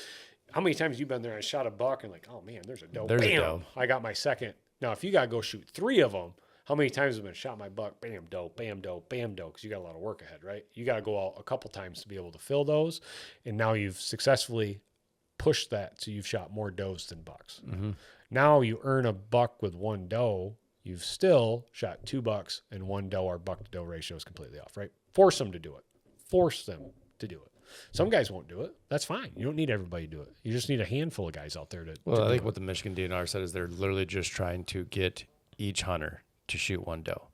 S1: how many times you've been there and shot a buck and like, oh man, there's a doe.
S3: There's a
S1: Bam!
S3: doe.
S1: I got my second. Now, if you got to go shoot 3 of them, how many times have been shot my buck? Bam, doe, bam, doe, bam, doe. Because you got a lot of work ahead, right? You got to go out a couple times to be able to fill those. And now you've successfully pushed that. So you've shot more does than bucks.
S3: Mm-hmm.
S1: Now you earn a buck with 1 doe. You've still shot 2 bucks and 1 doe. Our buck to doe ratio is completely off, right? Force them to do it. Force them to do it. Some guys won't do it. That's fine. You don't need everybody to do it. You just need a handful of guys out there to.
S3: Well,
S1: to
S3: I
S1: do
S3: think
S1: it.
S3: what the Michigan DNR said is they're literally just trying to get each hunter to shoot 1 doe.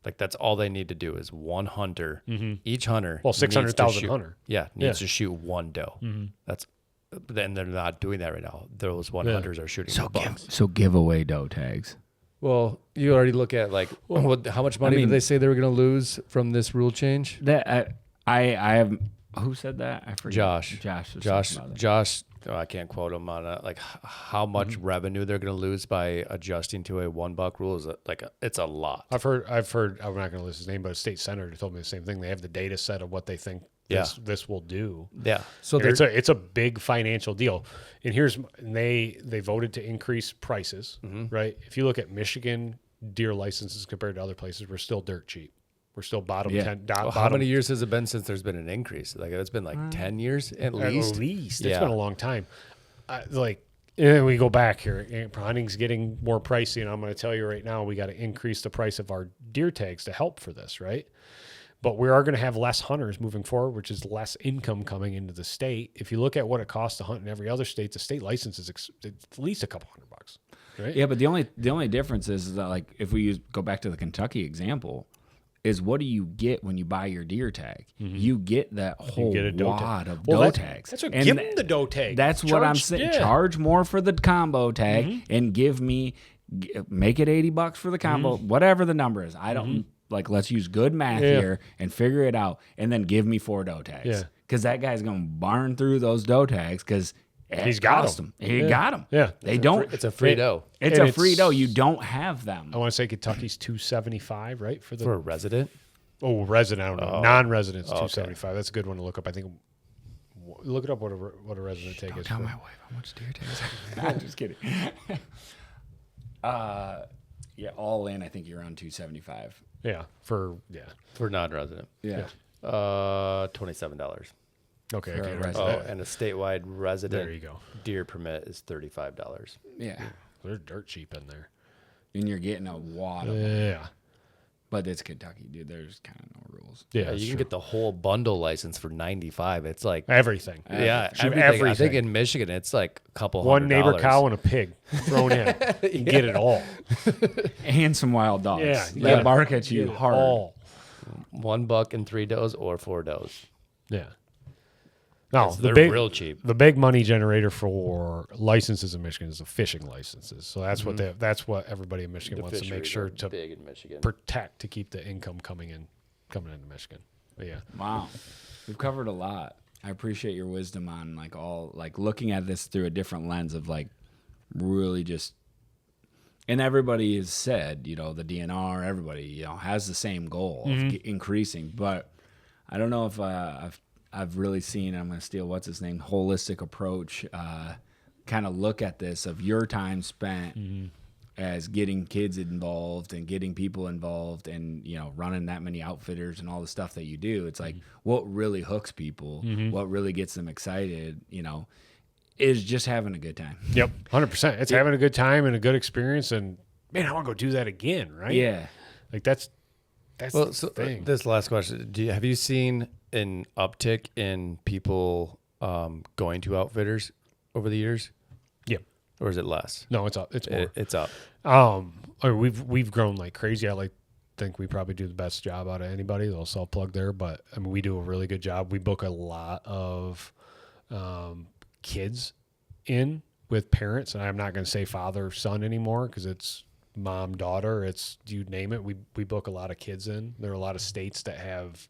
S3: Like, that's all they need to do is 1 hunter.
S1: Mm-hmm.
S3: Each hunter.
S1: Well,
S3: needs to
S1: 600,000
S3: shoot-
S1: hunter.
S3: Yeah, needs to shoot 1 doe.
S1: Mm-hmm.
S3: Then they're not doing that right now. Those 1 hunters are shooting the bucks.
S2: So give away doe tags.
S3: Well, you already look at like how much money did they say they were going to lose from this rule change?
S2: That I have. Who said that? I forget.
S3: Josh.
S2: Was talking about it.
S3: Josh. Oh, I can't quote him on it. Like how much revenue they're going to lose by adjusting to a $1 rule is it's a lot.
S1: I've heard. I'm not going to list his name, but a state senator told me the same thing. They have the data set of what they think this will do.
S3: Yeah. So
S1: And it's a big financial deal. And they voted to increase prices, right? If you look at Michigan deer licenses compared to other places, we're still dirt cheap. We're still bottom 10.
S3: How many years has it been since there's been an increase? Like it's been like 10 years at least.
S1: At least.
S3: Yeah.
S1: It's been a long time. And we go back here. Hunting's getting more pricey, and I'm going to tell you right now, we got to increase the price of our deer tags to help for this, right? But we are going to have less hunters moving forward, which is less income coming into the state. If you look at what it costs to hunt in every other state, the state license is at least a couple $100, right?
S2: Yeah, but the only difference is that, like, if we go back to the Kentucky example, is what do you get when you buy your deer tag? You get that whole wad of doe tags.
S1: That's what. Give them the doe tag.
S2: That's what I'm saying.
S1: Yeah.
S2: Charge more for the combo tag and make it $80 for the combo, whatever the number is. I don't let's use good math here and figure it out, and then give me 4 doe tags.
S1: Yeah.
S2: Because that guy's gonna barn through those doe tags because
S1: He's got them.
S2: He got them.
S1: Yeah.
S2: They don't.
S3: It's a free doe.
S2: It's a free doe. You don't have them.
S1: I want to say Kentucky's $275, right?
S3: For a resident?
S1: Oh, resident. I don't know. Non-residents, $275. That's a good one to look up. I think. Look it up. What a resident take is.
S2: Tell my wife how much deer tags. I'm just kidding. Yeah, all in, I think you're around $275
S1: Yeah. For
S3: non-resident.
S2: Yeah.
S3: $27.
S1: Okay.
S2: For
S1: Okay.
S2: a
S1: Right.
S2: resident.
S3: Oh, and a statewide resident
S1: There you go.
S3: deer permit is $35.
S2: Yeah.
S1: They're dirt cheap in there.
S2: And you're getting a wad of them.
S1: Yeah.
S2: But it's Kentucky, dude. There's kind of no rules.
S1: Yeah.
S3: You
S1: that's
S3: can
S1: true.
S3: get the whole bundle license for $95. It's like
S1: everything.
S3: yeah,
S1: Shoot
S3: everything. I think
S1: everything.
S3: in Michigan it's like a couple
S1: One
S3: $100.
S1: neighbor cow and a pig thrown in. You get it all.
S2: And some wild dogs.
S1: Yeah.
S2: That bark at you
S1: Get it
S2: hard.
S1: all.
S3: $1 buck and 3 does or 4 does.
S1: Yeah. No,
S3: They're real cheap.
S1: The big money generator for licenses in Michigan is the fishing licenses. So that's that's what everybody in Michigan wants to make sure to
S3: big in Michigan.
S1: protect to keep the income coming into Michigan. But yeah.
S2: Wow. We've covered a lot. I appreciate your wisdom on looking at this through a different lens of really just, and everybody has said, the DNR, everybody, has the same goal of increasing, but I don't know if I've really seen, I'm going to steal what's his name, holistic approach, kind of look at this of your time spent as getting kids involved and getting people involved and, running that many outfitters and all the stuff that you do. It's like what really hooks people, what really gets them excited, is just having a good time.
S1: Yep. 100%. It's having a good time and a good experience. And man, I want to go do that again. Right.
S2: Yeah.
S1: Like that's
S3: Well,
S1: the thing.
S3: this last question: have you seen an uptick in people going to outfitters over the years?
S1: Yep.
S3: Or is it less?
S1: No, it's up. It's more.
S3: It's up.
S1: We've grown like crazy. I think we probably do the best job out of anybody. They'll self plug there, but I mean we do a really good job. We book a lot of kids in with parents, and I'm not going to say father son anymore because it's mom daughter. It's you name it. We book a lot of kids in. There are a lot of states that have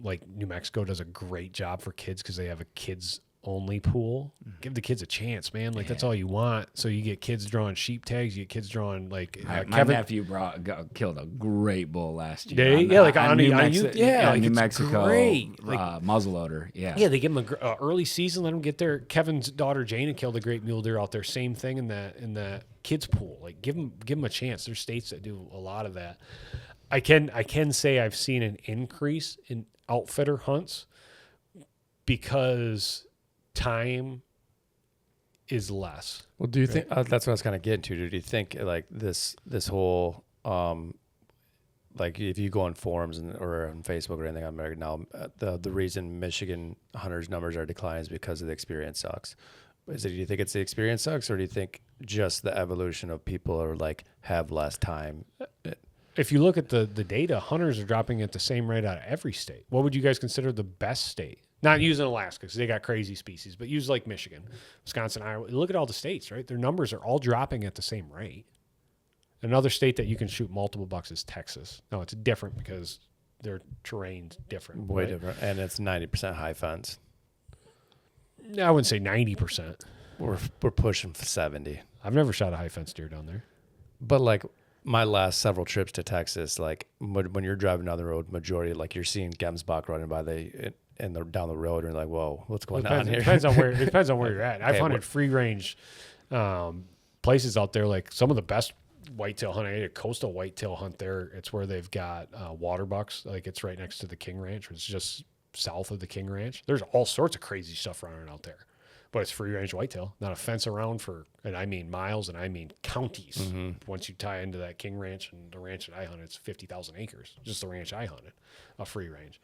S1: like New Mexico does a great job for kids because they have a kids only pool. Give the kids a chance, man. Like that's all you want. So you get kids drawing sheep tags. You get kids drawing like
S2: My
S1: Kevin.
S2: nephew killed a great bull last year.
S1: On New
S2: Mexico
S1: great.
S2: muzzleloader. Yeah,
S1: Yeah, they give them a early season. Let them get there. Kevin's daughter Jana killed a great mule deer out there. Same thing in that kids pool. Like give them a chance. There's states that do a lot of that. I can say I've seen an increase in outfitter hunts because time is less.
S3: Well, do you think that's what I was kind of getting to? Do you think like this whole like if you go on forums or on Facebook or anything on American now, the reason Michigan hunters numbers are declining is because of the experience sucks. Do you think it's the experience sucks, or do you think just the evolution of people are like have less time?
S1: If you look at the data, hunters are dropping at the same rate out of every state. What would you guys consider the best state? Not using Alaska because they got crazy species, but use like Michigan, Wisconsin, Iowa. Look at all the states, right? Their numbers are all dropping at the same rate. Another state that you can shoot multiple bucks is Texas. No, it's different because their terrain's different.
S3: Way
S1: right?
S3: different, and it's 90% high fence.
S1: No, I wouldn't say 90%.
S3: We're pushing 70.
S1: I've never shot a high fence deer down there.
S3: But like my last several trips to Texas, like when you're driving down the road, majority like you're seeing Gemsbach running by and they're down the road, and you're like, whoa, what's going on here?
S1: It depends on where you're at. I've hunted free range places out there, like some of the best whitetail hunting. I did a coastal whitetail hunt there. It's where they've got water bucks. Like it's right next to the King Ranch. It's just south of the King Ranch. There's all sorts of crazy stuff running out there. But it's free range whitetail, not a fence around and I mean miles and I mean counties. Mm-hmm. Once you tie into that King Ranch and the ranch that I hunted, it's 50,000 acres. Just the ranch I hunted, a free range.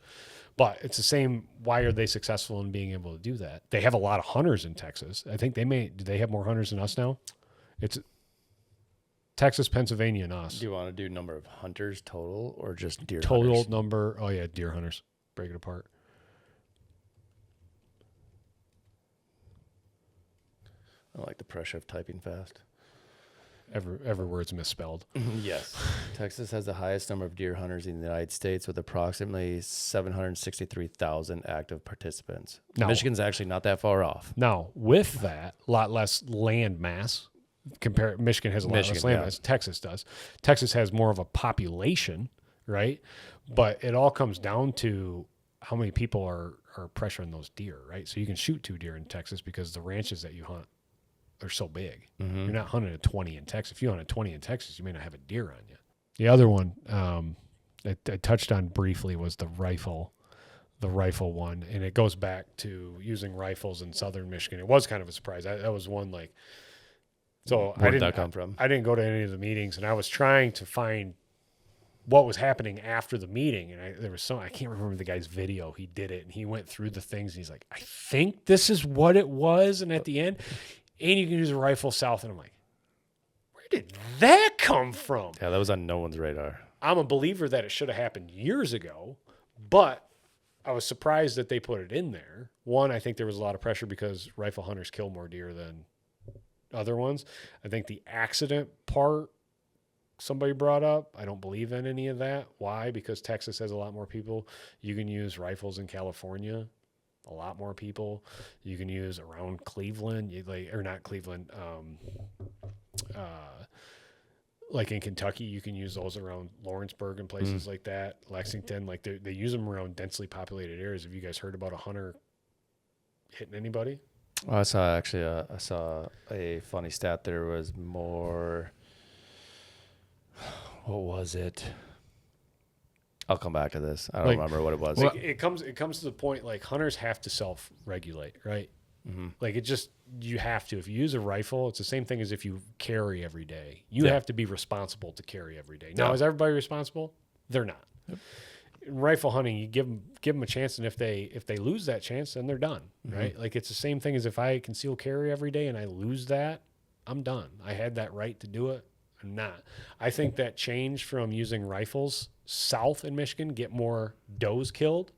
S1: But it's the same. Why are they successful in being able to do that? They have a lot of hunters in Texas. I think do they have more hunters than us now? It's Texas, Pennsylvania, and us.
S3: Do you want to do number of hunters total or just deer
S1: total
S3: hunters?
S1: Number? Oh yeah, deer hunters. Break it apart.
S3: I like the pressure of typing fast.
S1: Every word's misspelled.
S3: Yes. Texas has the highest number of deer hunters in the United States with approximately 763,000 active participants.
S1: No.
S3: Michigan's actually not that far off.
S1: Now, with that, a lot less land mass. Michigan has a lot less land mass. Texas does. Texas has more of a population, right? But it all comes down to how many people are pressuring those deer, right? So you can shoot 2 deer in Texas because the ranches that you hunt are so big. Mm-hmm. You're not hunting a 20 in Texas. If you hunt a 20 in Texas, you may not have a deer on you. The other one I touched on briefly was the rifle one, and it goes back to using rifles in southern Michigan. It was kind of a surprise. That was one like. So
S3: Where did that come from?
S1: I didn't go to any of the meetings, and I was trying to find what was happening after the meeting. And there was I can't remember the guy's video. He did it, and he went through the things. And he's like, I think this is what it was. And at the end, and you can use a rifle south. And I'm like, where did that come from?
S3: Yeah, that was on no one's radar.
S1: I'm a believer that it should have happened years ago, but I was surprised that they put it in there. One, I think there was a lot of pressure because rifle hunters kill more deer than other ones. I think the accident part somebody brought up, I don't believe in any of that. Why? Because Texas has a lot more people. You can use rifles in California, a lot more people. You can use around Cleveland, or not Cleveland, like in Kentucky, you can use those around Lawrenceburg and places like that. Lexington, like they use them around densely populated areas. Have you guys heard about a hunter hitting anybody?
S3: Well, I saw a funny stat. There was more. What was it? I'll come back to this. I don't remember what it was.
S1: Like, it comes to the point like hunters have to self-regulate, right? Mm-hmm. Like you have to. If you use a rifle, it's the same thing as if you carry every day. You have to be responsible to carry every day. Now, is everybody responsible? They're not. Yep. In rifle hunting, you give them a chance, and if they lose that chance, then they're done, right? Like it's the same thing as if I conceal carry every day and I lose that, I'm done. I had that right to do it. I'm not. I think that change from using rifles south in Michigan get more does killed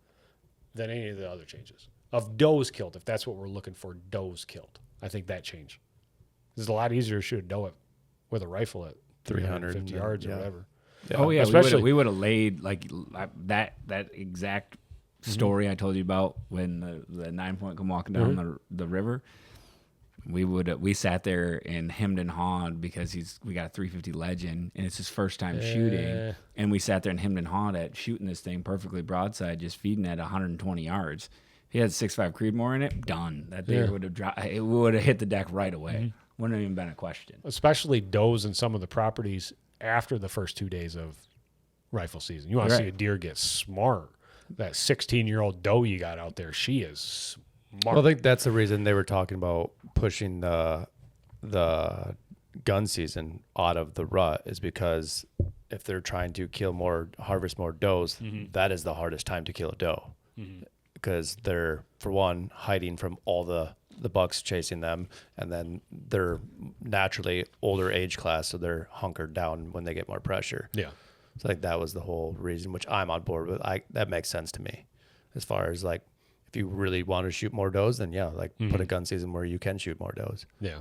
S1: than any of the other changes. Of does killed, if that's what we're looking for, does killed. I think that changed. It's a lot easier to shoot a doe with a rifle at 350 yards or whatever.
S2: Yeah. Oh yeah, especially we would have laid like that exact story I told you about when the 9-point come walking down the river. We sat there and hemmed and hawed because we got a 350 Legend and it's his first time shooting, and we sat there and hemmed and hawed at shooting this thing perfectly broadside, just feeding at 120 yards. If he had 6.5 Creedmoor in it, done. That deer would have dropped. It would have hit the deck right away. Wouldn't have even been a question. Especially
S1: does in some of the properties after the first 2 days of rifle season. You want to see a deer get smart. That 16-year-old doe you got out there, she is smart.
S3: Well, I think that's the reason they were talking about pushing the gun season out of the rut, is because if they're trying to harvest more does, that is the hardest time to kill a doe. Because they're, for one, hiding from all the bucks chasing them, and then they're naturally older age class, so they're hunkered down when they get more pressure.
S1: Yeah.
S3: So like that was the whole reason, which I'm on board with. That makes sense to me. As far as like, if you really want to shoot more does, then put a gun season where you can shoot more does.
S1: Yeah.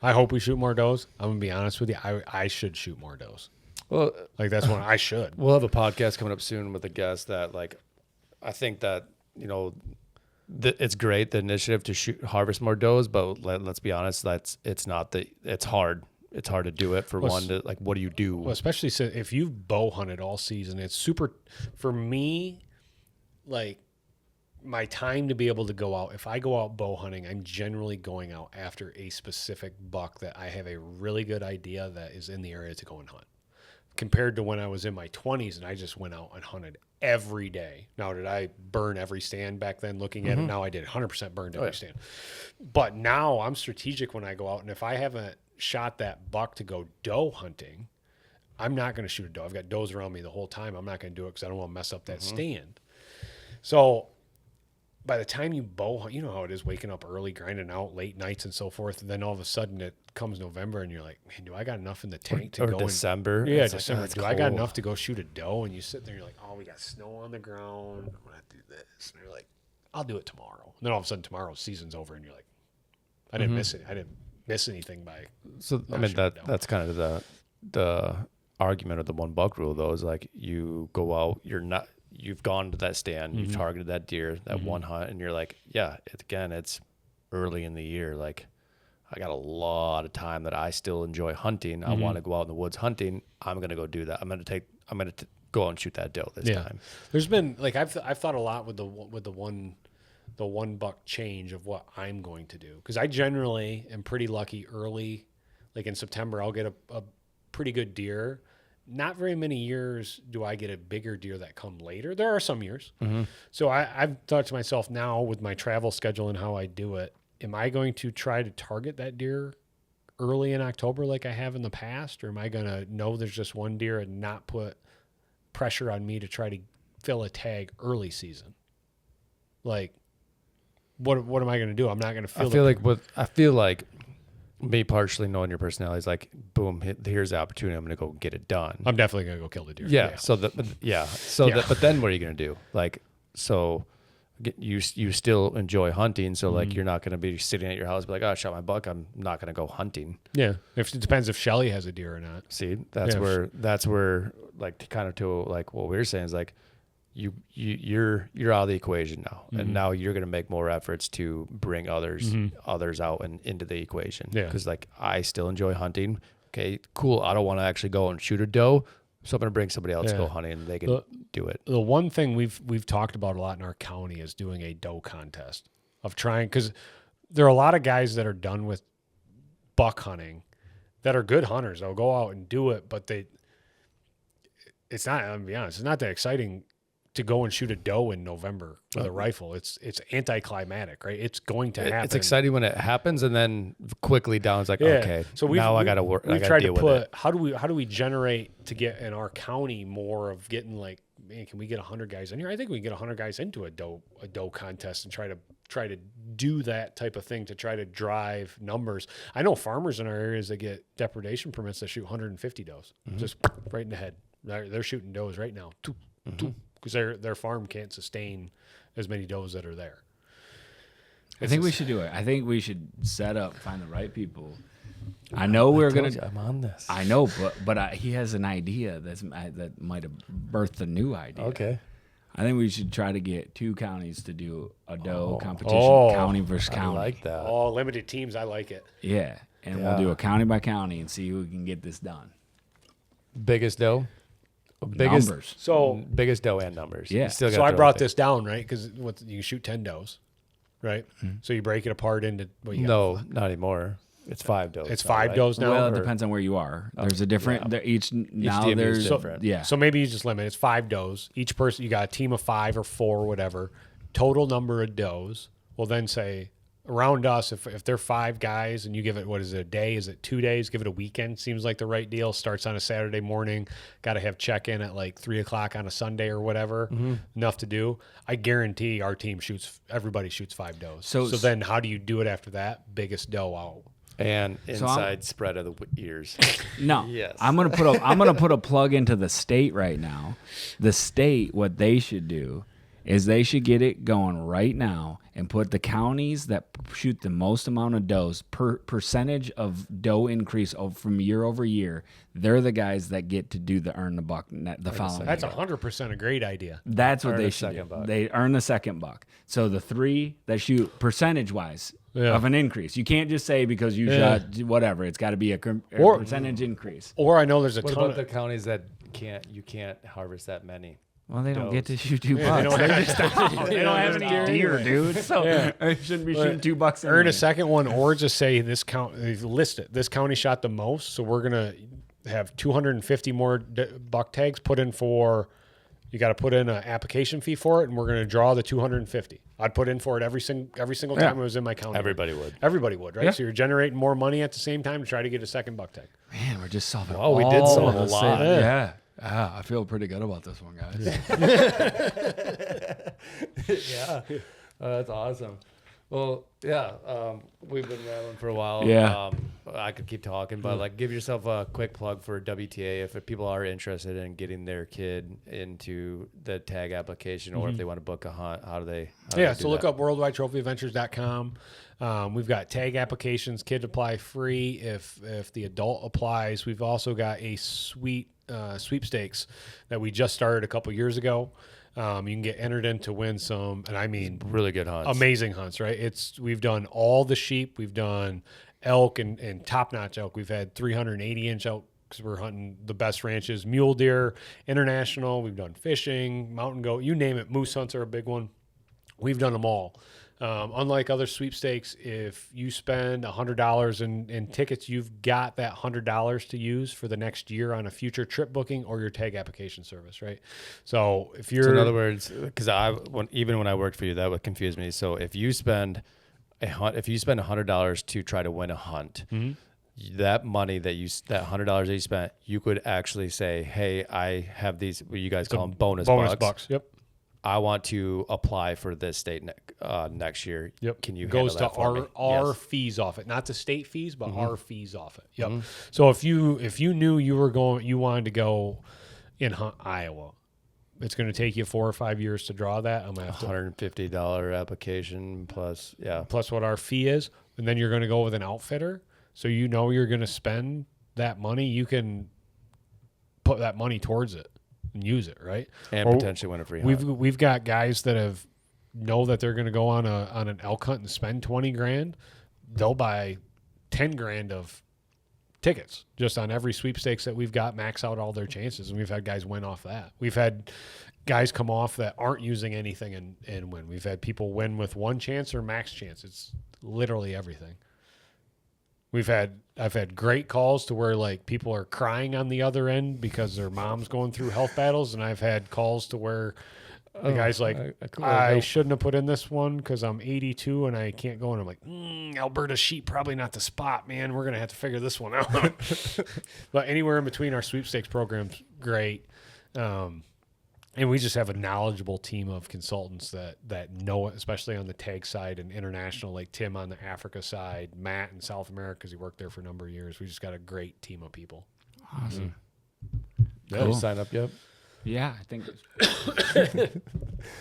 S1: I hope we shoot more does. I'm gonna be honest with you. I should shoot more does.
S3: Well,
S1: like that's when I should.
S3: We'll have a podcast coming up soon with a guest that I think that it's great, the initiative to harvest more does, but let's be honest, it's hard. It's hard to do it for one. What do you do?
S1: Well, especially if you've bow hunted all season, it's super for me. Like my time to be able to go out. If I go out bow hunting, I'm generally going out after a specific buck that I have a really good idea that is in the area to go and hunt. Compared to when I was in my 20s and I just went out and hunted every day. Now, did I burn every stand back then looking at it? Now I did 100% burned every stand. But now I'm strategic when I go out, and if I haven't shot that buck to go doe hunting, I'm not going to shoot a doe. I've got does around me the whole time. I'm not going to do it because I don't want to mess up that stand. So by the time you bow hunt, you know how it is, waking up early, grinding out late nights and so forth. And then all of a sudden it comes November and you're like, man, do I got enough in the tank to go?
S3: Or December.
S1: Yeah, December. Do I got enough to go shoot a doe? And you sit there and you're like, oh, we got snow on the ground. I'm going to have to do this. And you're like, I'll do it tomorrow. And then all of a sudden tomorrow's season's over and you're like, I didn't miss it. I didn't miss anything by.
S3: So I mean that's kind of the argument of the one buck rule, though, is like you go out, you've gone to that stand, you've targeted that deer, that one hunt, and you're like, it's early in the year. Like I got a lot of time that I still enjoy hunting. I want to go out in the woods hunting. I'm going to go do that. I'm going to go out and shoot that doe this time.
S1: There's been I've thought a lot with the one buck change of what I'm going to do. Cause I generally am pretty lucky early, like in September, I'll get a pretty good deer, not very many years do I get a bigger deer that come later. There are some years. So I've thought to myself now with my travel schedule and how I do it, am I going to try to target that deer early in October like I have in the past? Or am I going to know there's just one deer and not put pressure on me to try to fill a tag early season? Like, what am I going to do? I'm not going to fill
S3: I feel like me partially knowing your personality is like, boom, here's the opportunity. I'm going to go get it done.
S1: I'm definitely going to go kill the deer.
S3: Yeah. But then what are you going to do? Like, so you still enjoy hunting. So like, you're not going to be sitting at your house, be like, oh, I shot my buck. I'm not going to go hunting.
S1: Yeah. If it depends if Shelly has a deer or not.
S3: See, that's where like kind of to like what we were saying is like, you're out of the equation now, and now you're going to make more efforts to bring others out and into the equation. Yeah. Because like I still enjoy hunting. Okay, cool. I don't want to actually go and shoot a doe, so I'm going to bring somebody else to go hunting, and they can do it.
S1: The one thing we've talked about a lot in our county is doing a doe contest of trying, because there are a lot of guys that are done with buck hunting that are good hunters. They'll go out and do it, but it's not. I'm gonna be honest, it's not that exciting to go and shoot a doe in November with a rifle. It's anticlimactic, right? It's going to happen.
S3: It's exciting when it happens, and then quickly down. It's like, okay, so now I got to work.
S1: We've tried to put how do we generate to get in our county more of getting like, man, can we get 100 guys in here? I think we can get 100 guys into a doe contest and try to do that type of thing to try to drive numbers. I know farmers in our areas that get depredation permits that shoot 150 does, just right in the head. They're shooting does right now. Because their farm can't sustain as many does that are there.
S2: I think we should do it. I think we should set up, find the right people. I know we're gonna.
S3: I'm on this.
S2: I know, but he has an idea that might have birthed a new idea.
S3: Okay.
S2: I think we should try to get 2 counties to do a doe competition, county versus county.
S3: I like that.
S1: Oh, limited teams. I like it.
S2: Yeah, and we'll do a county by county and see who can get this done.
S3: Biggest doe.
S2: Numbers.
S1: So
S3: biggest doe and numbers.
S2: Yeah.
S1: So I brought this down, right? Because you can shoot 10 does, right? So you break it apart into
S3: not anymore. It's 5 does.
S1: It's 5 does now.
S2: Well, it depends on where you are. There's a different. Each now there's
S3: different.
S2: Yeah.
S1: So maybe you just limit. It's 5 does. Each person, you got a team of 5 or 4 or whatever. Total number of does. We'll then say around us, if they're 5 guys and you give it, what is it, a day? Is it 2 days? Give it a weekend. Seems like the right deal. Starts on a Saturday morning. Got to have check-in at like 3 o'clock on a Sunday or whatever. Enough to do. I guarantee our team everybody shoots 5 does. So then how do you do it after that? Biggest doe out.
S3: And inside spread of the ears.
S2: No.
S3: Yes.
S2: I'm gonna put a plug into the state right now. The state, what they should do is they should get it going right now and put the counties that shoot the most amount of does per percentage of doe increase from year over year. They're the guys that get to do the earn the buck the following.
S1: That's 100% a great idea.
S2: That's what they should do. They earn the second buck. So the 3 that shoot percentage wise of an increase. You can't just say because you shot whatever. It's got to be a percentage increase.
S1: Or I know there's a
S3: What
S1: ton
S3: about
S1: of
S3: the counties that you can't harvest that many?
S2: Well, they don't
S3: does.
S2: get to shoot 2 bucks. They don't have any deer, dude. So they shouldn't be shooting 2 bucks.
S1: Earn a second one, or just say this list it. This county shot the most, so we're gonna have 250 more buck tags put in for. You got to put in an application fee for it, and we're going to draw the 250. I'd put in for it every single time it was in my county.
S3: Everybody would,
S1: right? Yeah. So you're generating more money at the same time to try to get a second buck tag.
S2: Man, we're just solving.
S3: Oh, we did solve a lot.
S2: Yeah. I feel pretty good about this one, guys.
S3: Yeah. That's awesome. Well, yeah, we've been rambling for a while.
S2: Yeah.
S3: I could keep talking, but like, give yourself a quick plug for WTA if people are interested in getting their kid into the tag application, or if they want to book a hunt. How do they?
S1: Look up worldwidetrophyadventures.com. We've got tag applications. Kids apply free if the adult applies. We've also got a sweepstakes that we just started a couple years ago. You can get entered in to win some, and I mean
S3: really good hunts,
S1: amazing hunts, right? We've done all the sheep, we've done elk and top-notch elk. We've had 380-inch elk because we're hunting the best ranches, mule deer, international. We've done fishing, mountain goat, you name it. Moose hunts are a big one. We've done them all. Unlike other sweepstakes, if you spend $100 in tickets, you've got that $100 to use for the next year on a future trip booking or your tag application service, right? So if you're,
S3: So in other words, because even when I worked for you, that would confuse me. So if you spend $100 to try to win a hunt, that money that $100 that you spent, you could actually say, "Hey, I have these. What you guys call them bonus bucks.
S1: Yep.
S3: I want to apply for this state next year.
S1: Yep.
S3: Can you
S1: goes
S3: handle
S1: to
S3: that for me?"
S1: our
S3: Yes.
S1: fees off it, not the state fees, but our fees off it. Yep. So if you knew you wanted to go in hunt Iowa, it's going to take you 4 or 5 years to draw that. I'm gonna have to
S3: $150 application plus
S1: plus what our fee is, and then you're going to go with an outfitter. So you know you're going to spend that money. You can put that money towards it and use it, right?
S3: and
S1: Or
S3: potentially win a free hunt.
S1: we've got guys that know that they're going to go on an elk hunt and spend 20 grand. They'll buy 10 grand of tickets just on every sweepstakes that we've got, max out all their chances, and we've had guys win off that. We've had guys come off that aren't using anything and win. We've had people win with one chance or max chance. It's literally everything. I've had great calls to where like people are crying on the other end because their mom's going through health battles, and I've had calls to where the guy's like, I shouldn't have put in this one because I'm 82 and I can't go. And I'm like, Alberta sheep, probably not the spot, man. We're going to have to figure this one out. But anywhere in between our sweepstakes program's great. And we just have a knowledgeable team of consultants that know it, especially on the tag side and international, like Tim on the Africa side, Matt in South America, because he worked there for a number of years. We just got a great team of people.
S2: Awesome.
S3: Yeah, you sign up yet?
S2: Yeah, I think.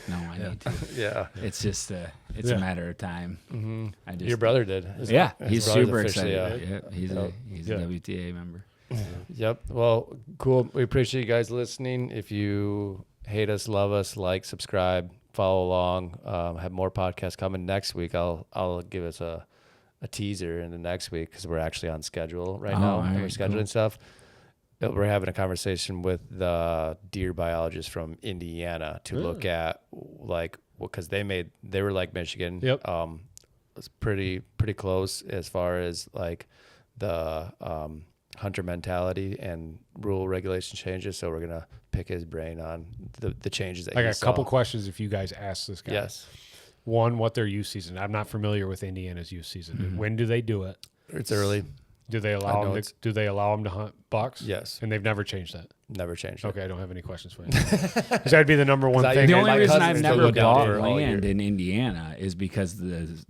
S2: No, I need to.
S3: Yeah.
S2: It's just a matter of time.
S3: Mm-hmm. Your brother did.
S2: He's
S3: brother's
S2: super
S3: officially,
S2: excited. He's a WTA member.
S3: Yep. Well, cool. We appreciate you guys listening. If you hate us, love us, like, subscribe, follow along. Have more podcasts coming next week. I'll give us a teaser in the next week because we're actually on schedule right now. And we're scheduling stuff. We're having a conversation with the deer biologist from Indiana to look at because they were like Michigan.
S1: Yep.
S3: It's pretty close as far as like the hunter mentality and rule regulation changes. So we're gonna pick his brain on the changes that
S1: I got a couple questions if you guys ask this guy.
S3: Yes.
S1: One, what their youth season? I'm not familiar with Indiana's youth season. When do they do it?
S3: It's early.
S1: Do they allow them to hunt bucks?
S3: Yes.
S1: And they've never changed that.
S3: Never changed.
S1: Okay, I don't have any questions for you. Because that'd be the number one thing.
S2: The only reason I've
S3: cousins
S2: never
S3: go down
S2: bought
S3: there all
S2: land
S3: year.
S2: in Indiana is because the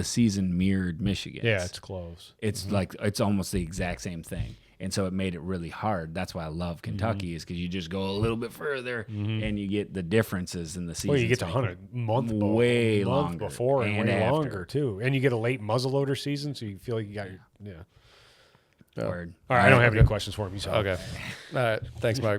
S2: season mirrored Michigan.
S1: Yeah, it's close.
S2: It's like it's almost the exact same thing, and so it made it really hard. That's why I love Kentucky is because you just go a little bit further and you get the differences in the season.
S1: Well, you get to hunt a month
S2: longer
S1: before and way
S2: after.
S1: longer too, and you get a late muzzleloader season, so you feel like you got your
S2: Word.
S1: All right, I don't have any questions for him.
S3: Okay. All right. Thanks, Mark.